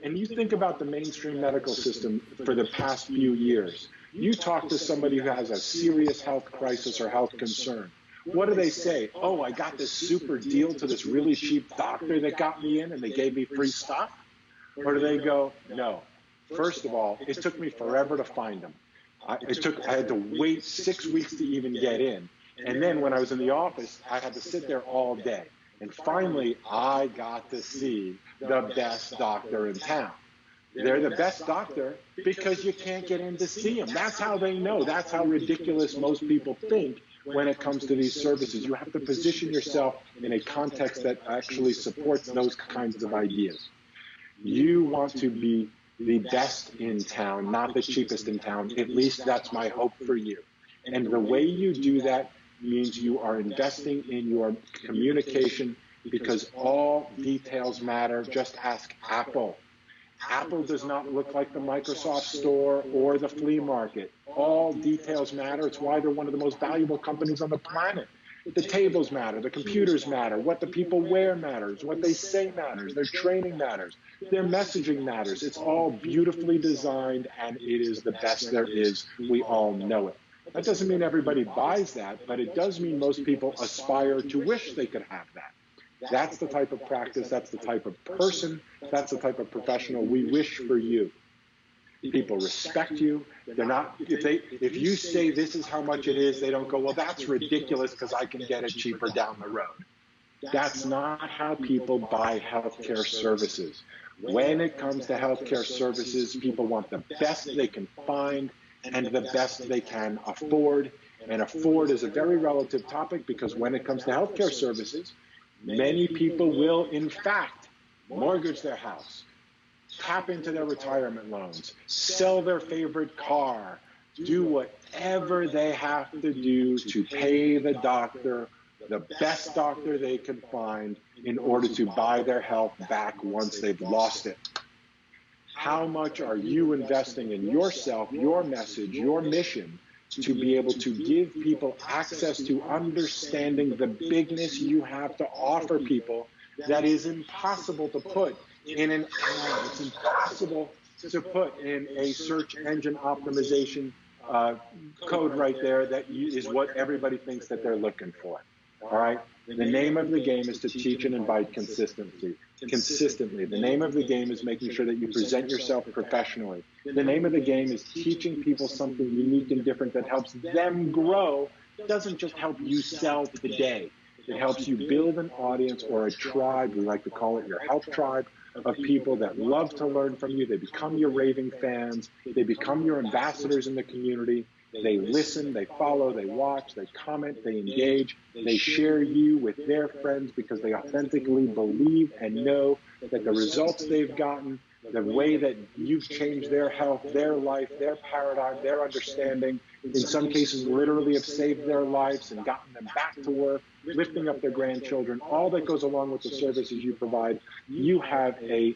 And you think about the mainstream medical system for the past few years. You talk to somebody who has a serious health crisis or health concern. What do they say? Oh, I got this super deal to this really cheap doctor that got me in and they gave me free stuff? Or do they go, no. First of all, it took me forever to find them. I had to wait 6 weeks to even get in. And then when I was in the office, I had to sit there all day. And finally, I got to see the best doctor in town. They're the best doctor because you can't get in to see them. That's how they know. That's how ridiculous most people think when it comes to these services. You have to position yourself in a context that actually supports those kinds of ideas. You want to be the best in town, not the cheapest in town. At least that's my hope for you. And the way you do that means you are investing in your communication because all details matter. Just ask Apple. Apple does not look like the Microsoft store or the flea market. All details matter. It's why they're one of the most valuable companies on the planet. The tables matter. The computers matter. What the people wear matters. What they say matters. Their training matters. Their messaging matters. It's all beautifully designed, and it is the best there is. We all know it. That doesn't mean everybody buys that, but it does mean most people aspire to wish they could have that. That's the type of practice, that's the type of person, that's the type of professional we wish for you. People respect you. They're not, if you say this is how much it is, they don't go, well, that's ridiculous because I can get it cheaper down the road. That's not how people buy healthcare services. When it comes to healthcare services, people want the best they can find and the best they can afford. And afford is a very relative topic because when it comes to healthcare services, many people will, in fact, mortgage their house, tap into their retirement loans, sell their favorite car, do whatever they have to do to pay the doctor, the best doctor they can find, in order to buy their health back once they've lost it. How much are you investing in yourself, your message, your mission, to be able to give people access to understanding the bigness you have to offer people that is impossible to put in an ad. It's impossible to put in a search engine optimization code right there that is what everybody thinks that they're looking for. All right? The name of the game is to teach and invite consistently. The name of the game is making sure that you present yourself professionally. The name of the game is teaching people something unique and different that helps them grow. It doesn't just help you sell today. It helps you build an audience or a tribe. We like to call it your health tribe of people that love to learn from you. They become your raving fans. They become your ambassadors in the community. They listen, they follow, they watch, they comment, they engage, they share you with their friends because they authentically believe and know that the results they've gotten, the way that you've changed their health, their life, their paradigm, their understanding, in some cases literally have saved their lives and gotten them back to work, lifting up their grandchildren, all that goes along with the services you provide. You have a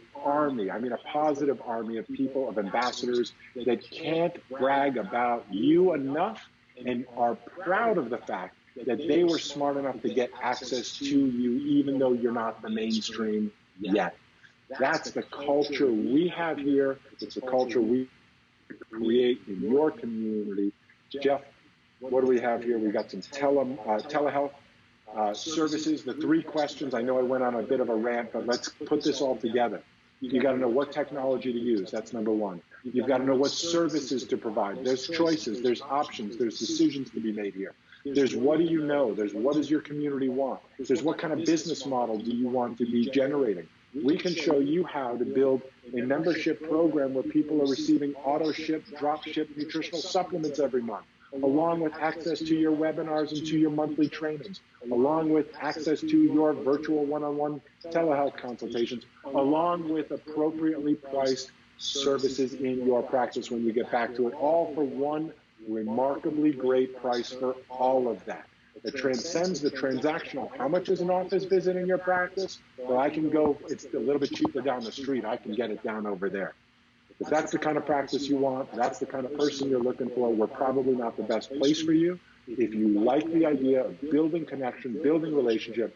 positive army of people, of ambassadors that can't brag about you enough and are proud of the fact that they were smart enough to get access to you even though you're not the mainstream yet. That's the culture we have here. It's the culture we create in your community. Jeff, what do we have here? We got some telehealth services. The 3 questions. I know I went on a bit of a rant, but let's put this all together. You got to know what technology to use. That's number 1. You've got to know what services to provide. There's choices. There's options. There's decisions to be made here. There's what do you know? There's what does your community want? There's what kind of business model do you want to be generating? We can show you how to build a membership program where people are receiving auto ship, drop ship nutritional supplements every month. along with access to your webinars and to your monthly trainings, along with access to your virtual one-on-one telehealth consultations, along with appropriately priced services in your practice when you get back to it, all for one remarkably great price for all of that. It transcends the transactional. How much is an office visit in your practice? Well, I can go, it's a little bit cheaper down the street. I can get it down over there. If that's the kind of practice you want, that's the kind of person you're looking for, we're probably not the best place for you. If you like the idea of building connection, building relationship,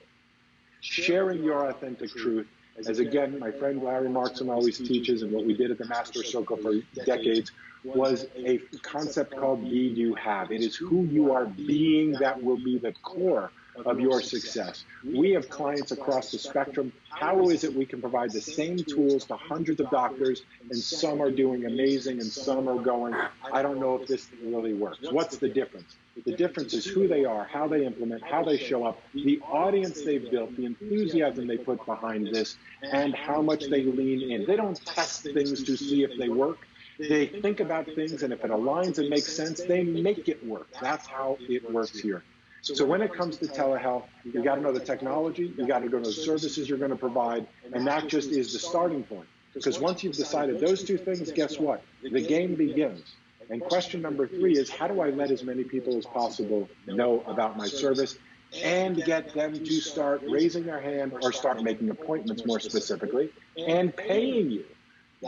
sharing your authentic truth, as again, my friend Larry Markson always teaches, and what we did at the Master Circle for decades was a concept called Be Do Have. It is who you are being that will be the core of your success. We have clients across the spectrum. How is it we can provide the same tools to hundreds of doctors, and some are doing amazing and some are going, I don't know if this really works. What's the difference? The difference is who they are, how they implement, how they show up, the audience they've built, the enthusiasm they put behind this, and how much they lean in. They don't test things to see if they work. They think about things, and if it aligns and makes sense, they make it work. That's how it works here. So when it comes to telehealth, you got to know the technology, you got to know the services you're going to provide, and that just is the starting point. Because once you've decided those two things, guess what? The game begins. And question number 3 is, how do I let as many people as possible know about my service and get them to start raising their hand or start making appointments more specifically and paying you?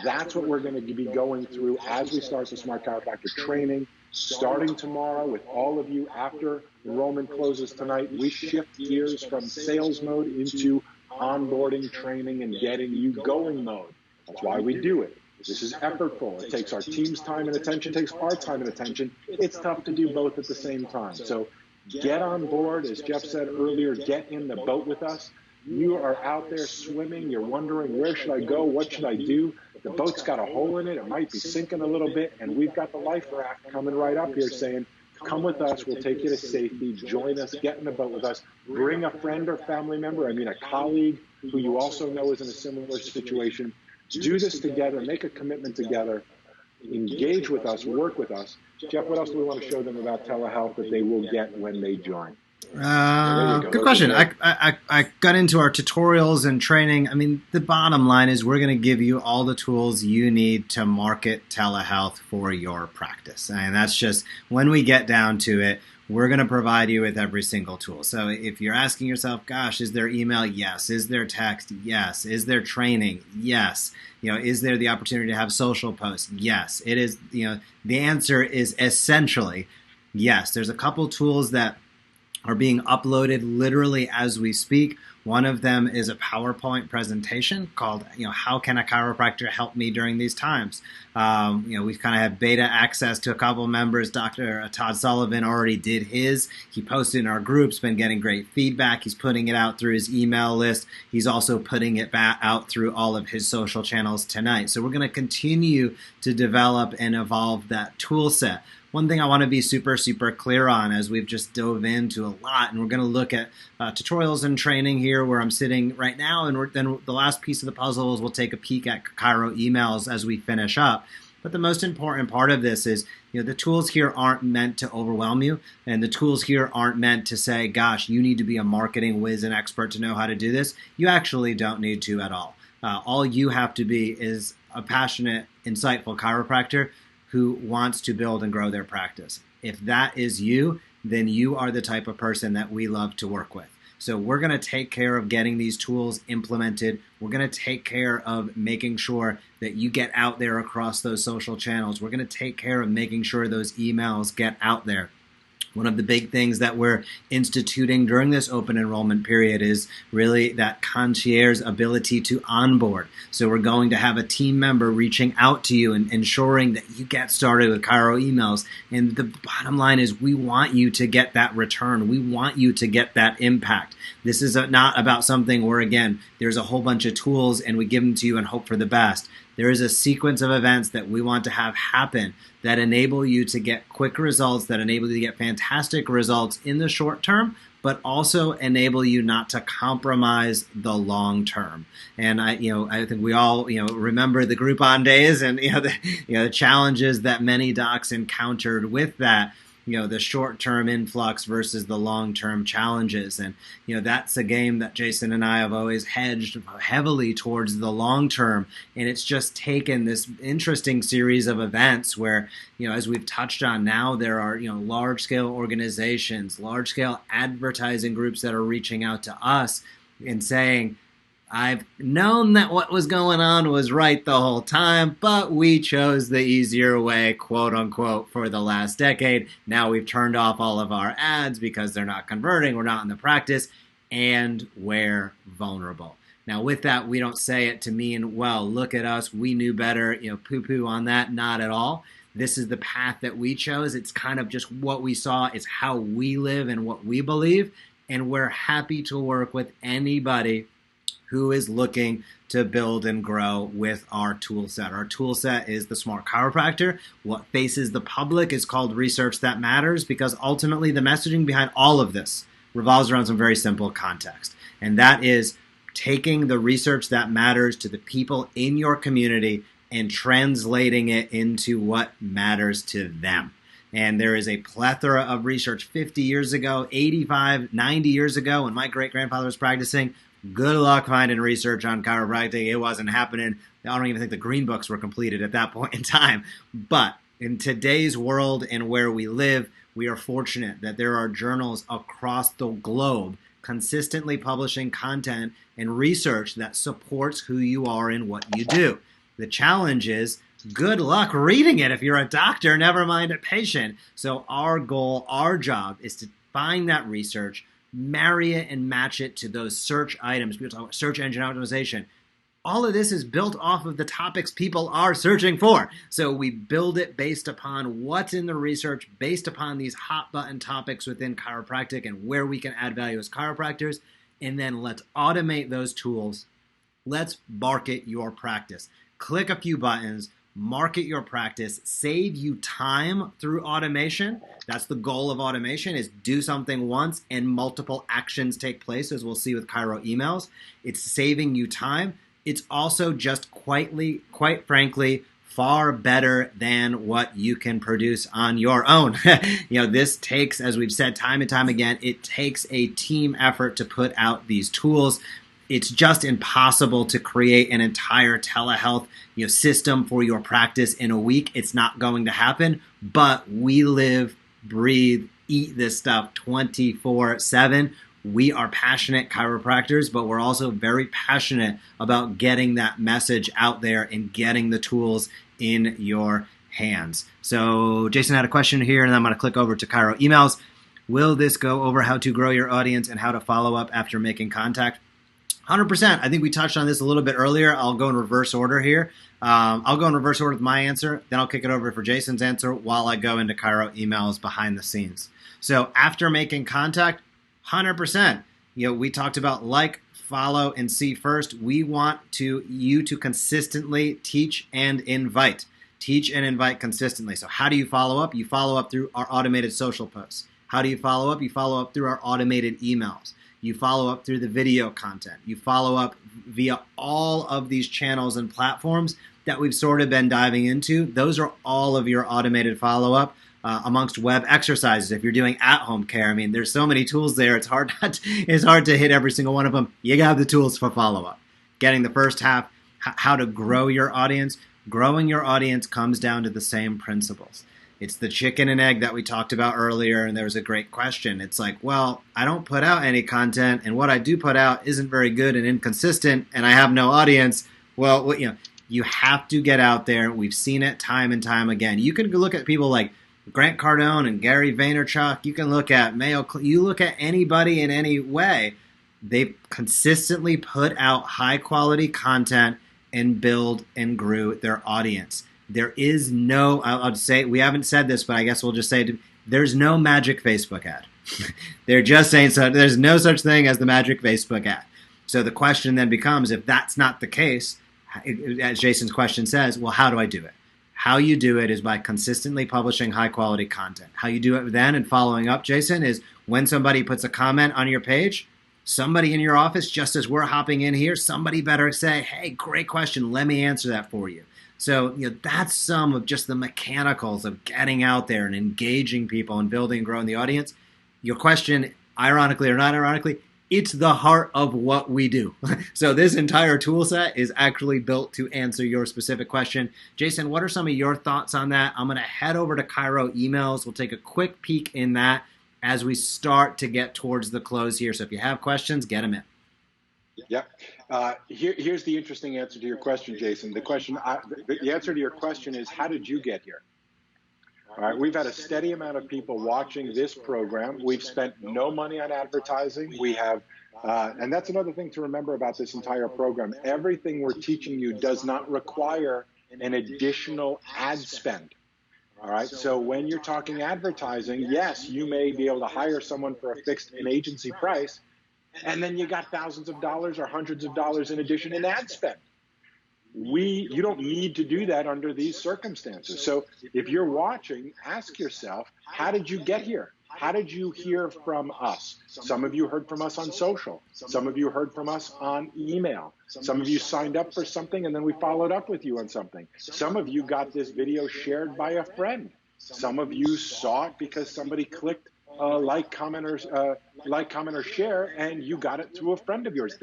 That's what we're going to be going through as we start the Smart Chiropractor training. Starting tomorrow with all of you after enrollment closes tonight, we shift gears from sales mode into onboarding, training, and getting you going mode. That's why we do it. This is effortful. It takes our team's time and attention, it takes our time and attention. It's tough to do both at the same time. So get on board, as Jeff said earlier, get in the boat with us. You are out there swimming, you're wondering, where should I go, what should I do? The boat's got a hole in it, it might be sinking a little bit, and we've got the life raft coming right up here saying, come with us, we'll take you to safety, join us, get in the boat with us, bring a friend or family member, a colleague who you also know is in a similar situation. Do this together, make a commitment together, engage with us, work with us. Jeff, what else do we want to show them about telehealth that they will get when they join? Good question. I got into our tutorials and training. I mean, the bottom line is we're going to give you all the tools you need to market telehealth for your practice. And that's just, when we get down to it, we're going to provide you with every single tool. So if you're asking yourself, gosh, is there email? Yes. Is there text? Yes. Is there training? Yes. Is there the opportunity to have social posts? Yes. It is, the answer is essentially yes. There's a couple tools that are being uploaded literally as we speak. One of them is a PowerPoint presentation called, how can a chiropractor help me during these times? We've kind of had beta access to a couple of members. Dr. Todd Sullivan already did his. He posted in our groups, been getting great feedback. He's putting it out through his email list. He's also putting it back out through all of his social channels tonight. So we're going to continue to develop and evolve that tool set. One thing I want to be super, super clear on, as we've just dove into a lot, and we're going to look at tutorials and training here where I'm sitting right now, and then the last piece of the puzzle is we'll take a peek at Chiro emails as we finish up. But the most important part of this is, the tools here aren't meant to overwhelm you, and the tools here aren't meant to say, gosh, you need to be a marketing whiz and expert to know how to do this. You actually don't need to at all. All you have to be is a passionate, insightful chiropractor who wants to build and grow their practice. If that is you, then you are the type of person that we love to work with. So we're going to take care of getting these tools implemented. We're going to take care of making sure that you get out there across those social channels. We're going to take care of making sure those emails get out there. One of the big things that we're instituting during this open enrollment period is really that concierge ability to onboard. So we're going to have a team member reaching out to you and ensuring that you get started with Chiro emails. And the bottom line is we want you to get that return. We want you to get that impact. This is not about something where, again, there's a whole bunch of tools and we give them to you and hope for the best. There is a sequence of events that we want to have happen that enable you to get quick results, that enable you to get fantastic results in the short term, but also enable you not to compromise the long term. And I think we all, remember the Groupon days and the challenges that many docs encountered with that. the short-term influx versus the long-term challenges. And, that's a game that Jason and I have always hedged heavily towards the long term. And it's just taken this interesting series of events where, as we've touched on now, there are, large-scale organizations, large-scale advertising groups that are reaching out to us and saying, I've known that what was going on was right the whole time, but we chose the easier way, quote unquote, for the last decade. Now we've turned off all of our ads because they're not converting, we're not in the practice, and we're vulnerable. Now with that, we don't say it to mean, well, look at us, we knew better, poo-poo on that, not at all. This is the path that we chose. It's kind of just what we saw. It's how we live and what we believe, and we're happy to work with anybody who is looking to build and grow with our tool set. Our tool set is the Smart Chiropractor. What faces the public is called Research That Matters, because ultimately the messaging behind all of this revolves around some very simple context. And that is taking the research that matters to the people in your community and translating it into what matters to them. And there is a plethora of research 50 years ago, 85, 90 years ago, when my great-grandfather was practicing. Good luck finding research on chiropractic. It wasn't happening. I don't even think the green books were completed at that point in time. But in today's world and where we live, we are fortunate that there are journals across the globe consistently publishing content and research that supports who you are and what you do. The challenge is, good luck reading it if you're a doctor, never mind a patient. So our goal, our job is to find that research, marry it and match it to those search items. People talk about search engine optimization. All of this is built off of the topics people are searching for. So we build it based upon what's in the research, based upon these hot button topics within chiropractic and where we can add value as chiropractors. And then let's automate those tools. Let's market your practice. Click a few buttons, market your practice, save you time through automation. That's the goal of automation, is do something once and multiple actions take place, as we'll see with Chiro emails. It's saving you time. It's also just quite frankly, far better than what you can produce on your own. This takes, as we've said time and time again, it takes a team effort to put out these tools. It's just impossible to create an entire telehealth system for your practice in a week. It's not going to happen, but we live, breathe, eat this stuff 24/7. We are passionate chiropractors, but we're also very passionate about getting that message out there and getting the tools in your hands. So Jason had a question here, and I'm going to click over to Chiro emails. Will this go over how to grow your audience and how to follow up after making contact? 100%. I think we touched on this a little bit earlier. I'll go in reverse order here. I'll go in reverse order with my answer. Then I'll kick it over for Jason's answer while I go into Chiro emails behind the scenes. So after making contact, 100%. We talked about like, follow, and see first. We want you to consistently teach and invite. Teach and invite consistently. So how do you follow up? You follow up through our automated social posts. How do you follow up? You follow up through our automated emails. You follow up through the video content. You follow up via all of these channels and platforms that we've sort of been diving into. Those are all of your automated follow-up amongst web exercises. If you're doing at-home care, there's so many tools there. It's hard to hit every single one of them. You have the tools for follow-up. Getting the first half, how to grow your audience. Growing your audience comes down to the same principles. It's the chicken and egg that we talked about earlier, and there was a great question. It's like, well, I don't put out any content, and what I do put out isn't very good and inconsistent, and I have no audience. Well, you have to get out there. We've seen it time and time again. You can look at people like Grant Cardone and Gary Vaynerchuk. You can look at Mayo. You look at anybody in any way. They've consistently put out high-quality content and build and grew their audience. There is no, I'll say, we haven't said this, but I guess we'll just say it, there's no magic Facebook ad. They're just saying so. There's no such thing as the magic Facebook ad. So the question then becomes, if that's not the case, as Jason's question says, well, how do I do it? How you do it is by consistently publishing high-quality content. How you do it then and following up, Jason, is when somebody puts a comment on your page, somebody in your office, just as we're hopping in here, somebody better say, hey, great question, let me answer that for you. So, that's some of just the mechanicals of getting out there and engaging people and building and growing the audience. Your question, ironically or not ironically, it's the heart of what we do. So this entire tool set is actually built to answer your specific question. Jason, what are some of your thoughts on that? I'm going to head over to Chiro emails. We'll take a quick peek in that as we start to get towards the close here. So if you have questions, get them in. Yeah. Here's the interesting answer to your question, Jason. The answer to your question is, how did you get here? All right, we've had a steady amount of people watching this program. We've spent no money on advertising. We have, and that's another thing to remember about this entire program. Everything we're teaching you does not require an additional ad spend. All right, so when you're talking advertising, yes, you may be able to hire someone for a fixed agency price, and then you got thousands of dollars or hundreds of dollars in addition in ad spend. You don't need to do that under these circumstances. So if you're watching, ask yourself, how did you get here? How did you hear from us? Some of you heard from us on social. Some of you heard from us on email. Some of you signed up for something and then we followed up with you on something. Some of you got this video shared by a friend. Some of you saw it because somebody clicked like, comment, or share, and you got it through a friend of yours.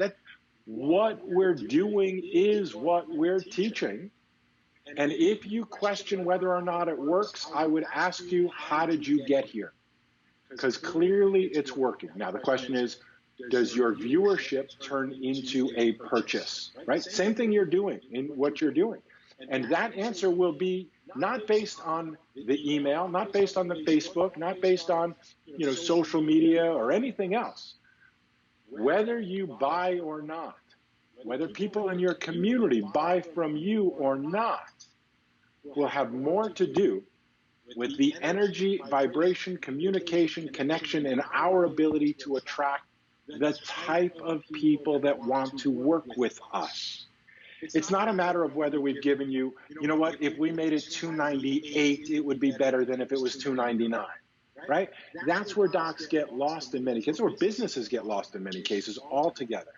What we're doing is what we're teaching. And if you question whether or not it works, I would ask you, how did you get here? Because clearly it's working. Now, the question is, does your viewership turn into a purchase, right? Same thing you're doing in what you're doing. And that answer will be not based on the email, not based on the Facebook, not based on, social media or anything else. Whether you buy or not, whether people in your community buy from you or not, will have more to do with the energy, vibration, communication, connection, and our ability to attract the type of people that want to work with us. It's not a matter of whether we've given you, if we made it $298, it would be better than if it was $299. Right? That's where docs get lost in many cases, or businesses get lost in many cases altogether.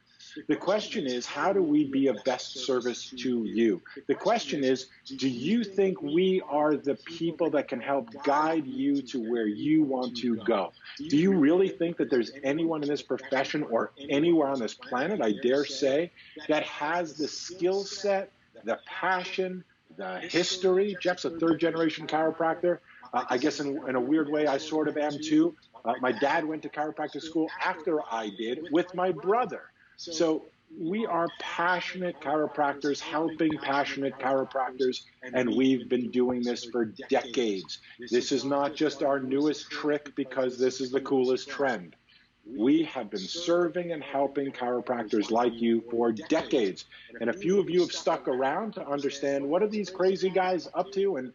The question is, how do we be of best service to you? The question is, do you think we are the people that can help guide you to where you want to go? Do you really think that there's anyone in this profession or anywhere on this planet, I dare say, that has the skill set, the passion, the history? Jeff's a third-generation chiropractor. I guess in a weird way, I sort of am too. My dad went to chiropractic school after I did with my brother. So we are passionate chiropractors, helping passionate chiropractors, and we've been doing this for decades. This is not just our newest trick because this is the coolest trend. We have been serving and helping chiropractors like you for decades. And a few of you have stuck around to understand, what are these crazy guys up to, and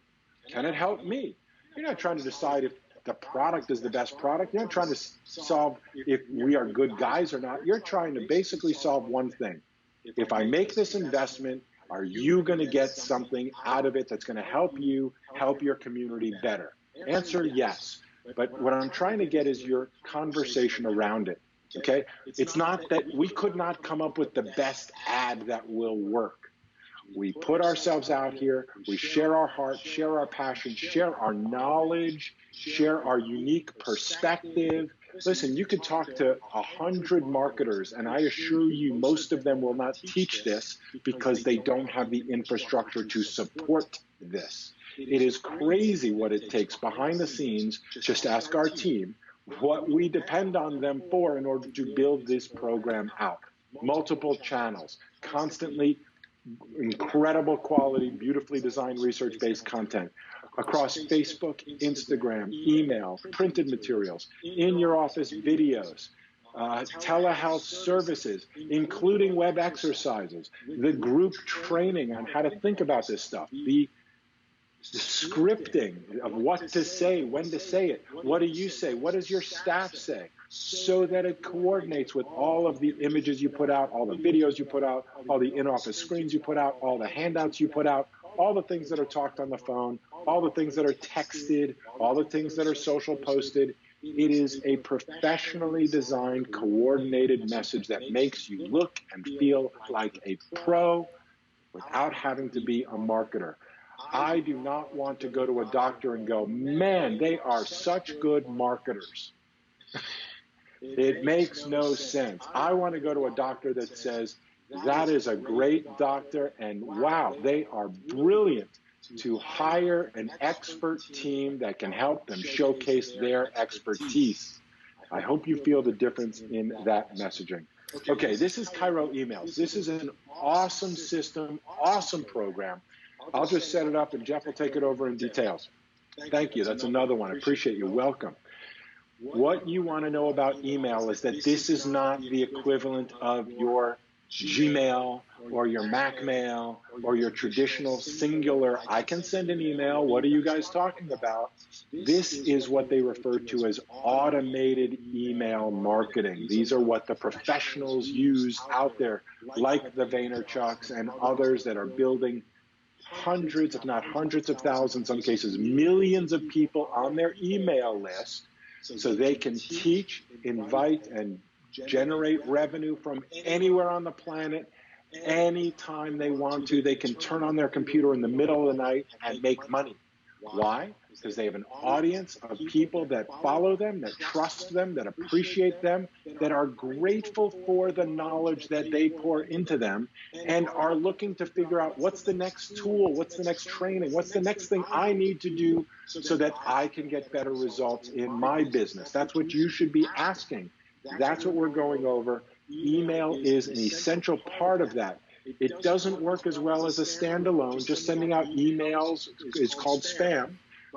can it help me? You're not trying to decide if the product is the best product. You're not trying to solve if we are good guys or not. You're trying to basically solve one thing. If I make this investment, are you going to get something out of it that's going to help you help your community better? Answer, yes. But what I'm trying to get is your conversation around it. Okay? It's not that we could not come up with the best ad that will work. We put ourselves out here, we share our heart, share our passion, share our knowledge, share our unique perspective. Listen, you could talk to 100 marketers, and I assure you most of them will not teach this because they don't have the infrastructure to support this. It is crazy what it takes behind the scenes. Just ask our team what we depend on them for in order to build this program out. Multiple channels, constantly incredible quality, beautifully designed research-based content across Facebook, Instagram, email, printed materials, in your office videos, telehealth services, including web exercises, the group training on how to think about this stuff, the scripting of what to say, when to say it, what do you say, what does your staff say, so that it coordinates with all of the images you put out, all the videos you put out, all the in-office screens you put out, all the handouts you put out, all the things that are talked on the phone, all the things that are texted, all the things that are social posted. It is a professionally designed, coordinated message that makes you look and feel like a pro. without having to be a marketer. I do not want to go to a doctor and go, man, they are such good marketers. It makes no sense. I want to go to a doctor that says, that is a great doctor, and wow, they are brilliant to hire an expert team that can help them showcase their expertise. I hope you feel the difference in that messaging. Okay, this is Chiro Emails. This is an awesome system, awesome program. I'll just set it up and Jeff will take it over in details. Thank you. That's another one. I appreciate you. Welcome. What you want to know about email is that this is not the equivalent of your Gmail or your Mac mail or your traditional singular, I can send an email, what are you guys talking about? This is what they refer to as automated email marketing. These are what the professionals use out there, like the Vaynerchuks and others that are building hundreds, if not hundreds of thousands, in some cases millions of people on their email list so they can teach, invite, and generate revenue from anywhere on the planet anytime they want to. They can turn on their computer in the middle of the night and make money. Why? Because they have an audience of people that follow them, that trust them, that appreciate them, that are grateful for the knowledge that they pour into them, and are looking to figure out what's the next tool, what's the next training, what's the next thing I need to do so that I can get better results in my business. That's what you should be asking. That's what we're going over. Email is an essential part of that. It doesn't work as well as a standalone. Just sending out emails is called spam.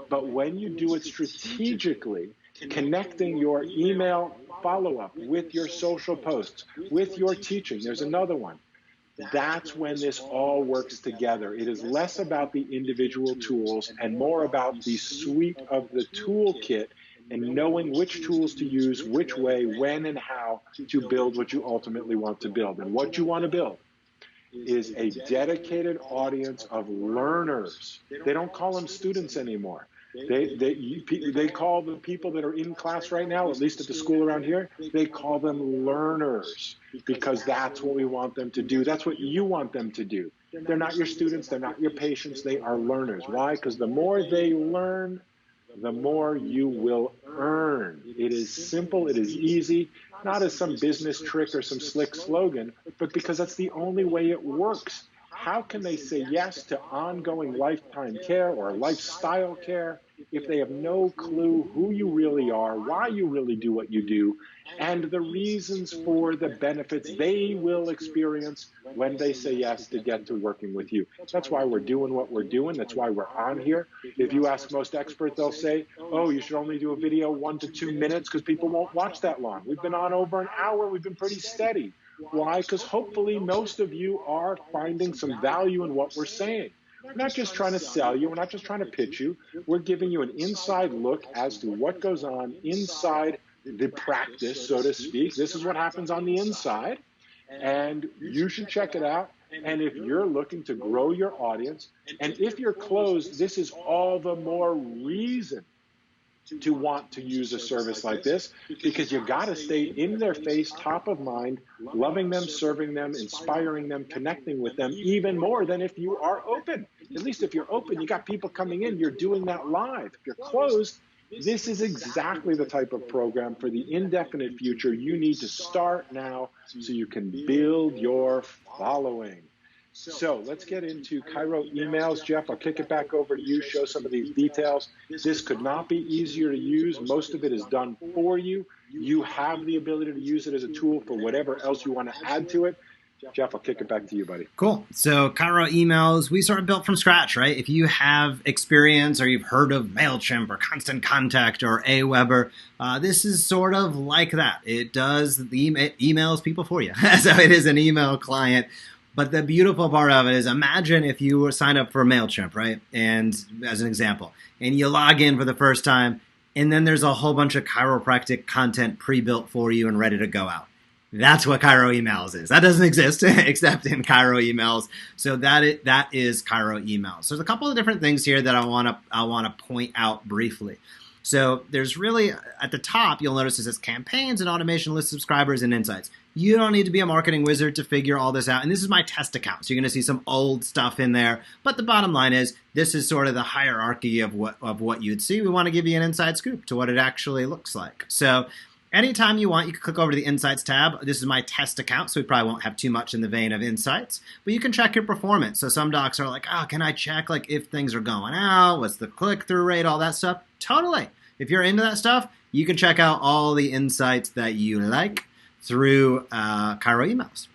But when you do it strategically, connecting your email follow-up with your social posts, with your teaching, there's another one. That's when this all works together. It is less about the individual tools and more about the suite of the toolkit and knowing which tools to use, which way, when, and how to build what you ultimately want to build. And what you want to build is a dedicated audience of learners. They don't call them students anymore. They call the people that are in class right now, at least at the school around here, they call them learners because that's what we want them to do. That's what you want them to do. They're not your students. They're not your patients. They are learners. Why? Because the more they learn, the more you will earn. It is simple, it is easy, not as some business trick or some slick slogan, but because that's the only way it works. How can they say yes to ongoing lifetime care or lifestyle care if they have no clue who you really are, why you really do what you do, and the reasons for the benefits they will experience when they say yes to get to working with you? That's why we're doing what we're doing. That's why we're on here. If you ask most experts, they'll say, oh, you should only do a video 1 to 2 minutes because people won't watch that long. We've been on over an hour. We've been pretty steady. Why? Because hopefully most of you are finding some value in what we're saying. We're not just trying to sell you. We're not just trying to pitch you. We're giving you an inside look as to what goes on inside the practice, so to speak. This is what happens on the inside, and you should check it out. And if you're looking to grow your audience, and if you're closed, this is all the more reason to want to use a service like this, because you got to stay in their face, top of mind, loving them, serving them, inspiring them, connecting with them even more than if you are open. At least if you're open, you got people coming in, you're doing that live. If you're closed, this is exactly the type of program for the indefinite future. You need to start now so you can build your following. So let's get into Chiro emails. Jeff, I'll kick it back over to you, show some of these details. This could not be easier to use. Most of it is done for you. You have the ability to use it as a tool for whatever else you want to add to it. Jeff, I'll kick it back to you, buddy. Cool. So Chiro emails, we sort of built from scratch, right? If you have experience or you've heard of MailChimp or Constant Contact or Aweber, this is sort of like that. It does the emails people for you. So it is an email client. But the beautiful part of it is, imagine if you were signed up for MailChimp, right? And as an example, and you log in for the first time, and then there's a whole bunch of chiropractic content pre-built for you and ready to go out. That's what Chiro emails is. That doesn't exist except in Chiro emails. So that is Chiro emails. So there's a couple of different things here that I want to point out briefly. So there's really, at the top, you'll notice it says campaigns and automation, list subscribers, and insights. You don't need to be a marketing wizard to figure all this out. And this is my test account. So you're going to see some old stuff in there. But the bottom line is, this is sort of the hierarchy of what you'd see. We want to give you an inside scoop to what it actually looks like. So anytime you want, you can click over to the Insights tab. This is my test account, so we probably won't have too much in the vein of insights. But you can check your performance. So some docs are like, oh, can I check like if things are going out? What's the click-through rate? All that stuff. Totally. If you're into that stuff, you can check out all the insights that you like through Chiro emails.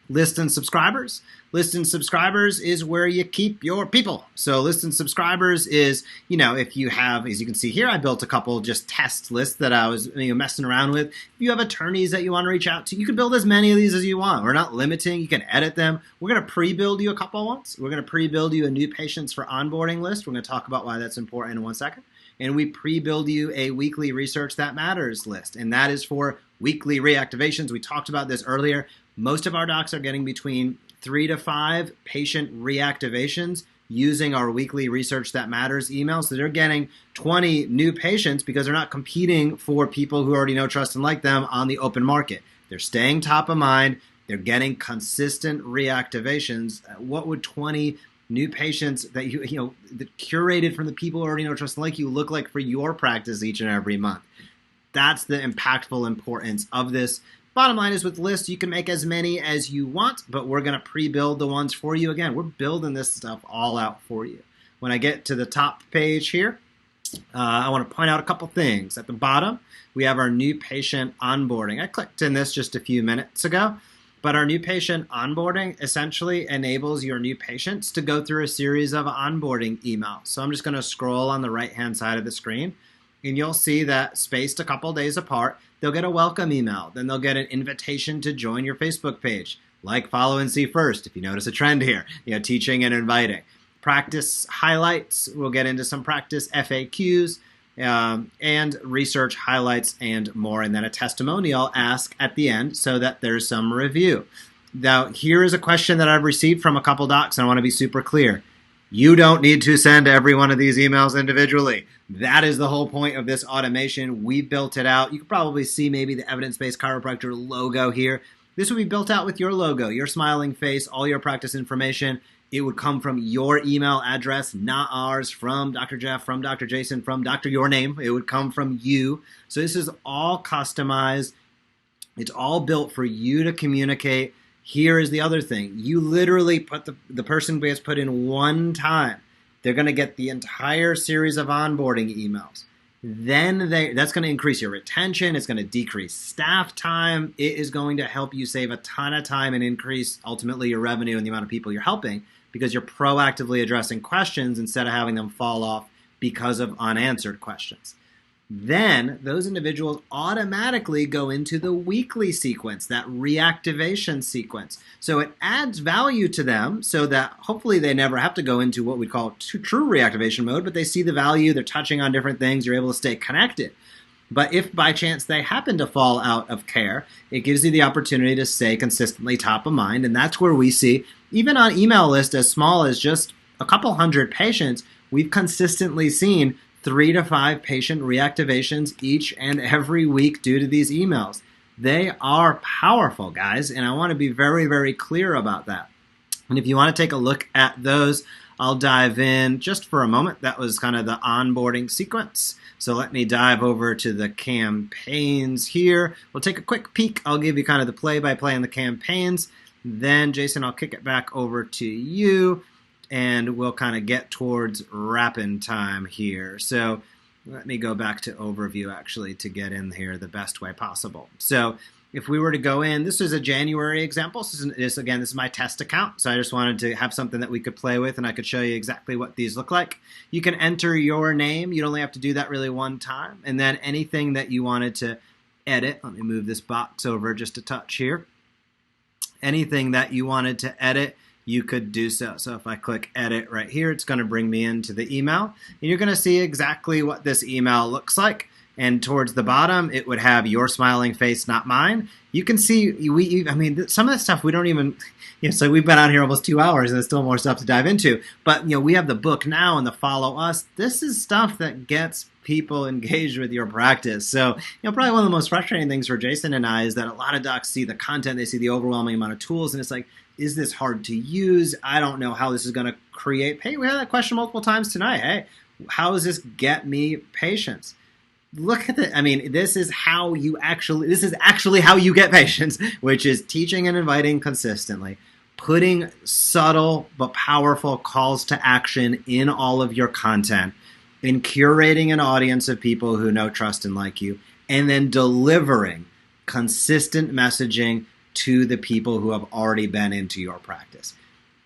List and subscribers. List and subscribers is where you keep your people. So list and subscribers is, if you have, as you can see here, I built a couple just test lists that I was messing around with. If you have attorneys that you want to reach out to, you can build as many of these as you want. We're not limiting. You can edit them. We're going to pre-build you a couple ones. We're going to pre-build you a new patients for onboarding list. We're going to talk about why that's important in 1 second. And we pre-build you a weekly Research That Matters list. And that is for weekly reactivations. We talked about this earlier. Most of our docs are getting between 3 to 5 patient reactivations using our weekly Research That Matters emails. So they're getting 20 new patients because they're not competing for people who already know, trust, and like them on the open market. They're staying top of mind. They're getting consistent reactivations. What would 20 new patients that that curated from the people who already know, trust, and like you look like for your practice each and every month? That's the impactful importance of this. Bottom line is, with lists, you can make as many as you want, but we're going to pre-build the ones for you. Again, we're building this stuff all out for you. When I get to the top page here, I want to point out a couple things. At the bottom, we have our new patient onboarding. I clicked in this just a few minutes ago, but our new patient onboarding essentially enables your new patients to go through a series of onboarding emails. So I'm just going to scroll on the right-hand side of the screen, and you'll see that spaced a couple days apart, they'll get a welcome email. Then they'll get an invitation to join your Facebook page. Like, follow, and see first, if you notice a trend here, teaching and inviting. Practice highlights, we'll get into some practice FAQs, and research highlights and more. And then a testimonial ask at the end so that there's some review. Now, here is a question that I've received from a couple docs, and I want to be super clear. You don't need to send every one of these emails individually. That is the whole point of this automation. We built it out. You can probably see maybe the Evidence-Based Chiropractor logo here. This would be built out with your logo, your smiling face, all your practice information. It would come from your email address, not ours, from Dr. Jeff, from Dr. Jason, from Dr. Your Name. It would come from you. So this is all customized. It's all built for you to communicate. Here is the other thing. You literally put the person gets put in one time. They're going to get the entire series of onboarding emails. Then that's going to increase your retention. It's going to decrease staff time. It is going to help you save a ton of time and increase ultimately your revenue and the amount of people you're helping, because you're proactively addressing questions instead of having them fall off because of unanswered questions. Then those individuals automatically go into the weekly sequence, that reactivation sequence. So it adds value to them so that hopefully they never have to go into what we call true reactivation mode, but they see the value, they're touching on different things, you're able to stay connected. But if by chance they happen to fall out of care, it gives you the opportunity to stay consistently top of mind. And that's where we see, even on email lists as small as just a couple hundred patients, we've consistently seen 3 to 5 patient reactivations each and every week due to these emails. They are powerful, guys, and I want to be very, very clear about that. And if you want to take a look at those, I'll dive in just for a moment. That was kind of the onboarding sequence. So let me dive over to the campaigns here. We'll take a quick peek. I'll give you kind of the play-by-play on the campaigns. Then, Jason, I'll kick it back over to you, and we'll kind of get towards wrapping time here. So let me go back to overview, actually, to get in here the best way possible. So if we were to go in, this is a January example. This is my test account. So I just wanted to have something that we could play with, and I could show you exactly what these look like. You can enter your name. You'd only have to do that really one time. And then anything that you wanted to edit, let me move this box over just a touch here. Anything that you wanted to edit, you could do so. So if I click edit right here, it's going to bring me into the email. And you're going to see exactly what this email looks like. And towards the bottom, it would have your smiling face, not mine. You can see, some of the stuff we don't even, so we've been out here almost 2 hours and there's still more stuff to dive into. But, we have the book now and the follow us. This is stuff that gets people engaged with your practice. So, probably one of the most frustrating things for Jason and I is that a lot of docs see the content, they see the overwhelming amount of tools, and it's like, is this hard to use? I don't know how this is going to create. Hey, we had that question multiple times tonight. Hey, how does this get me patients? Look at it. This is actually how you get patients, which is teaching and inviting consistently, putting subtle but powerful calls to action in all of your content, in curating an audience of people who know, trust, and like you, and then delivering consistent messaging to the people who have already been into your practice.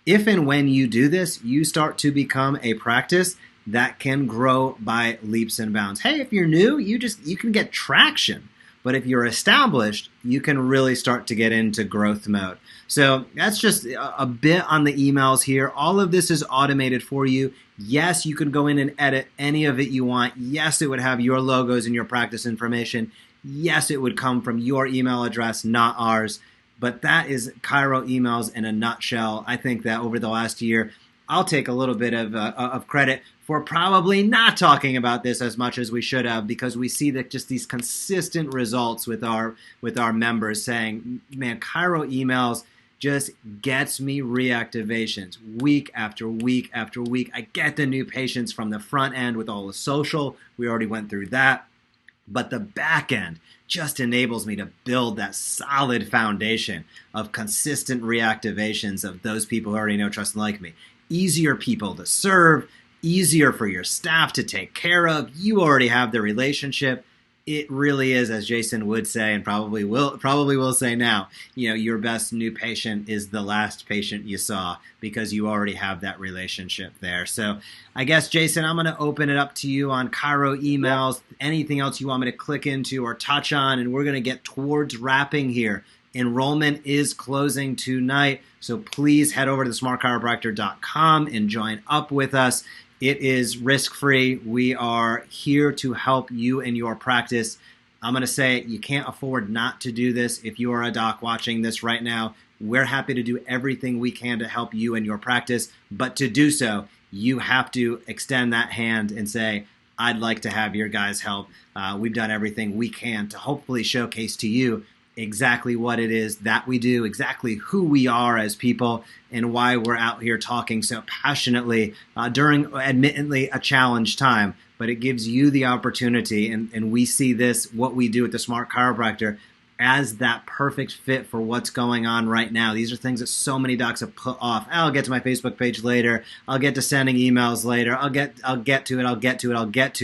If and when you do this, you start to become a practice that can grow by leaps and bounds. Hey, if you're new, you can get traction. But if you're established, you can really start to get into growth mode. So that's just a bit on the emails here. All of this is automated for you. Yes, you can go in and edit any of it you want. Yes, it would have your logos and your practice information. Yes, it would come from your email address, not ours. But that is Chiro emails in a nutshell. I think that over the last year, I'll take a little bit of credit for probably not talking about this as much as we should have, because we see that just these consistent results with our members saying, man, Chiro emails just gets me reactivations week after week after week. I get the new patients from the front end with all the social. We already went through that. But the back end just enables me to build that solid foundation of consistent reactivations of those people who already know, trust, and like me. Easier people to serve, easier for your staff to take care of. You already have the relationship. It really is, as Jason would say, and probably will say now, your best new patient is the last patient you saw, because you already have that relationship there. So I guess, Jason, I'm going to open it up to you on Chiro emails, anything else you want me to click into or touch on, and we're going to get towards wrapping here. Enrollment is closing tonight, so please head over to smartchiropractor.com and join up with us. It is risk-free. We are here to help you in your practice. I'm going to say you can't afford not to do this. If you are a doc watching this right now, we're happy to do everything we can to help you in your practice. But to do so, you have to extend that hand and say, I'd like to have your guys' help. We've done everything we can to hopefully showcase to you exactly what it is that we do, exactly who we are as people, and why we're out here talking so passionately during admittedly a challenge time. But it gives you the opportunity, and we see this, what we do at the Smart Chiropractor, as that perfect fit for what's going on right now. These are things that so many docs have put off. I'll get to my Facebook page later. I'll get to sending emails later. I'll get to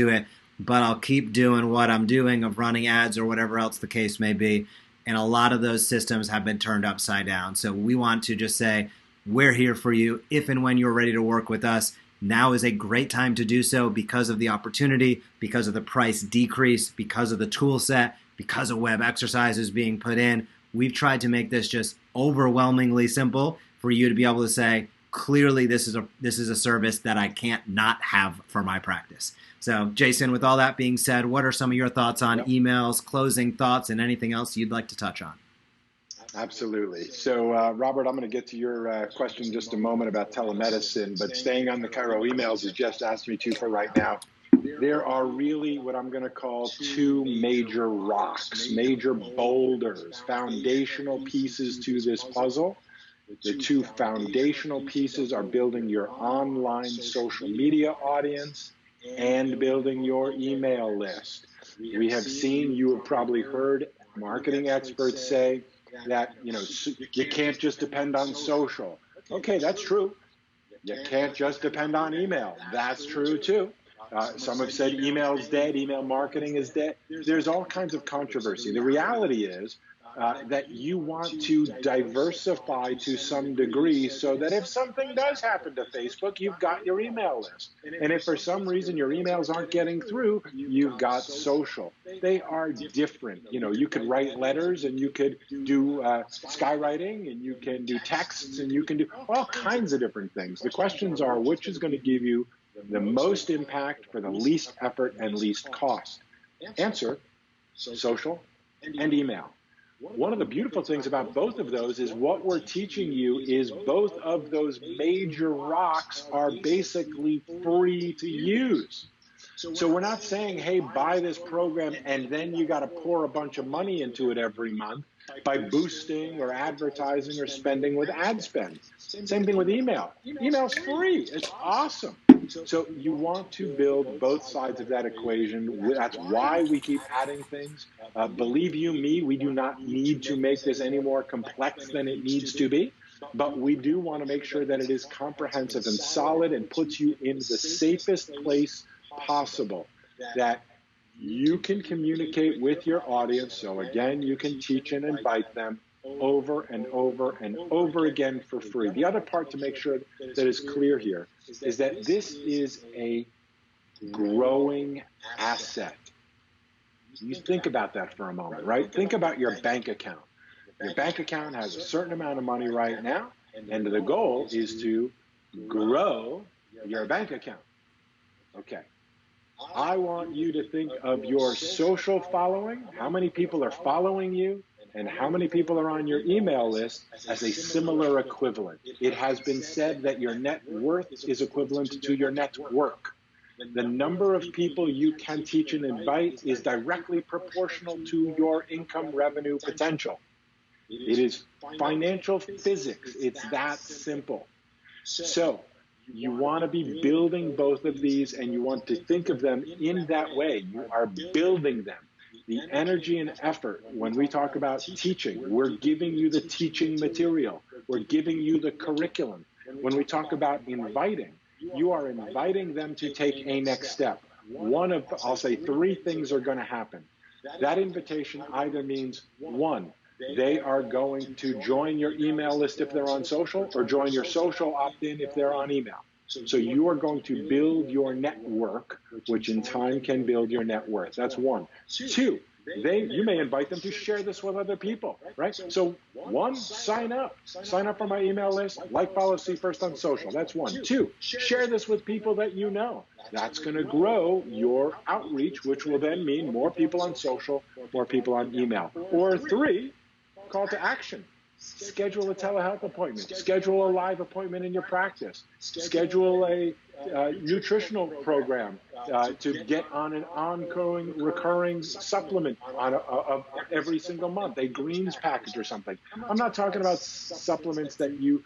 it. But I'll keep doing what I'm doing of running ads or whatever else the case may be. And a lot of those systems have been turned upside down. So we want to just say, we're here for you if and when you're ready to work with us. Now is a great time to do so because of the opportunity, because of the price decrease, because of the tool set, because of web exercises being put in. We've tried to make this just overwhelmingly simple for you to be able to say, clearly this is a service that I can't not have for my practice. So, Jason, with all that being said, what are some of your thoughts on emails, closing thoughts, and anything else you'd like to touch on? Absolutely. So, Robert, I'm going to get to your question in just a moment about telemedicine, but staying on the Chiro emails, as Jess asked me to for right now, there are really what I'm going to call two major rocks, major boulders, foundational pieces to this puzzle. The two foundational pieces are building your online social media audience and building your email list. We have seen, you have probably heard marketing experts say that, you can't just depend on social. Okay, that's true. You can't just depend on email. That's true too. Some have said email is dead, email marketing is dead. There's all kinds of controversy. The reality is that you want to diversify to some degree so that if something does happen to Facebook, you've got your email list. And if for some reason your emails aren't getting through, you've got social. They are different. You could write letters and you could do skywriting and you can do texts and you can do all kinds of different things. The questions are, which is going to give you the most impact for the least effort and least cost? Answer, social, and email. One of the beautiful things about both of those is what we're teaching you is both of those major rocks are basically free to use. So we're not saying, hey, buy this program and then you got to pour a bunch of money into it every month by boosting or advertising or spending with ad spend. Same thing with email. Email's free. It's awesome. So you want to build both sides of that equation. That's why we keep adding things. Believe you me, we do not need to make this any more complex than it needs to be. But we do want to make sure that it is comprehensive and solid and puts you in the safest place possible, that you can communicate with your audience. So again, you can teach and invite them over and over and over again for free. The other part to make sure that is clear here is that this is a growing asset. You think about that for a moment, right? Think about your bank account. Your bank account has a certain amount of money right now, and the goal is to grow your bank account. Okay. I want you to think of your social following, how many people are following you, and how many people are on your email list as a similar equivalent. It has been said that your net worth is equivalent to your network. The number of people you can teach and invite is directly proportional to your income revenue potential. It is financial physics. It's that simple. So you want to be building both of these, and you want to think of them in that way. You are building them. The energy and effort, when we talk about teaching, we're giving you the teaching material. We're giving you the curriculum. When we talk about inviting, you are inviting them to take a next step. I'll say three things are going to happen. That invitation either means, one, they are going to join your email list if they're on social, or join your social opt-in if they're on email. So you are going to build your network, which in time can build your net worth. That's one. Two, you may invite them to share this with other people, right? So one, sign up for my email list, like, follow, see first on social. That's one. Two, share this with people that you know. That's going to grow your outreach, which will then mean more people on social, more people on email. Or three, call to action. Schedule a telehealth appointment. Schedule a live appointment in your practice. Schedule a nutritional program to get on an ongoing, recurring supplement of every single month, a greens package or something. I'm not talking about supplements that you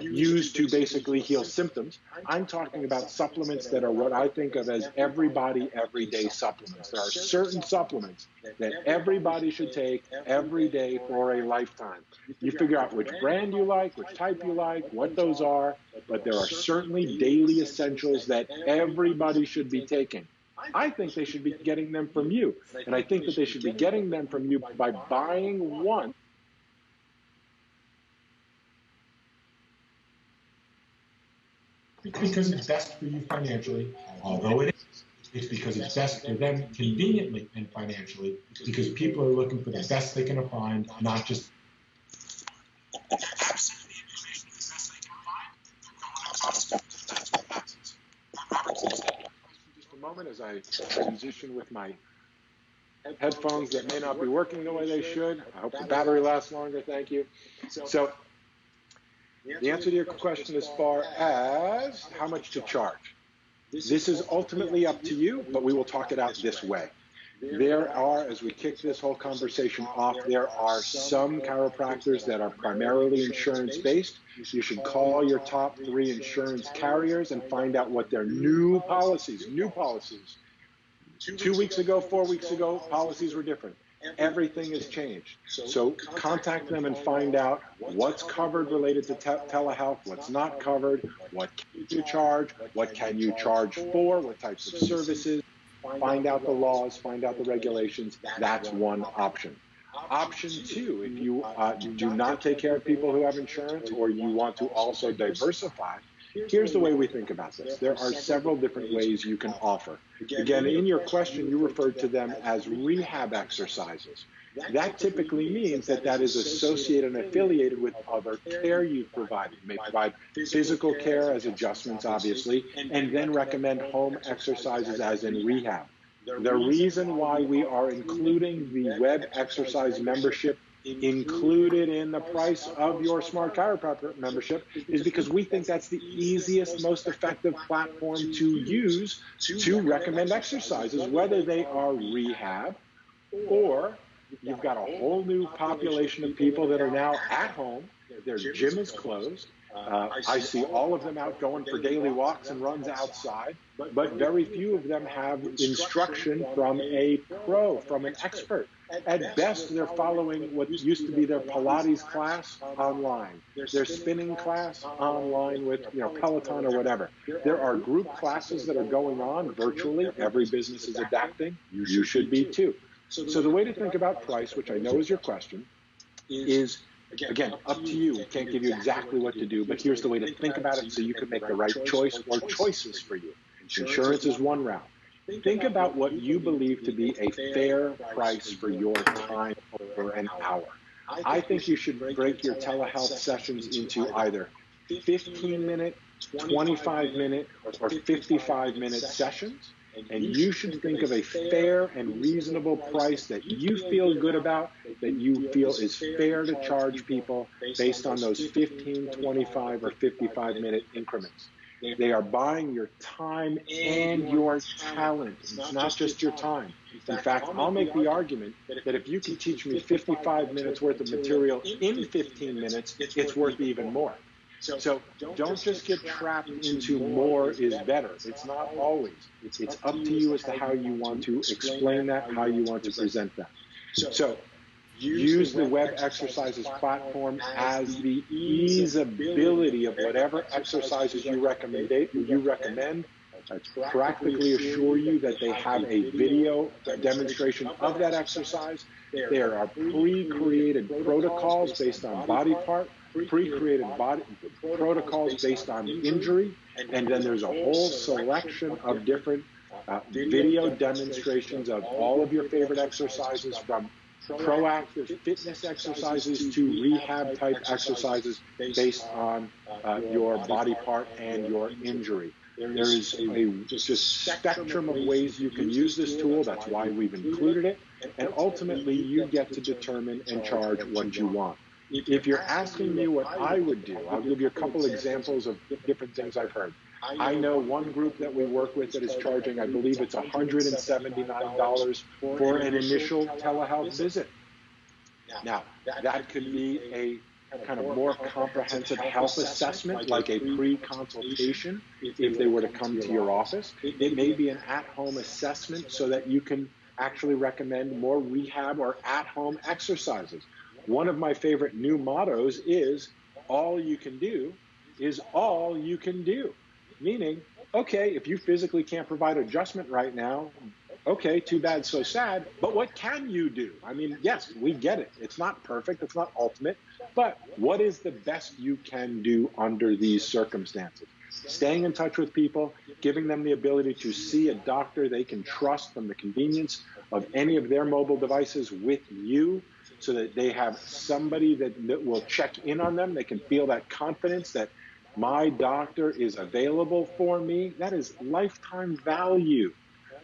use to basically heal symptoms. I'm talking about supplements that are what I think of as everybody, everyday supplements. There are certain supplements that everybody should take every day for a lifetime. You figure out which brand you like, which type you like, what those are, but there are certainly daily essentials that everybody should be taking. I think they should be getting them from you, and I think that they should be getting them from you by buying one. Because it's best for you financially, although it's because it's best for them conveniently and financially, because people are looking for the best they can find, not just Just a moment as I transition with my headphones that may not be working the way they should. I hope the battery lasts longer. Thank you. So the answer to your question as far as how much to charge. This is ultimately up to you, but we will talk it out this way. There are, as we kick this whole conversation off, there are some chiropractors that are primarily insurance-based. You should call your top 3 insurance carriers and find out what their new policies. 2 weeks ago, 4 weeks ago, policies were different. Everything has changed. So contact them and find out what's covered related to telehealth, what's not covered, what can you charge, what can you charge for, what types of services. Find out the laws, find out the regulations. That's one option. Option 2, if you do not take care of people who have insurance, or you want to also diversify, here's the way we think about this. There are several different ways you can offer. Again, in your question, you referred to them as rehab exercises. That typically means that is associated and affiliated with other care you've provided. You may provide physical care as adjustments, obviously, and then recommend home exercises as in rehab. The reason why we are including the web exercise membership included in the price of your Smart Chiropractor membership is because we think that's the easiest, most effective platform to use to recommend exercises, whether they are rehab or you've got a whole new population of people that are now at home. Their gym is closed. I see all of them out going for daily walks and runs outside, but very few of them have instruction from a pro, from an expert. At best, they're following what used to be their Pilates class online, their spinning class online with Peloton or whatever. There are group classes that are going on virtually. Every business is adapting. You should be too. So the way to think about price, which I know is your question, is, again, up to you. We can't give you exactly what to do, but here's the way to think about it so you can make the right choice or choices for you. Insurance is one route. Think about what you believe to be a fair price for your time over an hour. I think you should break your telehealth sessions into either 15-minute, 25-minute, or 55-minute sessions. And you should think of a fair and reasonable price that you feel good about, that you feel is fair to charge people based on those 15, 25, or 55-minute increments. They are buying your time and your talent. It's not just your time. In fact, I'll make the argument that if you can teach me 55 minutes worth of material in 15 minutes, it's worth even more. So don't just get trapped into more is better. It's not always. It's up to you as to how you want to explain that, how you want to present that. So use the web exercises platform as the easeability of whatever exercises you recommend. I practically assure you that they have a video demonstration of that exercise. There are pre-created protocols based on body part, pre-created body protocols based on injury, and then there's a whole selection of different video demonstrations of all of your favorite exercises, from proactive fitness exercises to rehab type exercises based on your body part and your injury. There is a just spectrum of ways you can use this tool. That's why we've included it. And ultimately, you get to determine and charge what you want. If you're asking me what I would do, I'll give you a couple examples of different things I've heard. I know one group that we work with that is charging, I believe it's $179 for an initial telehealth visit. Now, that could be a kind of more comprehensive health assessment, like a pre-consultation, if they were to come to your office. It may be an at-home assessment so that you can actually recommend more rehab or at-home exercises. One of my favorite new mottos is, all you can do is all you can do. Meaning, okay, if you physically can't provide adjustment right now, okay, too bad, so sad, but what can you do? I mean, yes, we get it. It's not perfect, it's not ultimate, but what is the best you can do under these circumstances? Staying in touch with people, giving them the ability to see a doctor they can trust from the convenience of any of their mobile devices with you, so that they have somebody that will check in on them. They can feel that confidence that my doctor is available for me. That is lifetime value.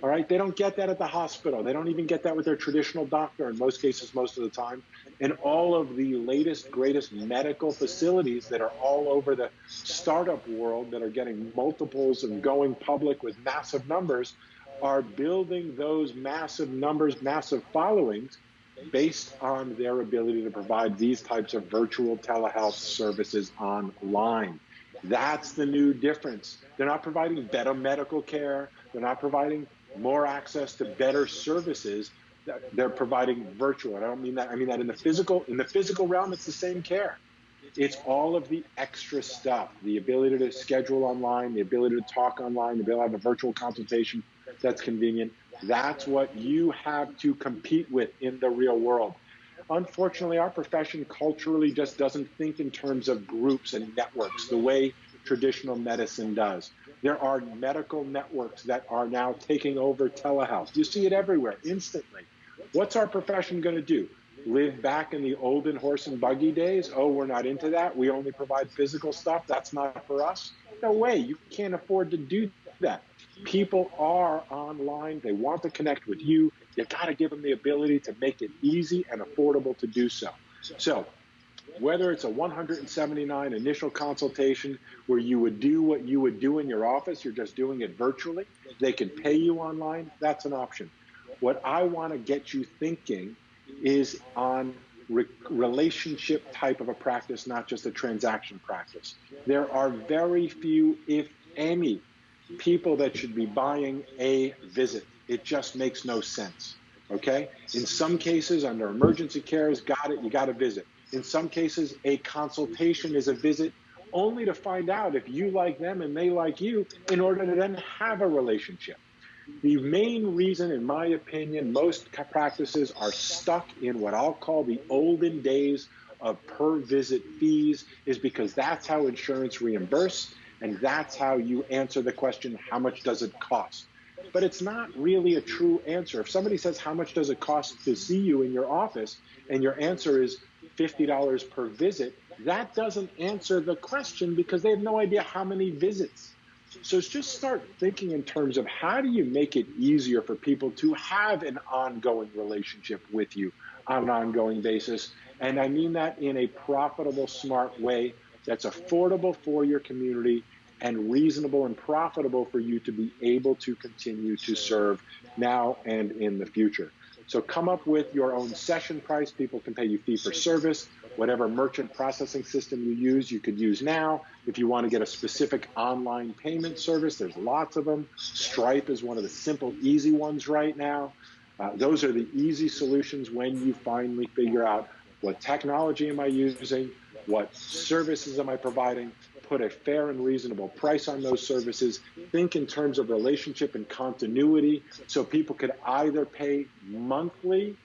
All right, they don't get that at the hospital. They don't even get that with their traditional doctor in most cases, most of the time. And all of the latest, greatest medical facilities that are all over the startup world that are getting multiples and going public with massive numbers are building those massive numbers, massive followings based on their ability to provide these types of virtual telehealth services online. That's the new difference. They're not providing better medical care. They're not providing more access to better services. They're providing virtual. I don't mean that. I mean that in the physical realm, it's the same care. It's all of the extra stuff, the ability to schedule online, the ability to talk online, the ability to have a virtual consultation that's convenient. That's what you have to compete with in the real world. Unfortunately, our profession culturally just doesn't think in terms of groups and networks the way traditional medicine does. There are medical networks that are now taking over telehealth. You see it everywhere, instantly. What's our profession going to do? Live back in the olden horse and buggy days? Oh, we're not into that. We only provide physical stuff. That's not for us. No way. You can't afford to do that. People are online. They want to connect with you. You got to give them the ability to make it easy and affordable to do so. So whether it's a $179 initial consultation where you would do what you would do in your office, you're just doing it virtually, they can pay you online, that's an option. What I want to get you thinking is on relationship type of a practice, not just a transaction practice. There are very few, if any, people that should be buying a visit. It just makes no sense, okay? In some cases, under emergency care is got it, you got to visit. In some cases, a consultation is a visit only to find out if you like them and they like you in order to then have a relationship. The main reason, in my opinion, most practices are stuck in what I'll call the olden days of per visit fees is because that's how insurance reimburse, and that's how you answer the question, how much does it cost? But it's not really a true answer. If somebody says, how much does it cost to see you in your office, and your answer is $50 per visit, that doesn't answer the question because they have no idea how many visits. So just start thinking in terms of how do you make it easier for people to have an ongoing relationship with you on an ongoing basis. And I mean that in a profitable, smart way that's affordable for your community and reasonable and profitable for you to be able to continue to serve now and in the future. So come up with your own session price. People can pay you fee for service. Whatever merchant processing system you use, you could use now. If you want to get a specific online payment service, there's lots of them. Stripe is one of the simple, easy ones right now. Those are the easy solutions when you finally figure out what technology am I using, what services am I providing, put a fair and reasonable price on those services, think in terms of relationship and continuity so people could either pay monthly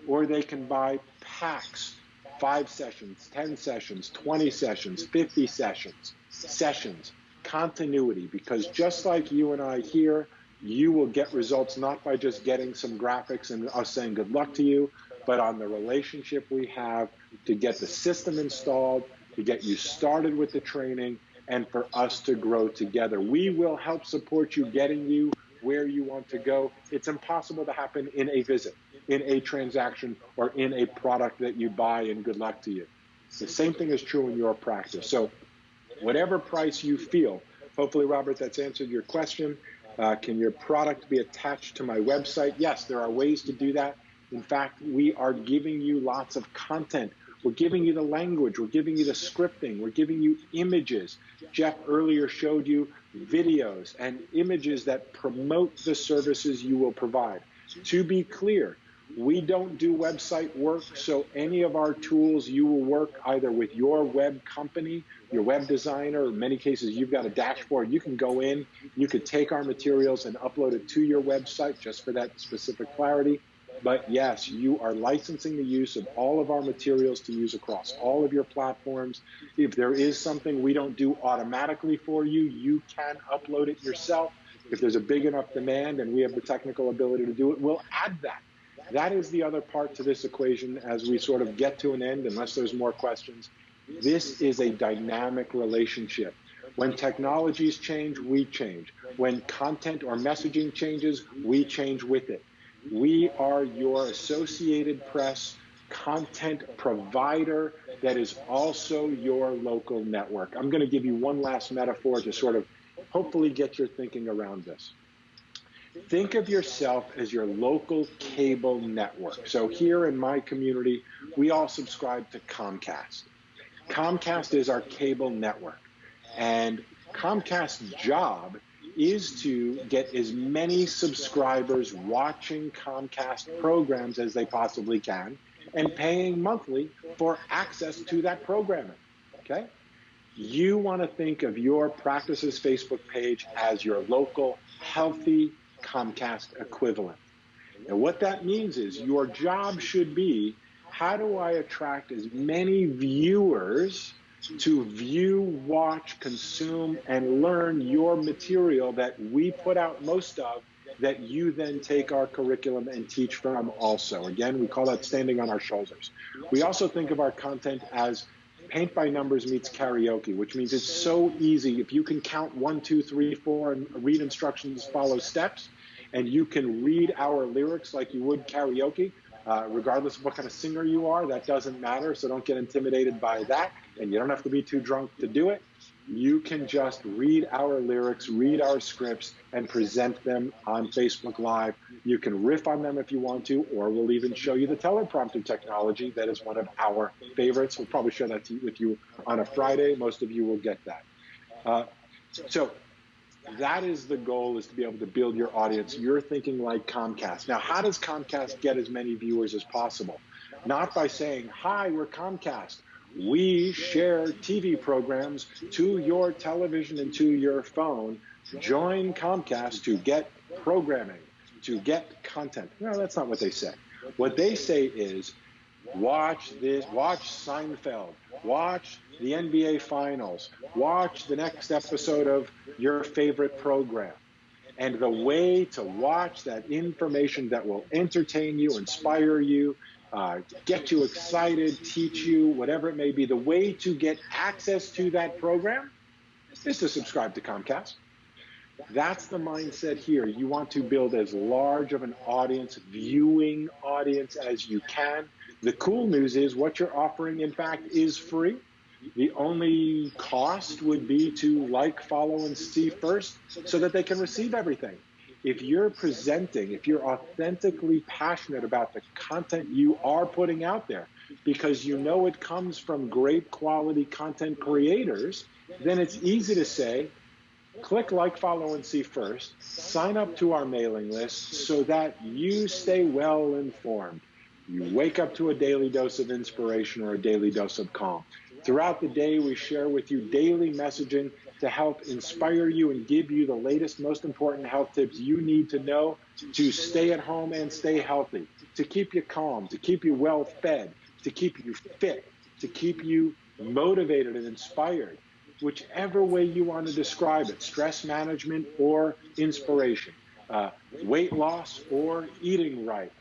or they can buy packs, 5 sessions, 10 sessions, 20 sessions, 50 sessions, continuity, because just like you and I here, you will get results not by just getting some graphics and us saying good luck to you, but on the relationship we have to get the system installed, to get you started with the training, and for us to grow together. We will help support you getting you where you want to go. It's impossible to happen in a visit, in a transaction, or in a product that you buy, and good luck to you. The same thing is true in your practice. So whatever price you feel, hopefully, Robert, that's answered your question. Can your product be attached to my website? Yes, there are ways to do that. In fact, we are giving you lots of content. We're giving you the language. We're giving you the scripting. We're giving you images. Jeff earlier showed you videos and images that promote the services you will provide. To be clear, we don't do website work, so any of our tools, you will work either with your web company, your web designer. In many cases, you've got a dashboard. You can go in, you could take our materials and upload it to your website just for that specific clarity. But yes, you are licensing the use of all of our materials to use across all of your platforms. If there is something we don't do automatically for you, you can upload it yourself. If there's a big enough demand and we have the technical ability to do it, we'll add that. That is the other part to this equation as we sort of get to an end, unless there's more questions. This is a dynamic relationship. When technologies change, we change. When content or messaging changes, we change with it. We are your Associated Press content provider that is also your local network. I'm going to give you one last metaphor to sort of hopefully get your thinking around this. Think of yourself as your local cable network. So here in my community, we all subscribe to Comcast. Comcast is our cable network. And Comcast's job is to get as many subscribers watching Comcast programs as they possibly can and paying monthly for access to that programming, okay? You want to think of your practice's Facebook page as your local healthy Comcast equivalent. And what that means is your job should be, how do I attract as many viewers to view, watch, consume, and learn your material that we put out most of, that you then take our curriculum and teach from also. Again, we call that standing on our shoulders. We also think of our content as paint by numbers meets karaoke, which means it's so easy. If you can count 1, 2, 3, 4 and read instructions, follow steps, and you can read our lyrics like you would karaoke, regardless of what kind of singer you are, that doesn't matter. So don't get intimidated by that. And you don't have to be too drunk to do it. You can just read our lyrics, read our scripts, and present them on Facebook Live. You can riff on them if you want to, or we'll even show you the teleprompter technology. That is one of our favorites. We'll probably share that with you on a Friday. Most of you will get that. So that is the goal, is to be able to build your audience. You're thinking like Comcast. Now, how does Comcast get as many viewers as possible? Not by saying, hi, we're Comcast. We share TV programs to your television and to your phone. Join Comcast to get programming, to get content. No, that's not what they say. What they say is, watch this, watch Seinfeld, watch the NBA Finals, watch the next episode of your favorite program. And the way to watch that information that will entertain you, inspire you, get you excited, teach you, whatever it may be, the way to get access to that program is to subscribe to Comcast. That's the mindset here. You want to build as large of an audience, viewing audience as you can. The cool news is what you're offering, in fact, is free. The only cost would be to like, follow, and see first so that they can receive everything. If you're presenting, if you're authentically passionate about the content you are putting out there, because you know it comes from great quality content creators, then it's easy to say, click like, follow, and see first, sign up to our mailing list so that you stay well informed. You wake up to a daily dose of inspiration or a daily dose of calm. Throughout the day, we share with you daily messaging to help inspire you and give you the latest, most important health tips you need to know to stay at home and stay healthy, to keep you calm, to keep you well fed, to keep you fit, to keep you motivated and inspired, whichever way you want to describe it, stress management or inspiration, weight loss or eating right,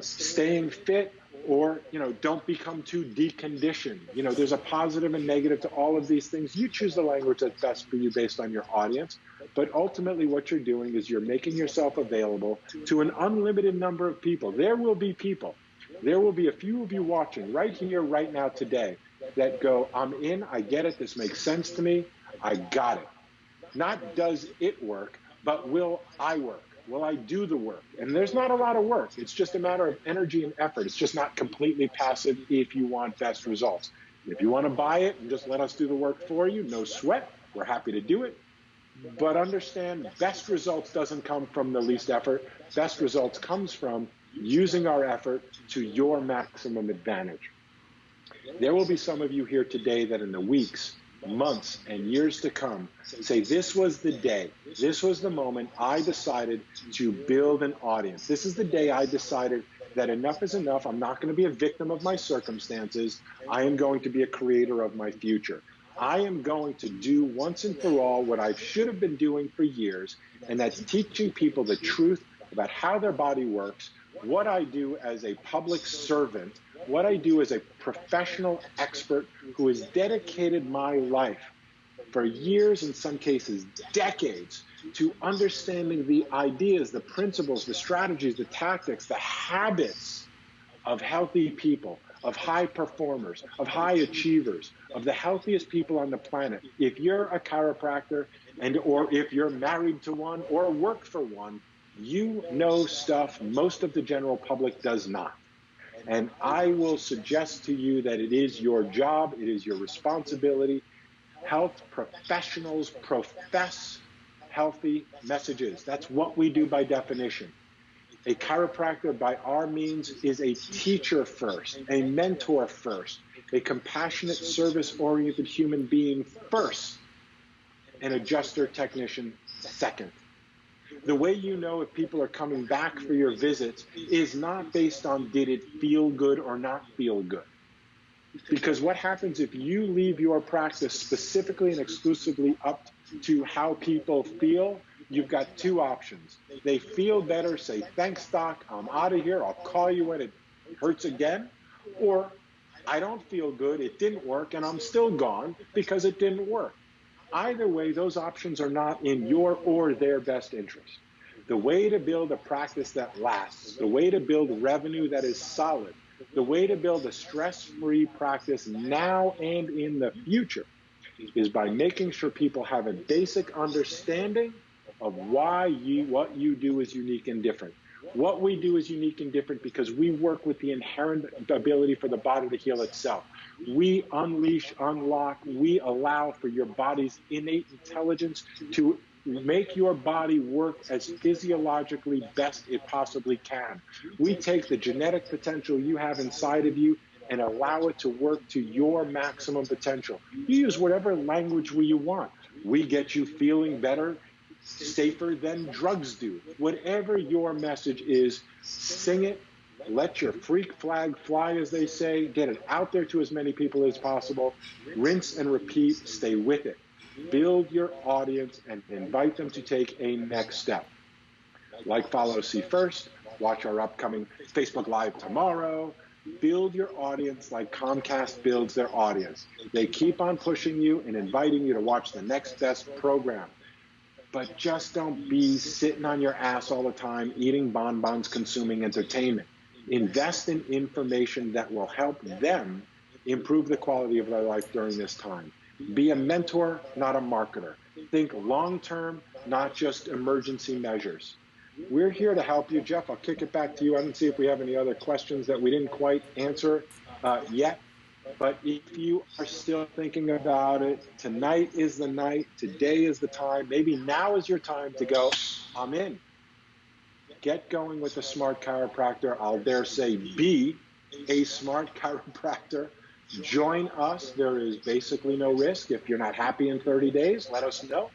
staying fit, or, don't become too deconditioned. There's a positive and negative to all of these things. You choose the language that's best for you based on your audience. But ultimately what you're doing is you're making yourself available to an unlimited number of people. There will be people. There will be a few of you watching right here, right now, today, that go, I'm in, I get it, this makes sense to me, I got it. Not does it work, but will I work? Will I do the work? And there's not a lot of work. It's just a matter of energy and effort. It's just not completely passive if you want best results. If you want to buy it and just let us do the work for you, no sweat. We're happy to do it. But understand, best results doesn't come from the least effort. Best results comes from using our effort to your maximum advantage. There will be some of you here today that in the weeks, months, and years to come say, this was the day, this was the moment I decided to build an audience. This is the day I decided that enough is enough. I'm not going to be a victim of my circumstances. I am going to be a creator of my future. I am going to do once and for all what I should have been doing for years, and that's teaching people the truth about how their body works, what I do as a public servant, what I do as a professional expert who has dedicated my life for years, in some cases decades, to understanding the ideas, the principles, the strategies, the tactics, the habits of healthy people, of high performers, of high achievers, of the healthiest people on the planet. If you're a chiropractor or if you're married to one or work for one, you know stuff most of the general public does not. And I will suggest to you that it is your job, it is your responsibility. Health professionals profess healthy messages. That's what we do by definition. A chiropractor, by our means, is a teacher first, a mentor first, a compassionate, service-oriented human being first, an adjuster technician second. The way you know if people are coming back for your visits is not based on did it feel good or not feel good. Because what happens if you leave your practice specifically and exclusively up to how people feel? You've got two options. They feel better, say, thanks, doc, I'm out of here, I'll call you when it hurts again. Or I don't feel good, it didn't work, and I'm still gone because it didn't work. Either way, those options are not in your or their best interest. The way to build a practice that lasts, the way to build revenue that is solid, the way to build a stress-free practice now and in the future is by making sure people have a basic understanding of why what you do is unique and different. What we do is unique and different because we work with the inherent ability for the body to heal itself. We unleash, unlock, we allow for your body's innate intelligence to make your body work as physiologically best it possibly can. We take the genetic potential you have inside of you and allow it to work to your maximum potential. You use whatever language you want. We get you feeling better, safer than drugs do. Whatever your message is, sing it, let your freak flag fly, as they say, get it out there to as many people as possible, rinse and repeat, stay with it. Build your audience and invite them to take a next step. Like, follow, see first, watch our upcoming Facebook Live tomorrow. Build your audience like Comcast builds their audience. They keep on pushing you and inviting you to watch the next best program. But just don't be sitting on your ass all the time, eating bonbons, consuming entertainment. Invest in information that will help them improve the quality of their life during this time. Be a mentor, not a marketer. Think long-term, not just emergency measures. We're here to help you. Jeff, I'll kick it back to you. I didn't see if we have any other questions that we didn't quite answer yet. But if you are still thinking about it, tonight is the night, today is the time, maybe now is your time to go, I'm in. Get going with the Smart Chiropractor. I'll dare say be a Smart Chiropractor. Join us. There is basically no risk. If you're not happy in 30 days, let us know.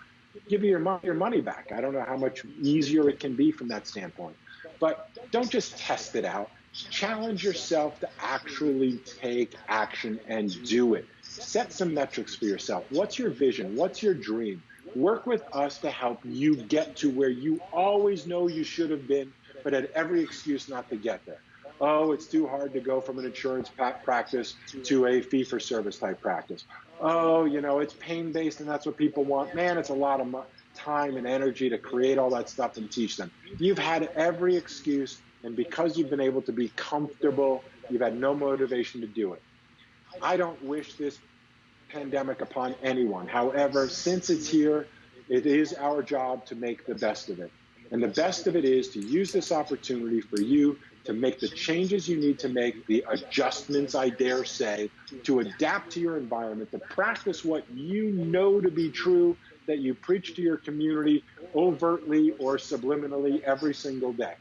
Give you your money back. I don't know how much easier it can be from that standpoint. But don't just test it out. Challenge yourself to actually take action and do it. Set some metrics for yourself. What's your vision? What's your dream? Work with us to help you get to where you always know you should have been, but had every excuse not to get there. Oh, it's too hard to go from an insurance practice to a fee-for-service type practice. Oh, it's pain-based and that's what people want. Man, it's a lot of time and energy to create all that stuff and teach them. You've had every excuse, and because you've been able to be comfortable, you've had no motivation to do it. I don't wish this pandemic upon anyone. However, since it's here, it is our job to make the best of it. And the best of it is to use this opportunity for you to make the changes you need to make, the adjustments, I dare say, to adapt to your environment, to practice what you know to be true, that you preach to your community overtly or subliminally every single day.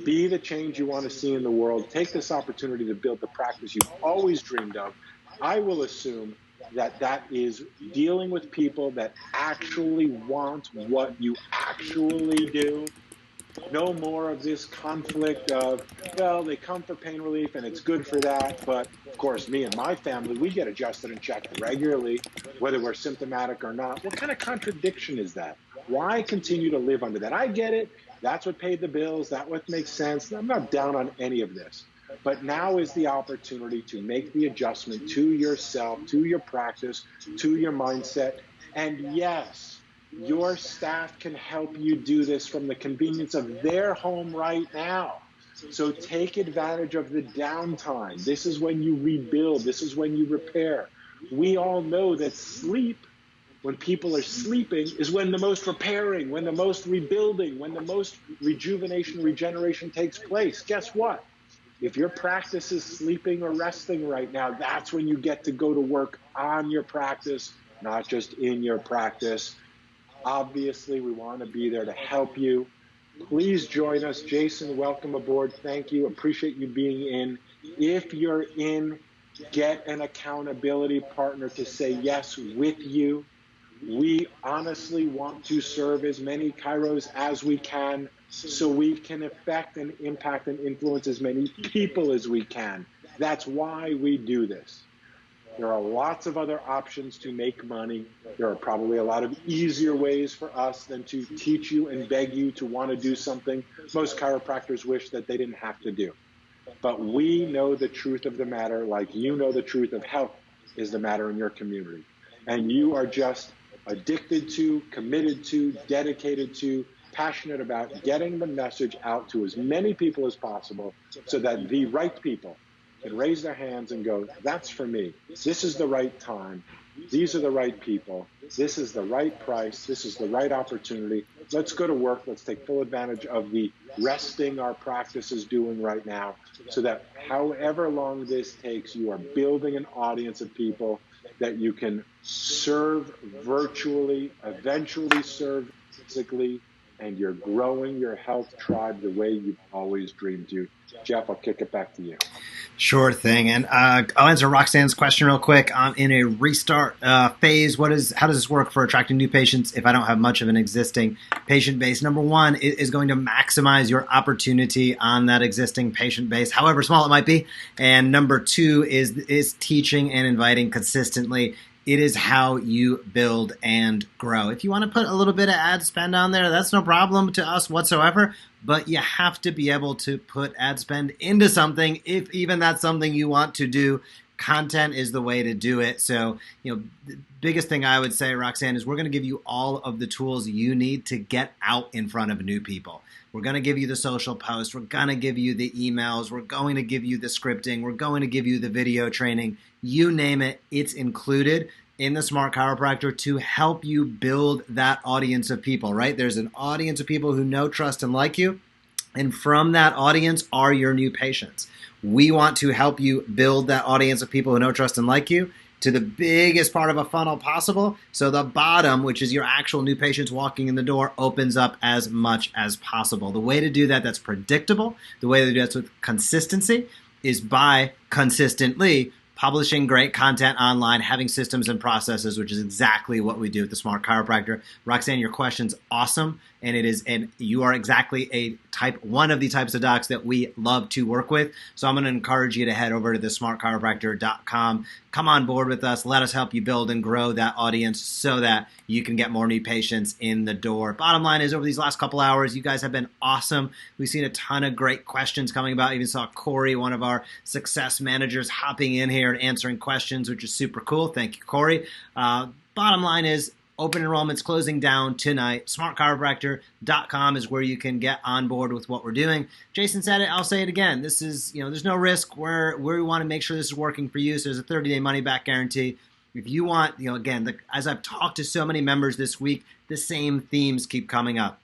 Be the change you want to see in the world. Take this opportunity to build the practice you've always dreamed of. I will assume that that is dealing with people that actually want what you actually do. No more of this conflict of, well, they come for pain relief and it's good for that. But of course, me and my family, we get adjusted and checked regularly, whether we're symptomatic or not. What kind of contradiction is that? Why continue to live under that? I get it. That's what paid the bills. That's what makes sense. I'm not down on any of this. But now is the opportunity to make the adjustment to yourself, to your practice, to your mindset. And yes, your staff can help you do this from the convenience of their home right now. So take advantage of the downtime. This is when you rebuild. This is when you repair. We all know that sleep, when people are sleeping, is when the most repairing, when the most rebuilding, when the most rejuvenation, regeneration takes place. Guess what? If your practice is sleeping or resting right now, that's when you get to go to work on your practice, not just in your practice. Obviously, we want to be there to help you. Please join us. Jason, welcome aboard. Thank you. Appreciate you being in. If you're in, get an accountability partner to say yes with you. We honestly want to serve as many chiros as we can so we can affect and impact and influence as many people as we can. That's why we do this. There are lots of other options to make money. There are probably a lot of easier ways for us than to teach you and beg you to want to do something most chiropractors wish that they didn't have to do. But we know the truth of the matter, like you know the truth of health is the matter in your community. And you are just addicted to, committed to, dedicated to, passionate about getting the message out to as many people as possible so that the right people can raise their hands and go, that's for me. This is the right time. These are the right people. This is the right price. This is the right opportunity. Let's go to work. Let's take full advantage of the resting our practice is doing right now so that however long this takes, you are building an audience of people that you can serve virtually, eventually serve physically, and you're growing your health tribe the way you've always dreamed to. Jeff, I'll kick it back to you. Sure thing. And I'll answer Roxanne's question real quick. In a restart phase, how does this work for attracting new patients if I don't have much of an existing patient base? Number one is going to maximize your opportunity on that existing patient base, however small it might be. And number two is teaching and inviting consistently. It is how you build and grow. If you want to put a little bit of ad spend on there, that's no problem to us whatsoever. But you have to be able to put ad spend into something, if even that's something you want to do. Content is the way to do it. So, the biggest thing I would say, Roxanne, is we're going to give you all of the tools you need to get out in front of new people. We're going to give you the social posts. We're going to give you the emails. We're going to give you the scripting. We're going to give you the video training. You name it, it's included in the Smart Chiropractor to help you build that audience of people, right? There's an audience of people who know, trust, and like you. And from that audience are your new patients. We want to help you build that audience of people who know, trust, and like you to the biggest part of a funnel possible. So the bottom, which is your actual new patients walking in the door, opens up as much as possible. The way to do that that's predictable, the way to do that with consistency, is by consistently publishing great content online, having systems and processes, which is exactly what we do at the Smart Chiropractor. Roxanne, your question's awesome, and you are exactly one of the types of docs that we love to work with. So I'm going to encourage you to head over to the smartchiropractor.com. Come on board with us. Let us help you build and grow that audience so that you can get more new patients in the door. Bottom line is, over these last couple hours, you guys have been awesome. We've seen a ton of great questions coming about. Even saw Corey, one of our success managers, hopping in here and answering questions, which is super cool. Thank you, Corey. Bottom line is, open enrollment's closing down tonight. SmartChiropractor.com is where you can get on board with what we're doing. Jason said it. I'll say it again. This is, there's no risk. Where we want to make sure this is working for you. So there's a 30-day money-back guarantee. If you want, again, as I've talked to so many members this week, the same themes keep coming up.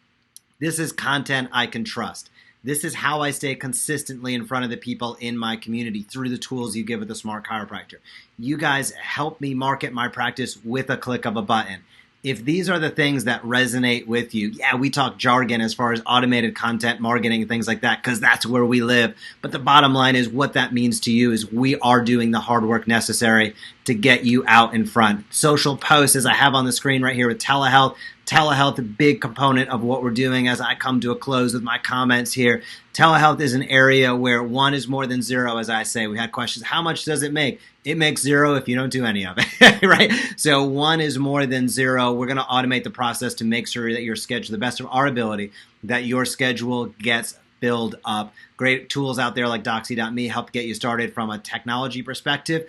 This is content I can trust. This is how I stay consistently in front of the people in my community through the tools you give with the Smart Chiropractor. You guys help me market my practice with a click of a button. If these are the things that resonate with you, yeah, we talk jargon as far as automated content marketing and things like that because that's where we live. But the bottom line is what that means to you is we are doing the hard work necessary to get you out in front. Social posts, as I have on the screen right here with Telehealth. Telehealth, a big component of what we're doing as I come to a close with my comments here. Telehealth is an area where one is more than zero, as I say. We had questions, how much does it make? It makes zero if you don't do any of it, right? So one is more than zero. We're going to automate the process to make sure that your schedule, to the best of our ability, that your schedule gets filled up. Great tools out there like Doxy.me help get you started from a technology perspective.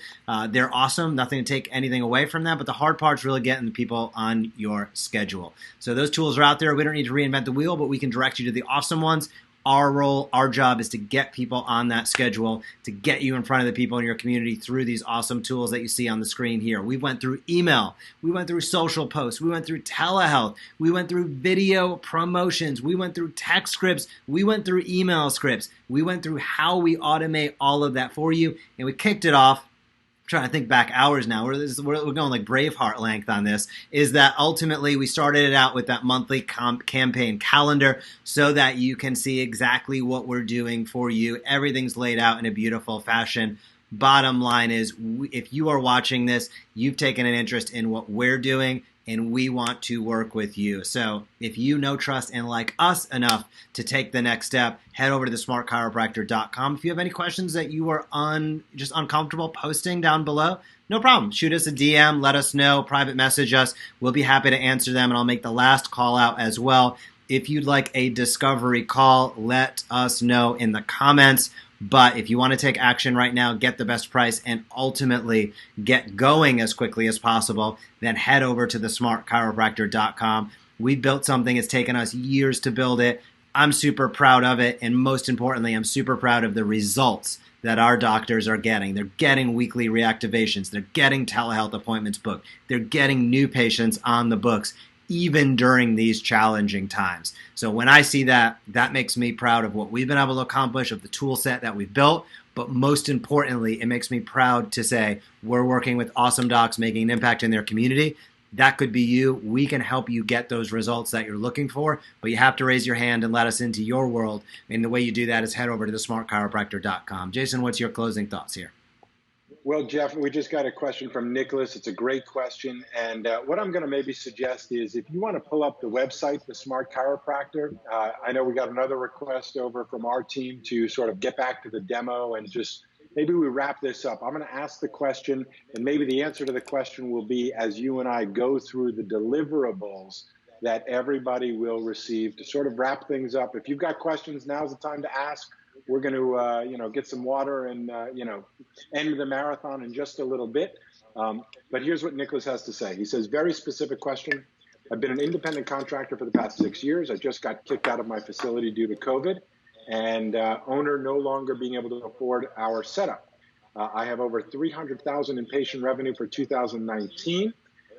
They're awesome. Nothing to take anything away from that, but the hard part's really getting the people on your schedule. So those tools are out there. We don't need to reinvent the wheel, but we can direct you to the awesome ones. Our role, our job is to get people on that schedule, to get you in front of the people in your community through these awesome tools that you see on the screen here. We went through email. We went through social posts. We went through telehealth. We went through video promotions. We went through text scripts. We went through email scripts. We went through how we automate all of that for you, and we kicked it off. Trying to think back hours now. We're going like Braveheart length on this, is that ultimately we started it out with that monthly campaign calendar so that you can see exactly what we're doing for you. Everything's laid out in a beautiful fashion. Bottom line is, if you are watching this, you've taken an interest in what we're doing, and we want to work with you. So if you know, trust, and like us enough to take the next step, head over to the smartchiropractor.com. If you have any questions that you are just uncomfortable posting down below, no problem. Shoot us a DM, let us know, private message us. We'll be happy to answer them, and I'll make the last call out as well. If you'd like a discovery call, let us know in the comments. But if you want to take action right now, get the best price, and ultimately get going as quickly as possible, then head over to the smartchiropractor.com. We built something. It's taken us years to build it. I'm super proud of it. And most importantly, I'm super proud of the results that our doctors are getting. They're getting weekly reactivations. They're getting telehealth appointments booked. They're getting new patients on the books, even during these challenging times. So when I see that, that makes me proud of what we've been able to accomplish, of the tool set that we've built. But most importantly, it makes me proud to say we're working with awesome docs making an impact in their community. That could be you. We can help you get those results that you're looking for, but you have to raise your hand and let us into your world. And the way you do that is head over to thesmartchiropractor.com. Jason, what's your closing thoughts here? Well, Jeff, we just got a question from Nicholas. It's a great question. And what I'm going to maybe suggest is if you want to pull up the website, the Smart Chiropractor, I know we got another request over from our team to sort of get back to the demo and just maybe we wrap this up. I'm going to ask the question, and maybe the answer to the question will be as you and I go through the deliverables that everybody will receive to sort of wrap things up. If you've got questions, now's the time to ask. We're going to, get some water and, end the marathon in just a little bit. But here's what Nicholas has to say. He says, very specific question. I've been an independent contractor for the past 6 years. I just got kicked out of my facility due to COVID and owner no longer being able to afford our setup. I have over $300,000 in patient revenue for 2019.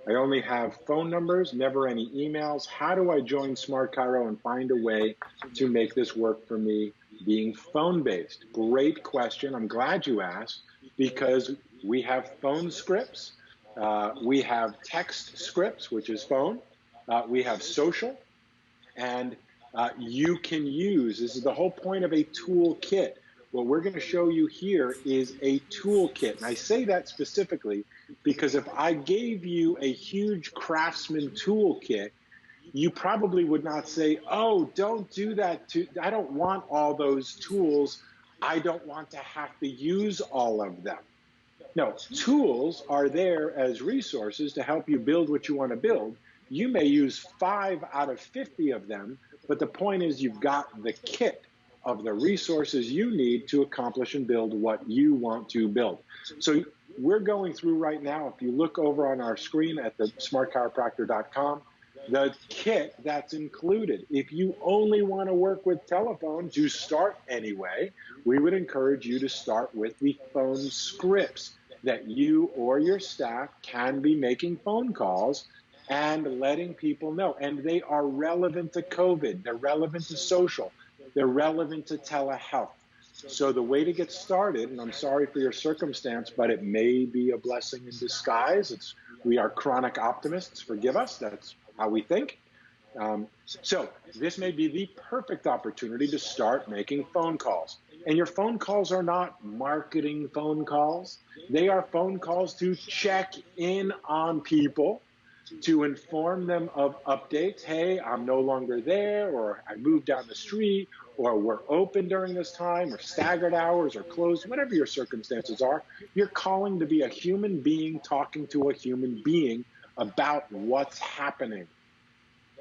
I only have phone numbers, never any emails. How do I join Smart Chiro and find a way to make this work for me being phone-based? Great question. I'm glad you asked because we have phone scripts. We have text scripts, which is phone. We have social. And you can use, this is the whole point of a toolkit. What we're going to show you here is a toolkit. And I say that specifically because if I gave you a huge Craftsman toolkit, you probably would not say, oh, don't do that. I don't want all those tools. I don't want to have to use all of them. No, tools are there as resources to help you build what you want to build. You may use 5 out of 50 of them, but the point is you've got the kit of the resources you need to accomplish and build what you want to build. So we're going through right now, if you look over on our screen at the smartchiropractor.com, the kit that's included. If you only want to work with telephones, to start anyway, we would encourage you to start with the phone scripts that you or your staff can be making phone calls and letting people know. And they are relevant to COVID. They're relevant to social. They're relevant to telehealth. So the way to get started, and I'm sorry for your circumstance, but it may be a blessing in disguise. We are chronic optimists. Forgive us. That's how we think. So this may be the perfect opportunity to start making phone calls. And your phone calls are not marketing phone calls. They are phone calls to check in on people, to inform them of updates. Hey, I'm no longer there, or I moved down the street, or we're open during this time, or staggered hours, or closed, whatever your circumstances are. You're calling to be a human being talking to a human being about what's happening.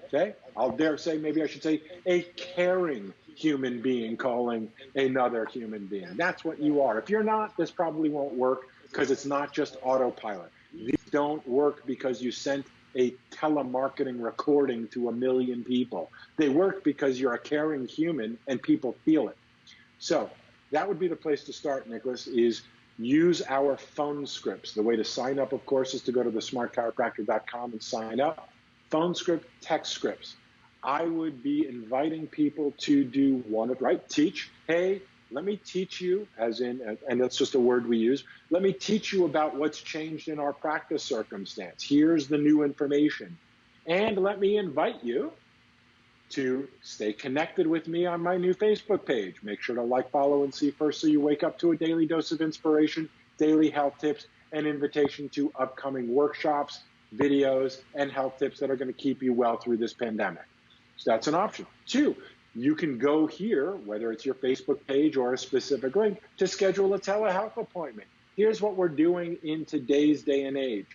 Okay? I'll dare say, maybe I should say, a caring human being calling another human being. That's what you are. If you're not, this probably won't work because it's not just autopilot. These don't work because you sent a telemarketing recording to 1 million people. They work because you're a caring human and people feel it. So that would be the place to start, Nicholas, is use our phone scripts. The way to sign up, of course, is to go to thesmartchiropractor.com and sign up. Phone script, text scripts. I would be inviting people to do one of, right? Teach. Hey, let me teach you, as in, and that's just a word we use, let me teach you about what's changed in our practice circumstance. Here's the new information. And let me invite you to stay connected with me on my new Facebook page. Make sure to like, follow, and see first so you wake up to a daily dose of inspiration, daily health tips, and invitation to upcoming workshops, videos, and health tips that are going to keep you well through this pandemic. So that's an option. 2, you can go here, whether it's your Facebook page or a specific link, to schedule a telehealth appointment. Here's what we're doing in today's day and age.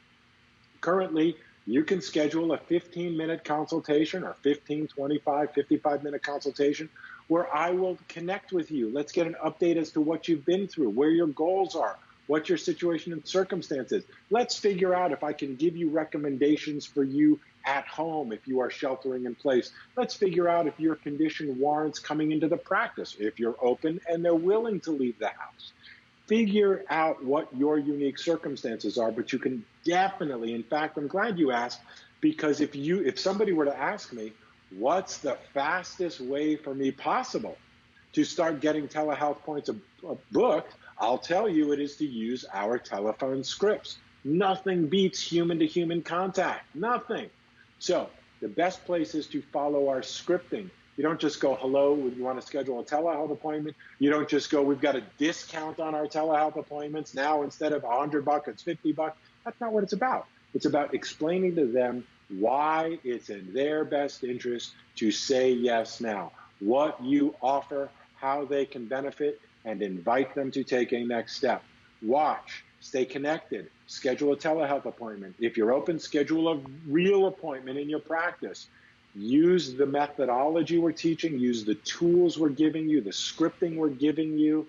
Currently, you can schedule a 15-minute consultation or 15, 25, 55-minute consultation where I will connect with you. Let's get an update as to what you've been through, where your goals are, what your situation and circumstances. Let's figure out if I can give you recommendations for you at home if you are sheltering in place. Let's figure out if your condition warrants coming into the practice, if you're open and they're willing to leave the house. Figure out what your unique circumstances are, but you can definitely, in fact, I'm glad you asked, because if somebody were to ask me, what's the fastest way for me possible to start getting telehealth points booked, I'll tell you it is to use our telephone scripts. Nothing beats human-to-human contact, nothing. So the best place is to follow our scripting. You don't just go, hello, would you want to schedule a telehealth appointment? You don't just go, we've got a discount on our telehealth appointments. Now instead of $100, it's $50. That's not what it's about. It's about explaining to them why it's in their best interest to say yes now, what you offer, how they can benefit, and invite them to take a next step. Watch, stay connected, schedule a telehealth appointment. If you're open, schedule a real appointment in your practice. Use the methodology we're teaching, use the tools we're giving you, the scripting we're giving you.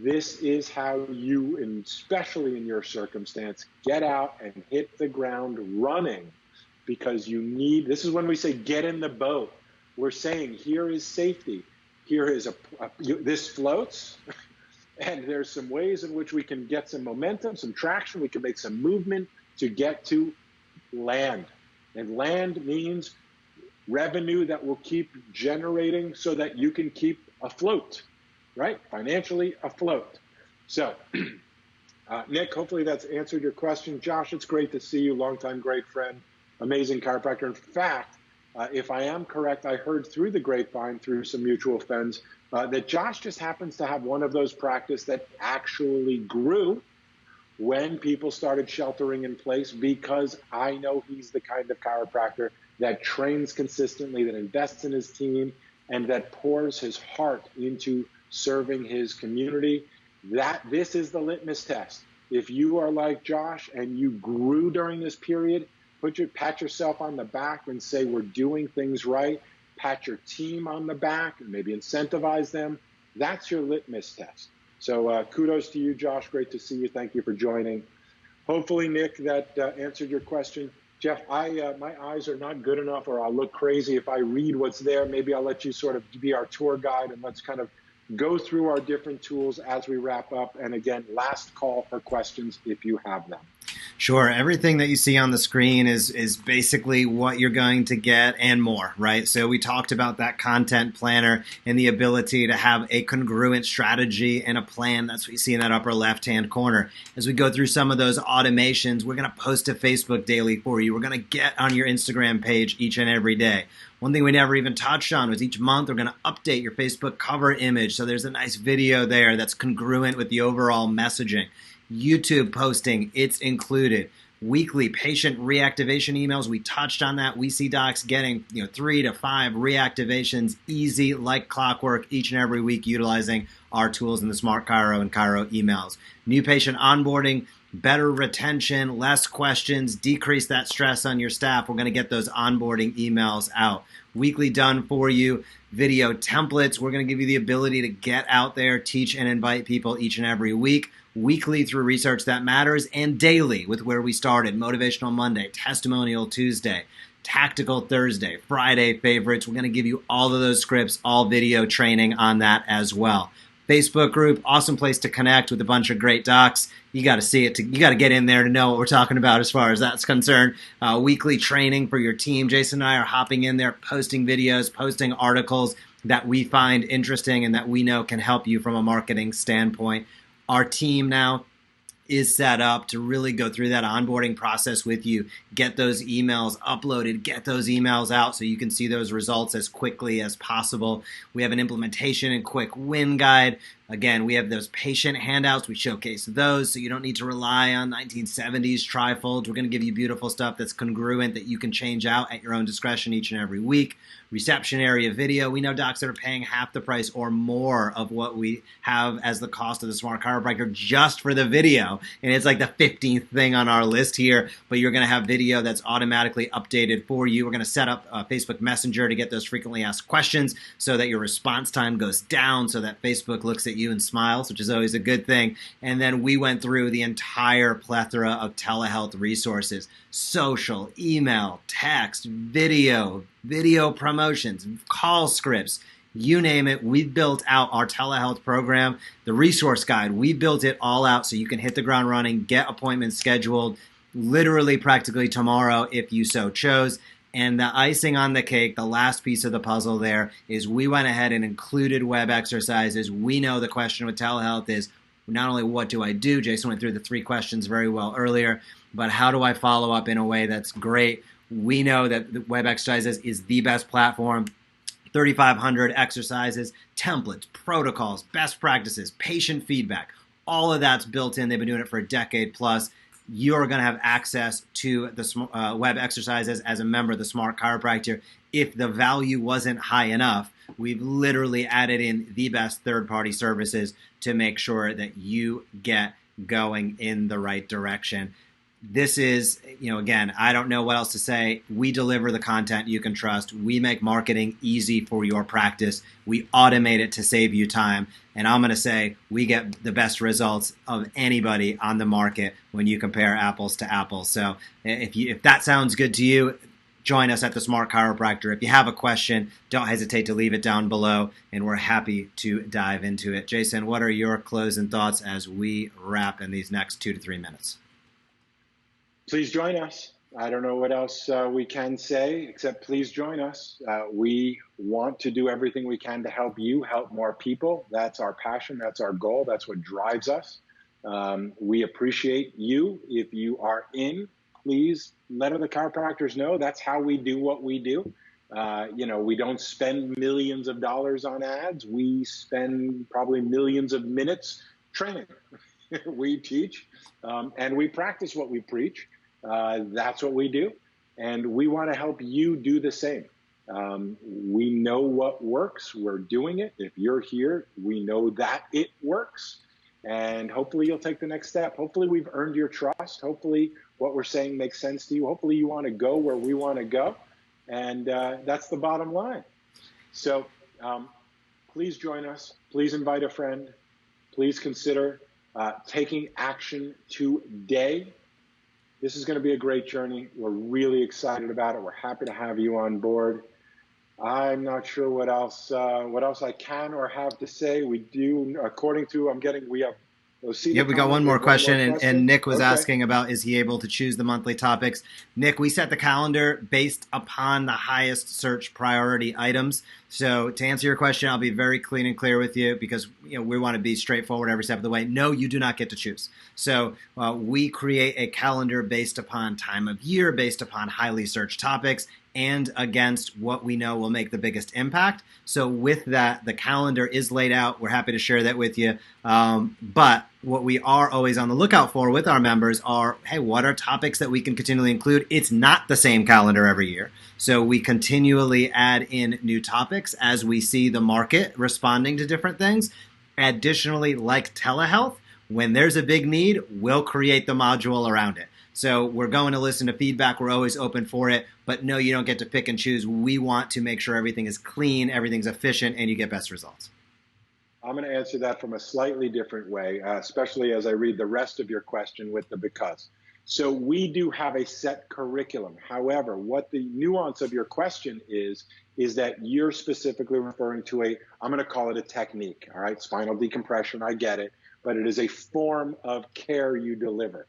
This is how you, and especially in your circumstance, get out and hit the ground running, because this is when we say get in the boat. We're saying here is safety. Here is this floats, and there's some ways in which we can get some momentum, some traction. We can make some movement to get to land. And land means revenue that will keep generating so that you can keep afloat, right? Financially afloat. So, Nick, hopefully that's answered your question. Josh, it's great to see you. Longtime great friend, amazing chiropractor. In fact, if I am correct, I heard through the grapevine, through some mutual friends, that Josh just happens to have one of those practices that actually grew when people started sheltering in place, because I know he's the kind of chiropractor that trains consistently, that invests in his team, and that pours his heart into serving his community. This is the litmus test. If you are like Josh and you grew during this period, pat yourself on the back and say, we're doing things right. Pat your team on the back and maybe incentivize them. That's your litmus test. So kudos to you, Josh. Great to see you. Thank you for joining. Hopefully, Nick, that answered your question. Jeff, my eyes are not good enough, or I'll look crazy if I read what's there. Maybe I'll let you sort of be our tour guide, and let's kind of go through our different tools as we wrap up. And again, last call for questions if you have them. Sure. Everything that you see on the screen is basically what you're going to get and more, right? So we talked about that content planner and the ability to have a congruent strategy and a plan. That's what you see in that upper left-hand corner. As we go through some of those automations, we're going to post to Facebook daily for you. We're going to get on your Instagram page each and every day. One thing we never even touched on was each month we're going to update your Facebook cover image. So there's a nice video there that's congruent with the overall messaging. YouTube posting, it's included. Weekly patient reactivation emails, we touched on that. We see docs getting 3 to 5 reactivations easy like clockwork each and every week utilizing our tools in the Smart Chiro and Chiro emails. New patient onboarding, better retention, less questions, decrease that stress on your staff. We're going to get those onboarding emails out. Weekly done for you. Video templates, we're going to give you the ability to get out there, teach and invite people each and every week. Weekly through Research That Matters, and daily with Where We Started, Motivational Monday, Testimonial Tuesday, Tactical Thursday, Friday favorites. We're going to give you all of those scripts, all video training on that as well. Facebook group, awesome place to connect with a bunch of great docs. You got to see it. You got to get in there to know what we're talking about as far as that's concerned. Weekly training for your team. Jason and I are hopping in there, posting videos, posting articles that we find interesting and that we know can help you from a marketing standpoint. Our team now is set up to really go through that onboarding process with you, get those emails uploaded, get those emails out so you can see those results as quickly as possible. We have an implementation and quick win guide, Again, we have those patient handouts. We showcase those, so you don't need to rely on 1970s trifolds. We're going to give you beautiful stuff that's congruent that you can change out at your own discretion each and every week. Reception area video. We know docs that are paying half the price or more of what we have as the cost of the Smart Chiropractor just for the video. And it's like the 15th thing on our list here, but you're going to have video that's automatically updated for you. We're going to set up a Facebook Messenger to get those frequently asked questions so that your response time goes down, so that Facebook looks at you and smiles, which is always a good thing. And then we went through the entire plethora of telehealth resources: social, email, text, video promotions, call scripts, you name it. We built out our telehealth program, the resource guide. We built it all out so you can hit the ground running, get appointments scheduled literally practically tomorrow if you so chose. And the icing on the cake, the last piece of the puzzle there, is we went ahead and included web exercises. We know the question with telehealth is not only what do I do, Jason went through the 3 questions very well earlier, but how do I follow up in a way that's great? We know that the web exercises is the best platform. 3,500 exercises, templates, protocols, best practices, patient feedback. All of that's built in. They've been doing it for a decade plus. You're going to have access to the web exercises as a member of the Smart Chiropractor. If the value wasn't high enough, we've literally added in the best third-party services to make sure that you get going in the right direction. This is, again, I don't know what else to say. We deliver the content you can trust. We make marketing easy for your practice. We automate it to save you time. And I'm going to say we get the best results of anybody on the market when you compare apples to apples. So if that sounds good to you, join us at the Smart Chiropractor. If you have a question, don't hesitate to leave it down below, and we're happy to dive into it. Jason, what are your closing thoughts as we wrap in these next 2 to 3 minutes? Please join us. I don't know what else we can say, except please join us. We want to do everything we can to help you help more people. That's our passion. That's our goal. That's what drives us. We appreciate you. If you are in, please let other chiropractors know. That's how we do what we do. We don't spend millions of dollars on ads. We spend probably millions of minutes training. We teach and we practice what we preach. That's what we do. And we want to help you do the same. We know what works. We're doing it. If you're here, we know that it works. And hopefully you'll take the next step. Hopefully we've earned your trust. Hopefully what we're saying makes sense to you. Hopefully you want to go where we want to go. And that's the bottom line. So please join us. Please invite a friend. Please consider taking action today. This is going to be a great journey. We're really excited about it. We're happy to have you on board. I'm not sure what else I can or have to say. We do, according to we have. Yeah, we got one more question, and Nick was asking about, is he able to choose the monthly topics? Nick, we set the calendar based upon the highest search priority items. So to answer your question, I'll be very clean and clear with you, because we want to be straightforward every step of the way. No, you do not get to choose. So we create a calendar based upon time of year, based upon highly searched topics, and against what we know will make the biggest impact. So with that, the calendar is laid out. We're happy to share that with you. But what we are always on the lookout for with our members are, hey, what are topics that we can continually include? It's not the same calendar every year. So we continually add in new topics as we see the market responding to different things. Additionally, like telehealth, when there's a big need, we'll create the module around it. So we're going to listen to feedback. We're always open for it. But no, you don't get to pick and choose. We want to make sure everything is clean, everything's efficient, and you get best results. I'm going to answer that from a slightly different way, especially as I read the rest of your question with the because. So we do have a set curriculum. However, what the nuance of your question is that you're specifically referring to I'm going to call it a technique, all right? Spinal decompression, I get it, but it is a form of care you deliver.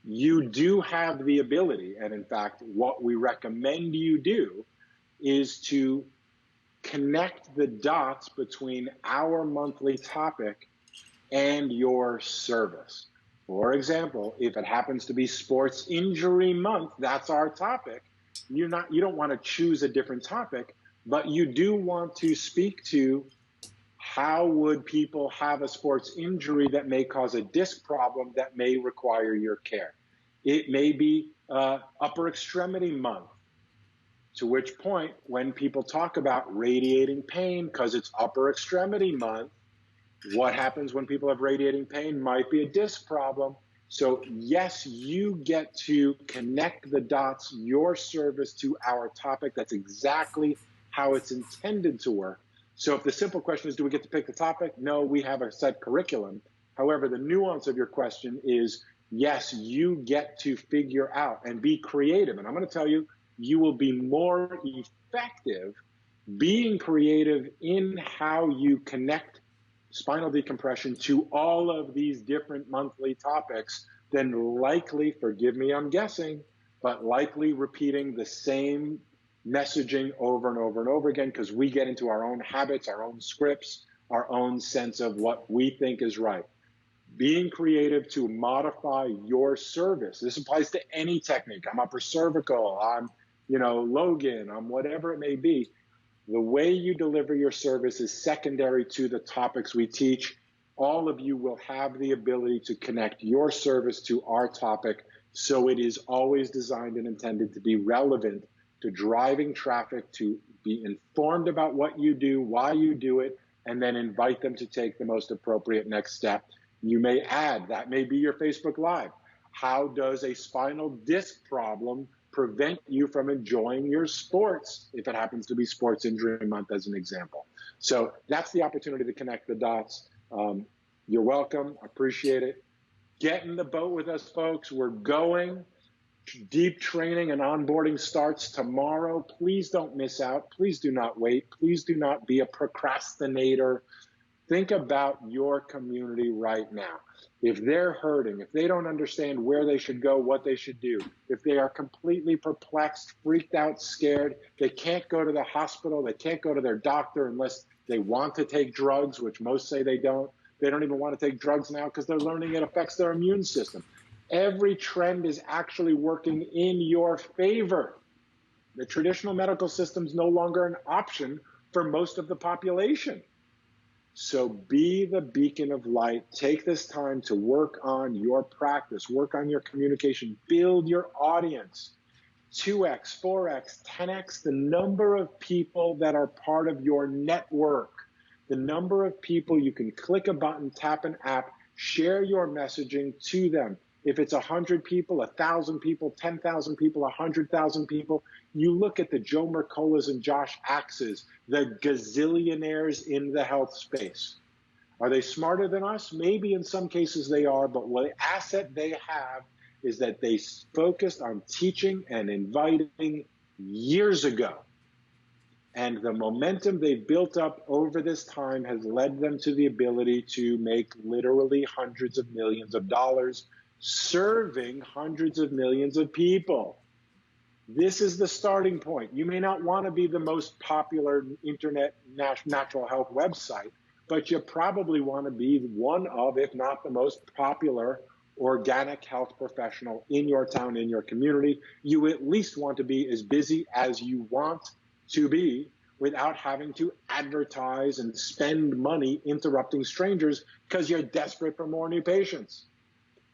You do have the ability, and in fact, what we recommend you do is to connect the dots between our monthly topic and your service. For example, if it happens to be Sports Injury Month, that's our topic. You don't want to choose a different topic, but you do want to speak to How would people have a sports injury that may cause a disc problem that may require your care? It may be upper extremity month, to which point when people talk about radiating pain because it's upper extremity month, what happens when people have radiating pain? Might be a disc problem. So yes, you get to connect the dots, your service to our topic. That's exactly how it's intended to work. So if the simple question is, do we get to pick the topic? No, we have a set curriculum. However, the nuance of your question is, yes, you get to figure out and be creative. And I'm going to tell you, you will be more effective being creative in how you connect spinal decompression to all of these different monthly topics than likely, forgive me, I'm guessing, but likely repeating the same messaging over and over and over again, because we get into our own habits, our own scripts, our own sense of what we think is right. Being creative to modify your service. This applies to any technique. I'm upper cervical, I'm, Logan, I'm whatever it may be. The way you deliver your service is secondary to the topics we teach. All of you will have the ability to connect your service to our topic, so it is always designed and intended to be relevant to driving traffic, to be informed about what you do, why you do it, and then invite them to take the most appropriate next step. You may add, that may be your Facebook Live. How does a spinal disc problem prevent you from enjoying your sports if it happens to be sports injury month, as an example? So that's the opportunity to connect the dots. You're welcome. Appreciate it. Get in the boat with us, folks. We're going. Deep training and onboarding starts tomorrow. Please don't miss out. Please do not wait. Please do not be a procrastinator. Think about your community right now. If they're hurting, if they don't understand where they should go, what they should do, if they are completely perplexed, freaked out, scared, they can't go to the hospital, they can't go to their doctor unless they want to take drugs, which most say they don't. They don't even want to take drugs now because they're learning it affects their immune system. Every trend is actually working in your favor. The traditional medical system is no longer an option for most of the population. So be the beacon of light. Take this time to work on your practice, work on your communication, build your audience. 2x, 4x, 10x, the number of people that are part of your network, the number of people you can click a button, tap an app, share your messaging to them. If it's 100 people, 1,000 people, 10,000 people, 100,000 people, you look at the Joe Mercolas and Josh Axes, the gazillionaires in the health space. Are they smarter than us? Maybe in some cases they are, but what asset they have is that they focused on teaching and inviting years ago. And the momentum they built up over this time has led them to the ability to make literally hundreds of millions of dollars, serving hundreds of millions of people. This is the starting point. You may not want to be the most popular internet natural health website, but you probably want to be one of, if not the most popular organic health professional in your town, in your community. You at least want to be as busy as you want to be without having to advertise and spend money interrupting strangers because you're desperate for more new patients.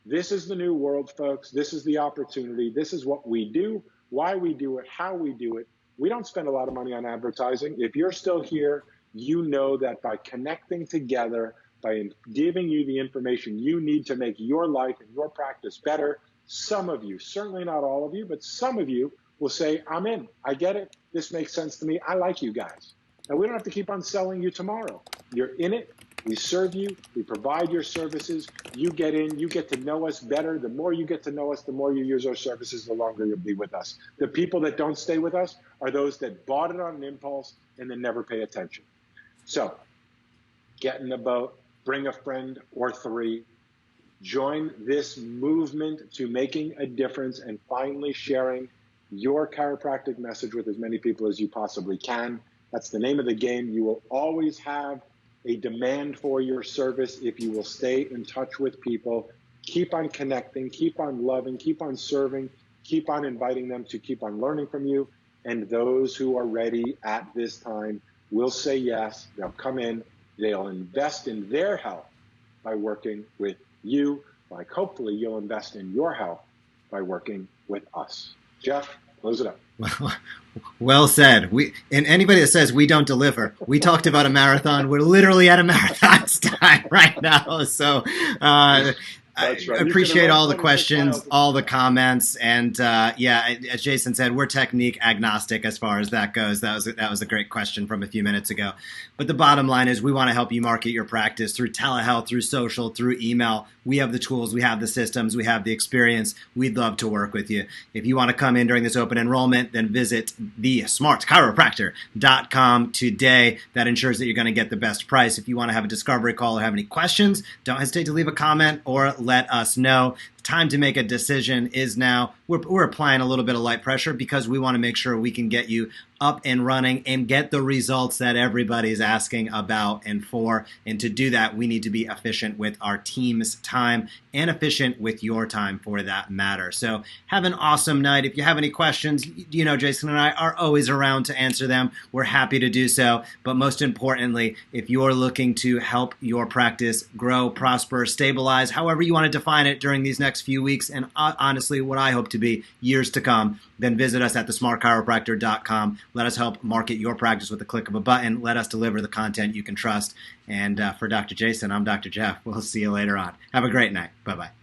This is the new world, folks. This is the opportunity. This is what we do, why we do it, how we do it. We don't spend a lot of money on advertising. If you're still here, you know that by connecting together, by giving you the information you need to make your life and your practice better, some of you, certainly not all of you, but some of you will say, I'm in. I get it. This makes sense to me. I like you guys. And we don't have to keep on selling you tomorrow. You're in it. We serve you. We provide your services. You get in. You get to know us better. The more you get to know us, the more you use our services, the longer you'll be with us. The people that don't stay with us are those that bought it on an impulse and then never pay attention. So get in the boat. Bring a friend or three. Join this movement to making a difference and finally sharing your chiropractic message with as many people as you possibly can. That's the name of the game. You will always have a demand for your service if you will stay in touch with people. Keep on connecting, keep on loving, keep on serving, keep on inviting them to keep on learning from you. And those who are ready at this time will say yes. They'll come in. They'll invest in their health by working with you. Like hopefully you'll invest in your health by working with us. Jeff, close it up. Well said. And anybody that says we don't deliver, we talked about a marathon. We're literally at a marathon's time right now. So That's right. I appreciate all the questions, all the comments, and as Jason said, we're technique agnostic as far as that goes. That was a great question from a few minutes ago. But the bottom line is we want to help you market your practice through telehealth, through social, through email. We have the tools, we have the systems, we have the experience. We'd love to work with you. If you want to come in during this open enrollment, then visit thesmartchiropractor.com today. That ensures that you're going to get the best price. If you want to have a discovery call or have any questions, don't hesitate to leave a comment or let us know. The time to make a decision is now. We're applying a little bit of light pressure because we want to make sure we can get you up and running and get the results that everybody's asking about and for. And to do that, we need to be efficient with our team's time and efficient with your time for that matter. So have an awesome night. If you have any questions, you know Jason and I are always around to answer them. We're happy to do so. But most importantly, if you're looking to help your practice grow, prosper, stabilize, however you want to define it during these next few weeks, and honestly, what I hope to be years to come, then visit us at thesmartchiropractor.com. Let us help market your practice with the click of a button. Let us deliver the content you can trust. And for Dr. Jason, I'm Dr. Jeff. We'll see you later on. Have a great night. Bye-bye.